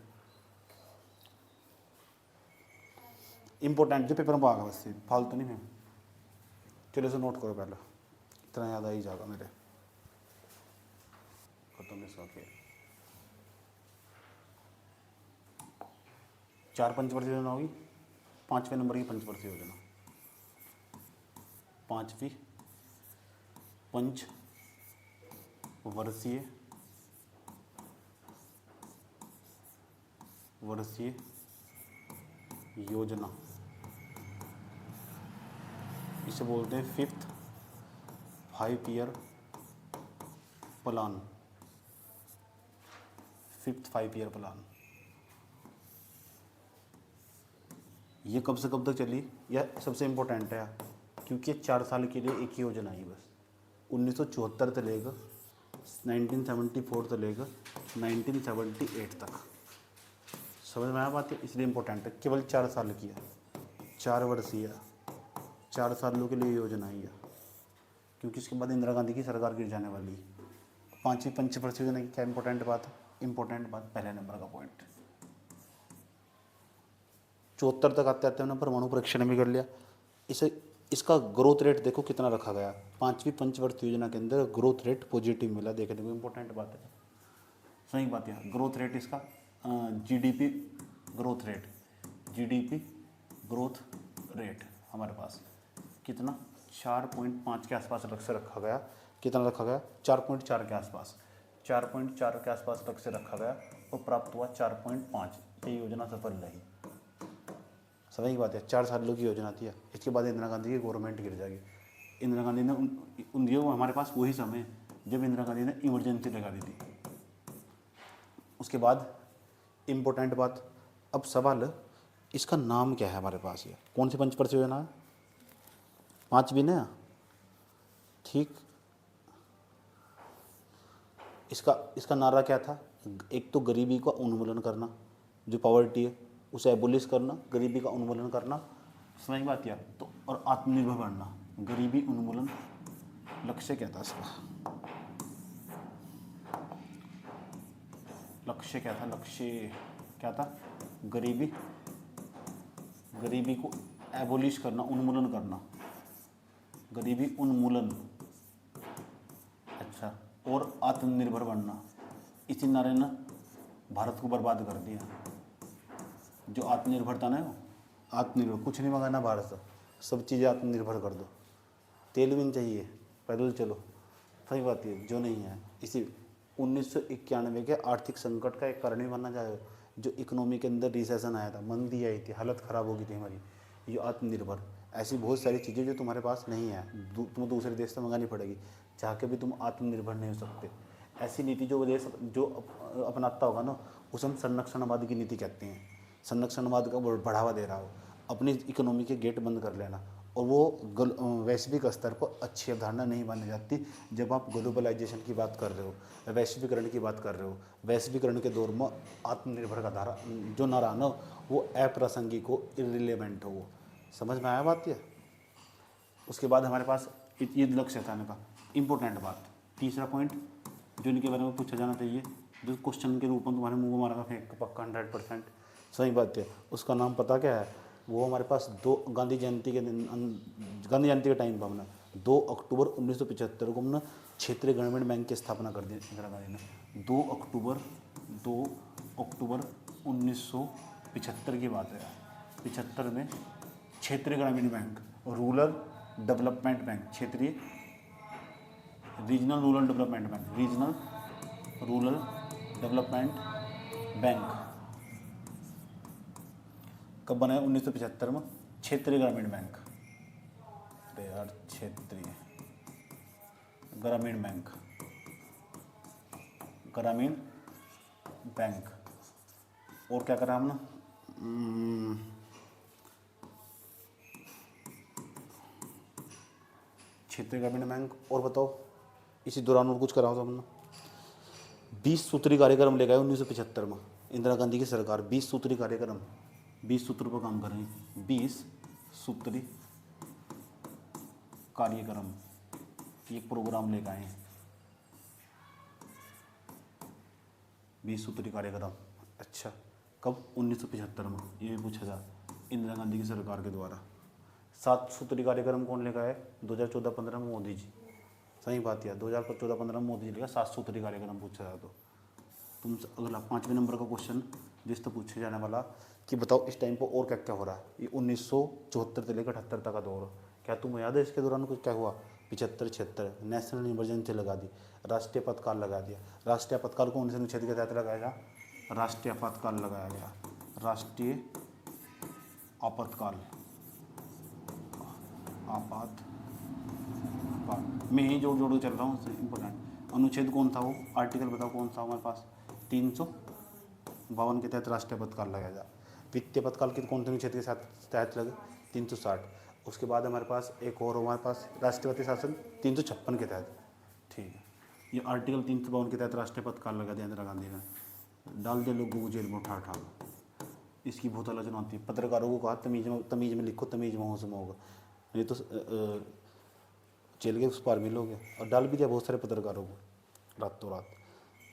इम्पोर्टेंट जो पेपर में आगा, बस फालतू नहीं है। चलो इसे नोट करो पहले, इतना याद आ ही जाएगा मेरे। खत्म इसका खेल। 4 पंचवर्षीय योजना होगी, 5वें नंबर की पंचवर्षीय योजना, 5वीं पंचवर्षीय योजना, इसे बोलते हैं 5th 5 year plan, 5th 5 year plan. ये कब से कब तक चली, यह सबसे इम्पोर्टेंट है क्योंकि 4 साल के लिए एक ही योजना आई बस, 1974 से लेकर 1974 से लेकर 1978 तक। समझ में आया बात है? इसलिए इम्पोर्टेंट है, केवल 4 साल की है, 4 वर्षीय, 4 सालों के लिए योजना आई है, क्योंकि इसके बाद इंदिरा गांधी की सरकार गिर जाने वाली है। 5वीं पंचवर्षीय योजना की क्या इंपॉर्टेंट बात है? इंपॉर्टेंट बात पहले नंबर का पॉइंट, 74 तक आते आते हमने परमाणु परीक्षण भी कर लिया। इसे इसका ग्रोथ रेट देखो कितना रखा गया, 5वीं पंचवर्षीय योजना के अंदर ग्रोथ रेट पॉजिटिव मिला, देखने को इंपॉर्टेंट बात है, सही बात है। ग्रोथ रेट इसका GDP growth rate, GDP growth rate हमारे पास कितना 4.5 के आसपास रख से रखा गया, कितना रखा गया 4.4 के आसपास, 4.4 के आसपास रख से रखा गया और प्राप्त हुआ 4.5। ये योजना सफल रही, समझ की बात है। 4 सालों की योजना थी। इसके बाद इंदिरा गांधी की गवर्नमेंट गिर जाएगी। इंदिरा गांधी ने उन जो हमारे पास वही समय जब इंदिरा गांधी ने इमरजेंसी लगा दी थी। उसके बाद इम्पोर्टेंट बात, अब सवाल इसका नाम क्या है हमारे पास, ये कौन सी पंचवर्षीय योजना है? 5वीं ना, ठीक। इसका नारा क्या था? एक तो गरीबी का उन्मूलन करना, जो पॉवर्टी है उसे एबोलिश करना, गरीबी का उन्मूलन करना, समझ में आती है तो, और आत्मनिर्भर बनना। गरीबी उन्मूलन लक्ष्य क्या था इसका? लक्ष्य क्या था? लक्ष्य क्या था? गरीबी को एबोलिश करना, उन्मूलन करना, गरीबी उन्मूलन, अच्छा, और आत्मनिर्भर बनना। इसी नारे ने भारत को बर्बाद कर दिया। जो आत्मनिर्भरता ना, आत्मनिर्भर, कुछ नहीं मंगाना भारत से, सब चीज़ें आत्मनिर्भर कर दो, तेल भी नहीं चाहिए, पैदल चलो, सही बात है, जो नहीं है। इसी 1991 के आर्थिक संकट का एक कारण ही बनना चाहिए, जो इकोनॉमी के अंदर रिसेशन आया था, मंदी आई थी, हालत ख़राब हो गई थी हमारी। ये आत्मनिर्भर, ऐसी बहुत सारी चीज़ें जो तुम्हारे पास नहीं है, तुम्हें दूसरे देश से मंगानी पड़ेगी, चाह के भी तुम आत्मनिर्भर नहीं हो सकते। ऐसी नीति जो देश जो अपनाता होगा ना, उसे हम संरक्षणवाद की नीति कहते हैं। संरक्षणवाद का बढ़ावा दे रहा हो, अपनी इकोनॉमी के गेट बंद कर लेना, और वो वैश्विक स्तर पर अच्छी अवधारणा नहीं मानी जाती। जब आप ग्लोबलाइजेशन की बात कर रहे हो, वैश्वीकरण की बात कर रहे हो, वैश्वीकरण के दौर में आत्मनिर्भर का धारा जो नारा ना, वो अप्रासंगिक हो, इररिलेवेंट हो, वो समझ में आया बात ये। उसके बाद हमारे पास ये लक्ष्य था इनका, इम्पोर्टेंट बात। तीसरा पॉइंट जो इनके बारे में पूछा जाना चाहिए, जो क्वेश्चन के रूप में तुम्हारे मुँह में मारा था फेंक पक्का 100%, सही बात है। उसका नाम पता क्या है? वो हमारे पास गांधी जयंती के टाइम पर हमने 2 अक्टूबर 1975 को हमने क्षेत्रीय ग्रामीण बैंक की स्थापना कर दी इंदिरा गांधी ने। 2 अक्टूबर 1975 की बात है। 75 में क्षेत्रीय ग्रामीण बैंक, रूरल डेवलपमेंट बैंक, क्षेत्रीय regional rural development bank, regional rural development bank कब बनाया? 1975 में। क्षेत्रीय ग्रामीण बैंक, अरे यार, क्षेत्रीय ग्रामीण बैंक, ग्रामीण बैंक। और क्या करा हमने, क्षेत्रीय ग्रामीण बैंक। और बताओ इसी दौरान और कुछ करा हो हमने। 20 सूत्री कार्यक्रम लेकर आए 1975 में इंदिरा गांधी की सरकार। 20 सूत्री कार्यक्रम, 20 सूत्र पर काम कर रहे हैं। 20 सूत्री कार्यक्रम एक प्रोग्राम लेकर आए हैं। 20 सूत्री कार्यक्रम। अच्छा, कब? 1975 में। ये भी पूछा था इंदिरा गांधी की सरकार के द्वारा। 7 सूत्री कार्यक्रम कौन लेकर आए? 2014-15 में मोदी जी। सही बात है, 2014-15 में मोदी जी लेकर 7 सूत्री कार्यक्रम पूछा था। तो तुमसे अगला 5वें नंबर का क्वेश्चन जिस तो पूछे जाने वाला कि बताओ इस टाइम पर और क्या क्या हो रहा है। ये 1974 से लेकर 78 तक का दौर। क्या तुम्हें याद है इसके दौरान कुछ क्या हुआ? 75-76 नेशनल इमरजेंसी लगा दी, राष्ट्रीय आपातकाल लगा दिया। राष्ट्रीय आपातकाल कौन से अनुच्छेद के तहत लगाया गया? राष्ट्रीय आपातकाल लगाया गया। राष्ट्रीय आपातकाल, मैं ही जोड़ जोड़ के चल रहा हूँ, इंपॉर्टेंट। अनुच्छेद कौन था वो? आर्टिकल बताओ कौन सा हमारे पास? 352 के तहत राष्ट्रीय आपातकाल लगाया जा। वित्तीय आपातकाल के कौन से अनुच्छेद के साथ तहत लगे? 360। उसके बाद हमारे पास एक और हमारे पास राष्ट्रपति शासन 356 के तहत। ठीक है, ये आर्टिकल 352 के तहत राष्ट्रीय आपातकाल लगा दिया इंदिरा गांधी ने। डाल दे लोगों को जेल में उठा। इसकी बहुत आलोचना होती है। पत्रकारों को कहा तमीज में लिखो, तमीज में हो होगा, नहीं तो जेल के उस पार मिलोगे। और डाल भी दिया बहुत सारे पत्रकारों को रातों रात।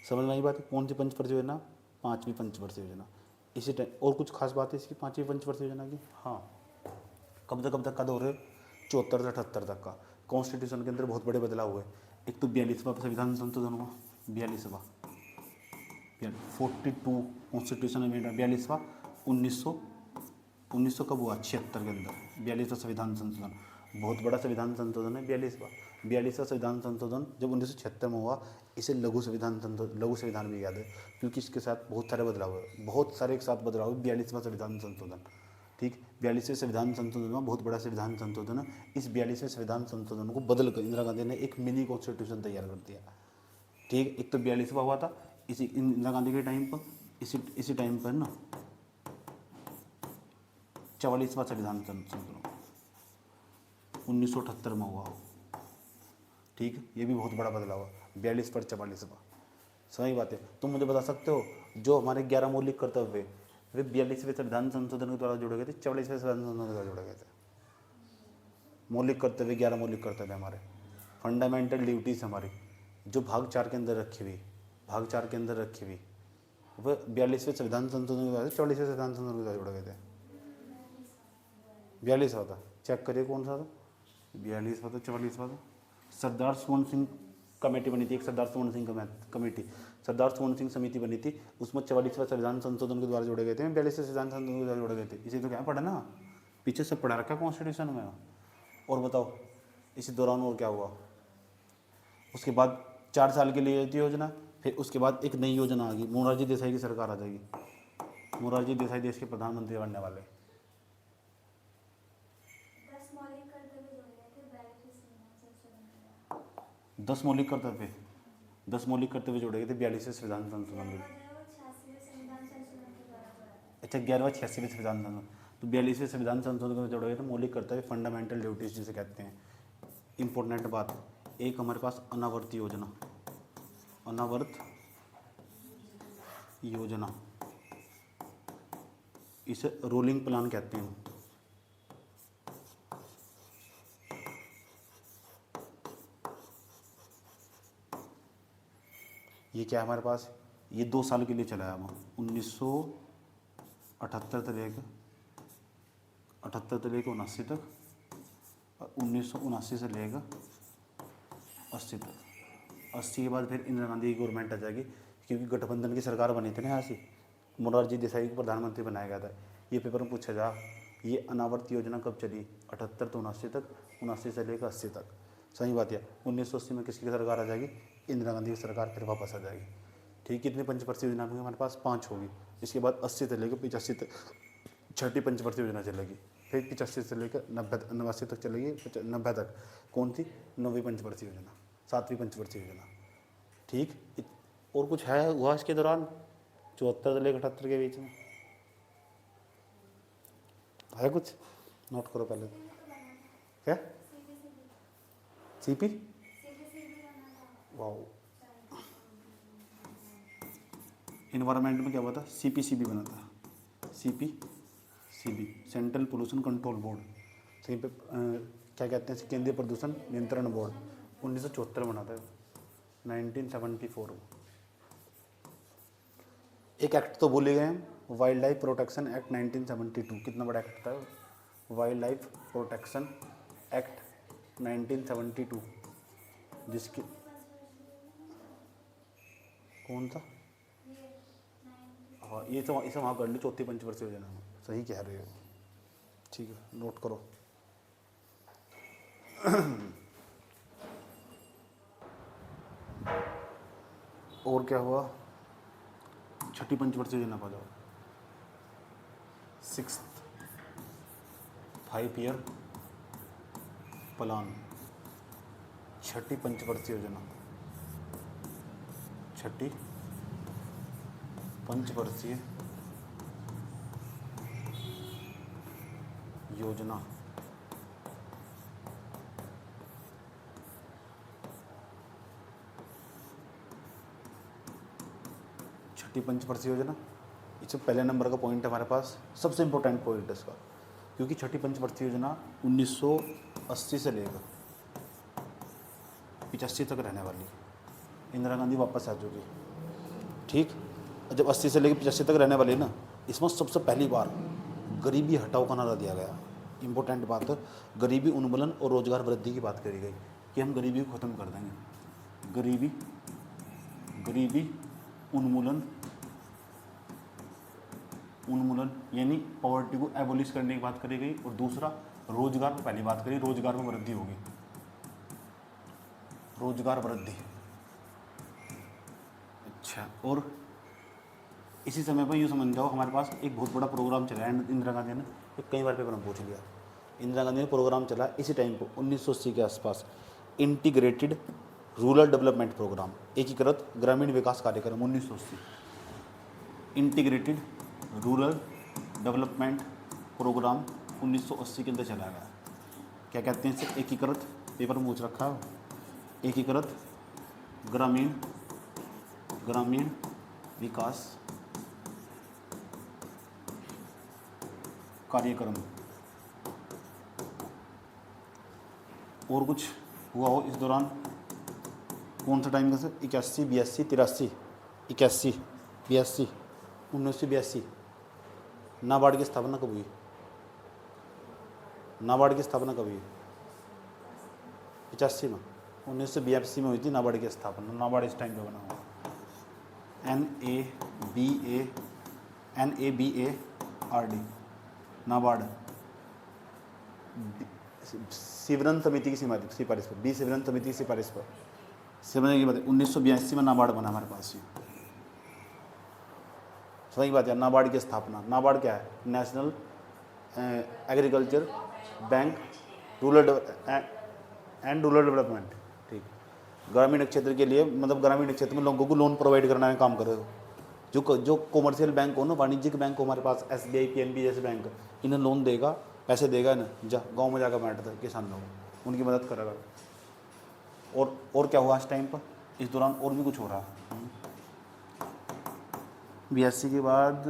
समझ में आई बात है? कौन सी पंचवर्षीय योजना? 5वीं पंचवर्षीय योजना। इसी टाइम और कुछ खास बात है इसकी 5वीं पंचवर्षीय योजना की? हाँ, कब तक का दौर है? 74 से 78 तक का। कॉन्स्टिट्यूशन के अंदर बहुत बड़े बदलाव हुए। एक तो 42वां संविधान संशोधन हुआ, 42वां 42 कॉन्स्टिट्यूशन अमेंडमेंट 42वां 1900 कब हुआ? 76 के अंदर 42वां संविधान संशोधन। बहुत बड़ा संविधान संशोधन है 42वां संविधान संशोधन जब 1976 में हुआ। इसे लघु संविधान भी याद है क्योंकि इसके साथ बहुत सारे बदलाव हुए, बहुत सारे एक साथ बदलाव हुए। 42वां संविधान संशोधन, ठीक। 42वें संविधान संशोधन में बहुत बड़ा संविधान संशोधन है। इस 42वें संविधान संशोधन को बदल कर इंदिरा गांधी ने एक मिनी कॉन्स्टिट्यूशन तैयार कर दिया, ठीक। एक तो 42वां हुआ था इसी इंदिरा गांधी के टाइम पर, इसी टाइम पर ना 44वां संविधान संशोधन 1978 में हुआ, ठीक। ये भी बहुत बड़ा बदलाव हुआ 42 पर 44वां। सही बात है। तुम मुझे बता सकते हो जो हमारे 11 मौलिक कर्तव्य वे 42वें संविधान संशोधन के द्वारा जोड़े गए थे, 44वें संविधान संशोधन के द्वारा जोड़े गए थे। मौलिक कर्तव्य 11 मौलिक कर्तव्य हमारे फंडामेंटल ड्यूटीज हमारी जो भाग 4 के अंदर रखी हुई, वह 42वें संविधान संशोधन के द्वारा 44वें संविधान संशोधन के द्वारा जोड़े गए थे। 42वां था, चेक करिए कौन सा था, 42वां था 44वां था। सरदार सुवर्ण सिंह कमेटी बनी थी, एक सरदार सुवर्ण सिंह कमेटी, सरदार सुवर्ण सिंह समिति बनी थी, उसमें 44वां संविधान संशोधन के द्वारा जोड़े गए थे, 42वें संविधान संशोधन के द्वारा जोड़े गए थे। इसे तो क्या पढ़ा ना, पीछे से पढ़ा रखा कॉन्स्टिट्यूशन में। और बताओ इसी दौरान और क्या हुआ? उसके बाद 4 साल के लिए थी योजना, फिर उसके बाद एक नई योजना आ गई, मोरारजी देसाई की सरकार आ जाएगी। मोरारजी देसाई देश के प्रधानमंत्री बनने वाले। 10 मौलिक कर्तव्य जोड़े गए थे 42वें संविधान संशोधन में। अच्छा, 11वां 86वें संविधान संशोधन, तो 42वें संविधान संशोधन में जोड़े गए थे मौलिक कर्तव्य, फंडामेंटल ड्यूटीज जिसे कहते हैं। इंपॉर्टेंट बात, एक हमारे पास अनावर्त योजना, इसे रोलिंग प्लान कहते हैं। ये क्या है हमारे पास? ये 2 साल के लिए चला है। 1978 से लेकर 79 तक और 1979 से लेकर 80 तक। 80 के बाद फिर इंदिरा गांधी की गवर्नमेंट आ जाएगी क्योंकि गठबंधन की सरकार बनी थी ना यहाँ से। मोरारजी देसाई को प्रधानमंत्री बनाया गया था। ये पेपर में पूछा जा, ये अनावर्त योजना कब चली? 78 से 79 तक, 79 से लेकर 80 तक। सही बात है। 1980 में किसकी सरकार आ जाएगी? इंदिरा गांधी की सरकार फिर वापस आ जाएगी, ठीक। कितनी पंचवर्षीय योजना होगी हमारे पास? 5 होगी। इसके बाद 80 से लेकर 85 तक छठी पंचवर्षीय योजना चलेगी, फिर 85 से लेकर 89 तक चलेगी, 90 तक कौन सी? 9वीं पंचवर्षीय योजना, 7वीं पंचवर्षीय योजना, ठीक। और कुछ है हुआ इसके दौरान? 74 से लेकर 78 के बीच में है कुछ, नोट करो पहले। क्या सीपी, वाओ। इन्वायरमेंट में क्या हुआ था, सीपीसीबी बना था, CPCB central pollution control board, सही पे क्या कहते हैं, केंद्रीय प्रदूषण नियंत्रण बोर्ड, 1974 बना था, 1974। एक एक्ट तो भूल गए हैं, वाइल्ड लाइफ प्रोटेक्शन एक्ट 1972, कितना बड़ा एक्ट था, वाइल्ड लाइफ प्रोटेक्शन एक्ट 1972, जिसकी कौन सा, हाँ ये तो इसे वहाँ कर ली, चौथी पंचवर्षीय योजना में, सही कह रहे हो, ठीक है नोट करो। और क्या हुआ, छठी पंचवर्षीय योजना पा जाओ, 6th 5 ईयर प्लान, छठी पंचवर्षीय योजना, छठी पंचवर्षीय योजना, छठी पंचवर्षीय योजना, इससे पहले नंबर का पॉइंट है हमारे पास, सबसे इम्पोर्टेंट पॉइंट है इसका, क्योंकि छठी पंचवर्षीय योजना 1980 से लेकर 85 तक रहने वाली, इंदिरा गांधी वापस आ चुकी, ठीक। जब 80 से लेकर 85 तक रहने वाली ना, इसमें सबसे पहली बार गरीबी हटाओ का नारा दिया गया। इंपॉर्टेंट बात है, गरीबी उन्मूलन और रोजगार वृद्धि की बात करी गई कि हम गरीबी को ख़त्म कर देंगे, गरीबी उन्मूलन यानी पॉवर्टी को एबोलिश करने की बात करी गई, और दूसरा रोजगार पर पहली बात करी, रोजगार में वृद्धि होगी, रोजगार वृद्धि। अच्छा, और इसी समय पर यूँ समझ जाओ हमारे पास एक बहुत बड़ा प्रोग्राम चला है इंदिरा गांधी ने, ये कई बार पेपर में पूछ लिया, इंदिरा गांधी ने प्रोग्राम चला इसी टाइम पर 1980 के आसपास, इंटीग्रेटेड रूरल डेवलपमेंट प्रोग्राम, एकीकृत ग्रामीण विकास कार्यक्रम 1980, इंटीग्रेटेड रूरल डेवलपमेंट प्रोग्राम 1980 के अंदर चला गया। क्या कहते हैं इसे, एकीकृत, पेपर में पूछ रखा है, एकीकृत ग्रामीण विकास कार्यक्रम। और कुछ हुआ हो इस दौरान, कौन सा टाइम का सर, 81, 82, 83, 81, 82, 1982। नाबार्ड की स्थापना कब हुई, नाबार्ड की स्थापना कब हुई, 85 में, 1982 में हुई थी नाबार्ड की स्थापना, नाबार्ड इस टाइम पे बना हुआ, NABARD, नाबार्ड, सिवरन समिति की सिफारिश पर, बी सिवरन समिति की सिफारिश पर समझने की बात है, 1982 में नाबार्ड बना हमारे पास ही, सही बात है। नाबार्ड की स्थापना, नाबार्ड क्या है, national agriculture bank rural development, ठीक, ग्रामीण क्षेत्र के लिए, मतलब ग्रामीण क्षेत्र में लोगों को लोन प्रोवाइड करना है काम करे, जो कॉमर्शियल बैंक हो ना, वाणिज्यिक बैंक हो हमारे पास, SBI PNB जैसे बैंक, इन्हें लोन देगा, पैसे देगा ना, गांव में जाकर बैठता है किसान लोग, उनकी मदद करेगा। और क्या हुआ इस टाइम पर, इस दौरान और भी कुछ हो रहा, 82 के बाद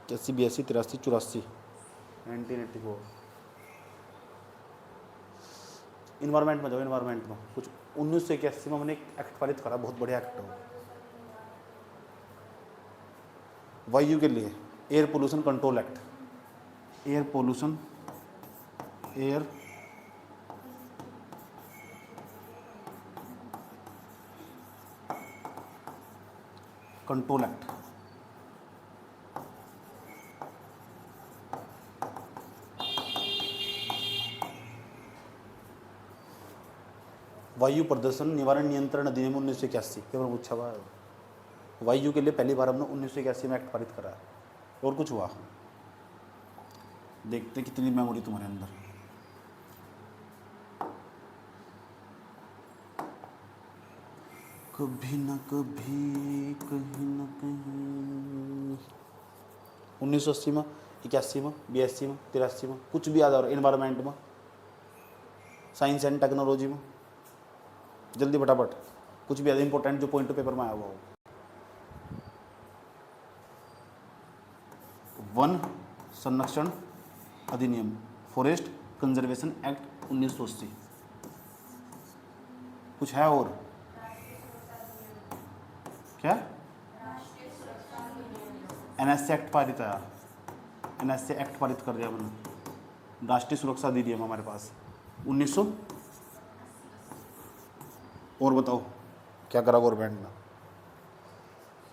81, 82, 83, 84, 1984। इन्वायरमेंट में जाओ, इन्वायरमेंट में कुछ 1981 में मैंने एक एक्ट पारित करा, बहुत बढ़िया एक्ट हो, वायु के लिए, air pollution control act, air pollution control act, वायु प्रदूषण निवारण नियंत्रण अधिनियम 1981, पेपर पूछा हुआ है, वायु के लिए पहली बार हमने 1981 में एक्ट पारित करा है। और कुछ हुआ, देखते कितनी मेमोरी तुम्हारे अंदर। कभी न कभी कहीं न कहीं 1980 में, 81 में, 82 में, 83 में, कुछ भी याद आ रहा है, इन्वायरमेंट में, साइंस एंड टेक्नोलॉजी में, जल्दी फटाफट कुछ भी याद इंपॉर्टेंट जो पॉइंट पेपर में आया हुआ हो। वन संरक्षण अधिनियम, फॉरेस्ट कंजर्वेशन एक्ट 1980। कुछ है और क्या? एनएसए एक्ट पारित है यार, एनएसए एक्ट पारित कर दिया मैंने। राष्ट्रीय सुरक्षा अधिनियम हमारे पास 1900। और बताओ क्या करा गवर्नमेंट ने?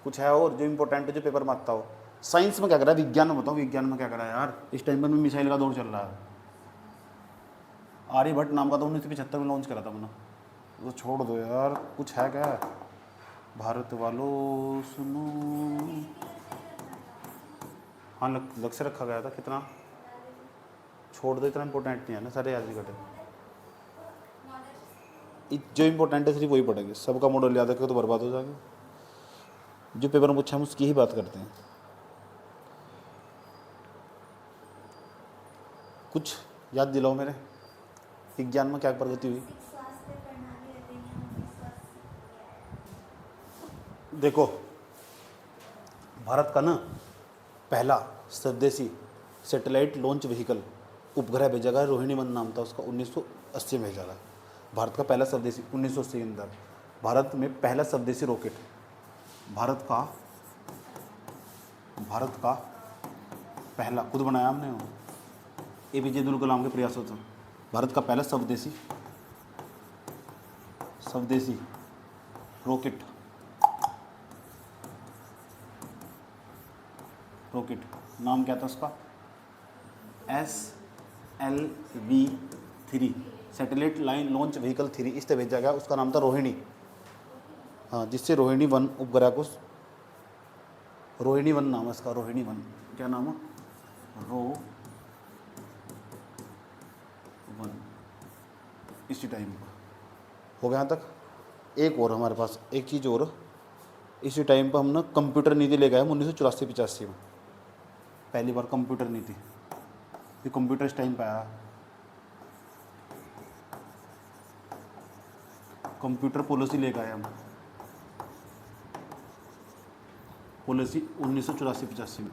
कुछ है और जो इम्पोर्टेंट जो पेपर में आता हो? साइंस में क्या करा, विज्ञान में बताओ, विज्ञान में क्या करा यार? इस टाइम पर में मिसाइल का दौर चल रहा है। आर्यभट्ट नाम का तो 1975 में लॉन्च करा था मैंने, तो छोड़ दो यार। कुछ है क्या? भारत वालों सुनो, हाँ लग से रखा गया था। कितना? छोड़ दो, इतना इंपॉर्टेंट नहीं है ना, सारे याद भी कटे। जो इंपॉर्टेंट है सिर्फ वही पढ़ेंगे, सबका मॉडल याद रखेगा तो बर्बाद हो जाएगा। जो पेपर में पूछा हम उसकी ही बात करते हैं। कुछ याद दिलाओ मेरे, विज्ञान में क्या प्रगति हुई? देखो, भारत का ना पहला स्वदेशी सैटेलाइट लॉन्च व्हीकल उपग्रह भेजा गया, रोहिणी 1 नाम था उसका, 1980 में भेजा गया। भारत का पहला स्वदेशी 1980 के अंदर। भारत में पहला स्वदेशी रॉकेट, भारत का पहला खुद बनाया हमने, APJ अब्दुल कलाम के प्रयासों से। भारत का पहला स्वदेशी रॉकेट नाम क्या था उसका? SLV-3, satellite line launch vehicle 3, इस तरह भेजा गया। उसका नाम था रोहिणी, हाँ, जिससे रोहिणी 1 उपग्रह को, रोहिणी 1 नाम है इसका, रोहिणी 1। क्या नाम है? रो 1। इसी टाइम पर हो गया यहाँ तक। एक और हमारे पास एक चीज़ और, इसी टाइम पर हम ना कंप्यूटर नीति ले गए हम 1984-85 में। पहली बार कंप्यूटर नीति, ये कंप्यूटर इस टाइम पर आया। कंप्यूटर पॉलिसी लेकर आए हम, पॉलिसी 1984-85 में।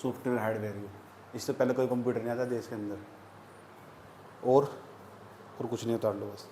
सॉफ्टवेयर हार्डवेयर, इससे पहले कोई कंप्यूटर नहीं आता देश के अंदर। और कुछ नहीं, उतार लो बस।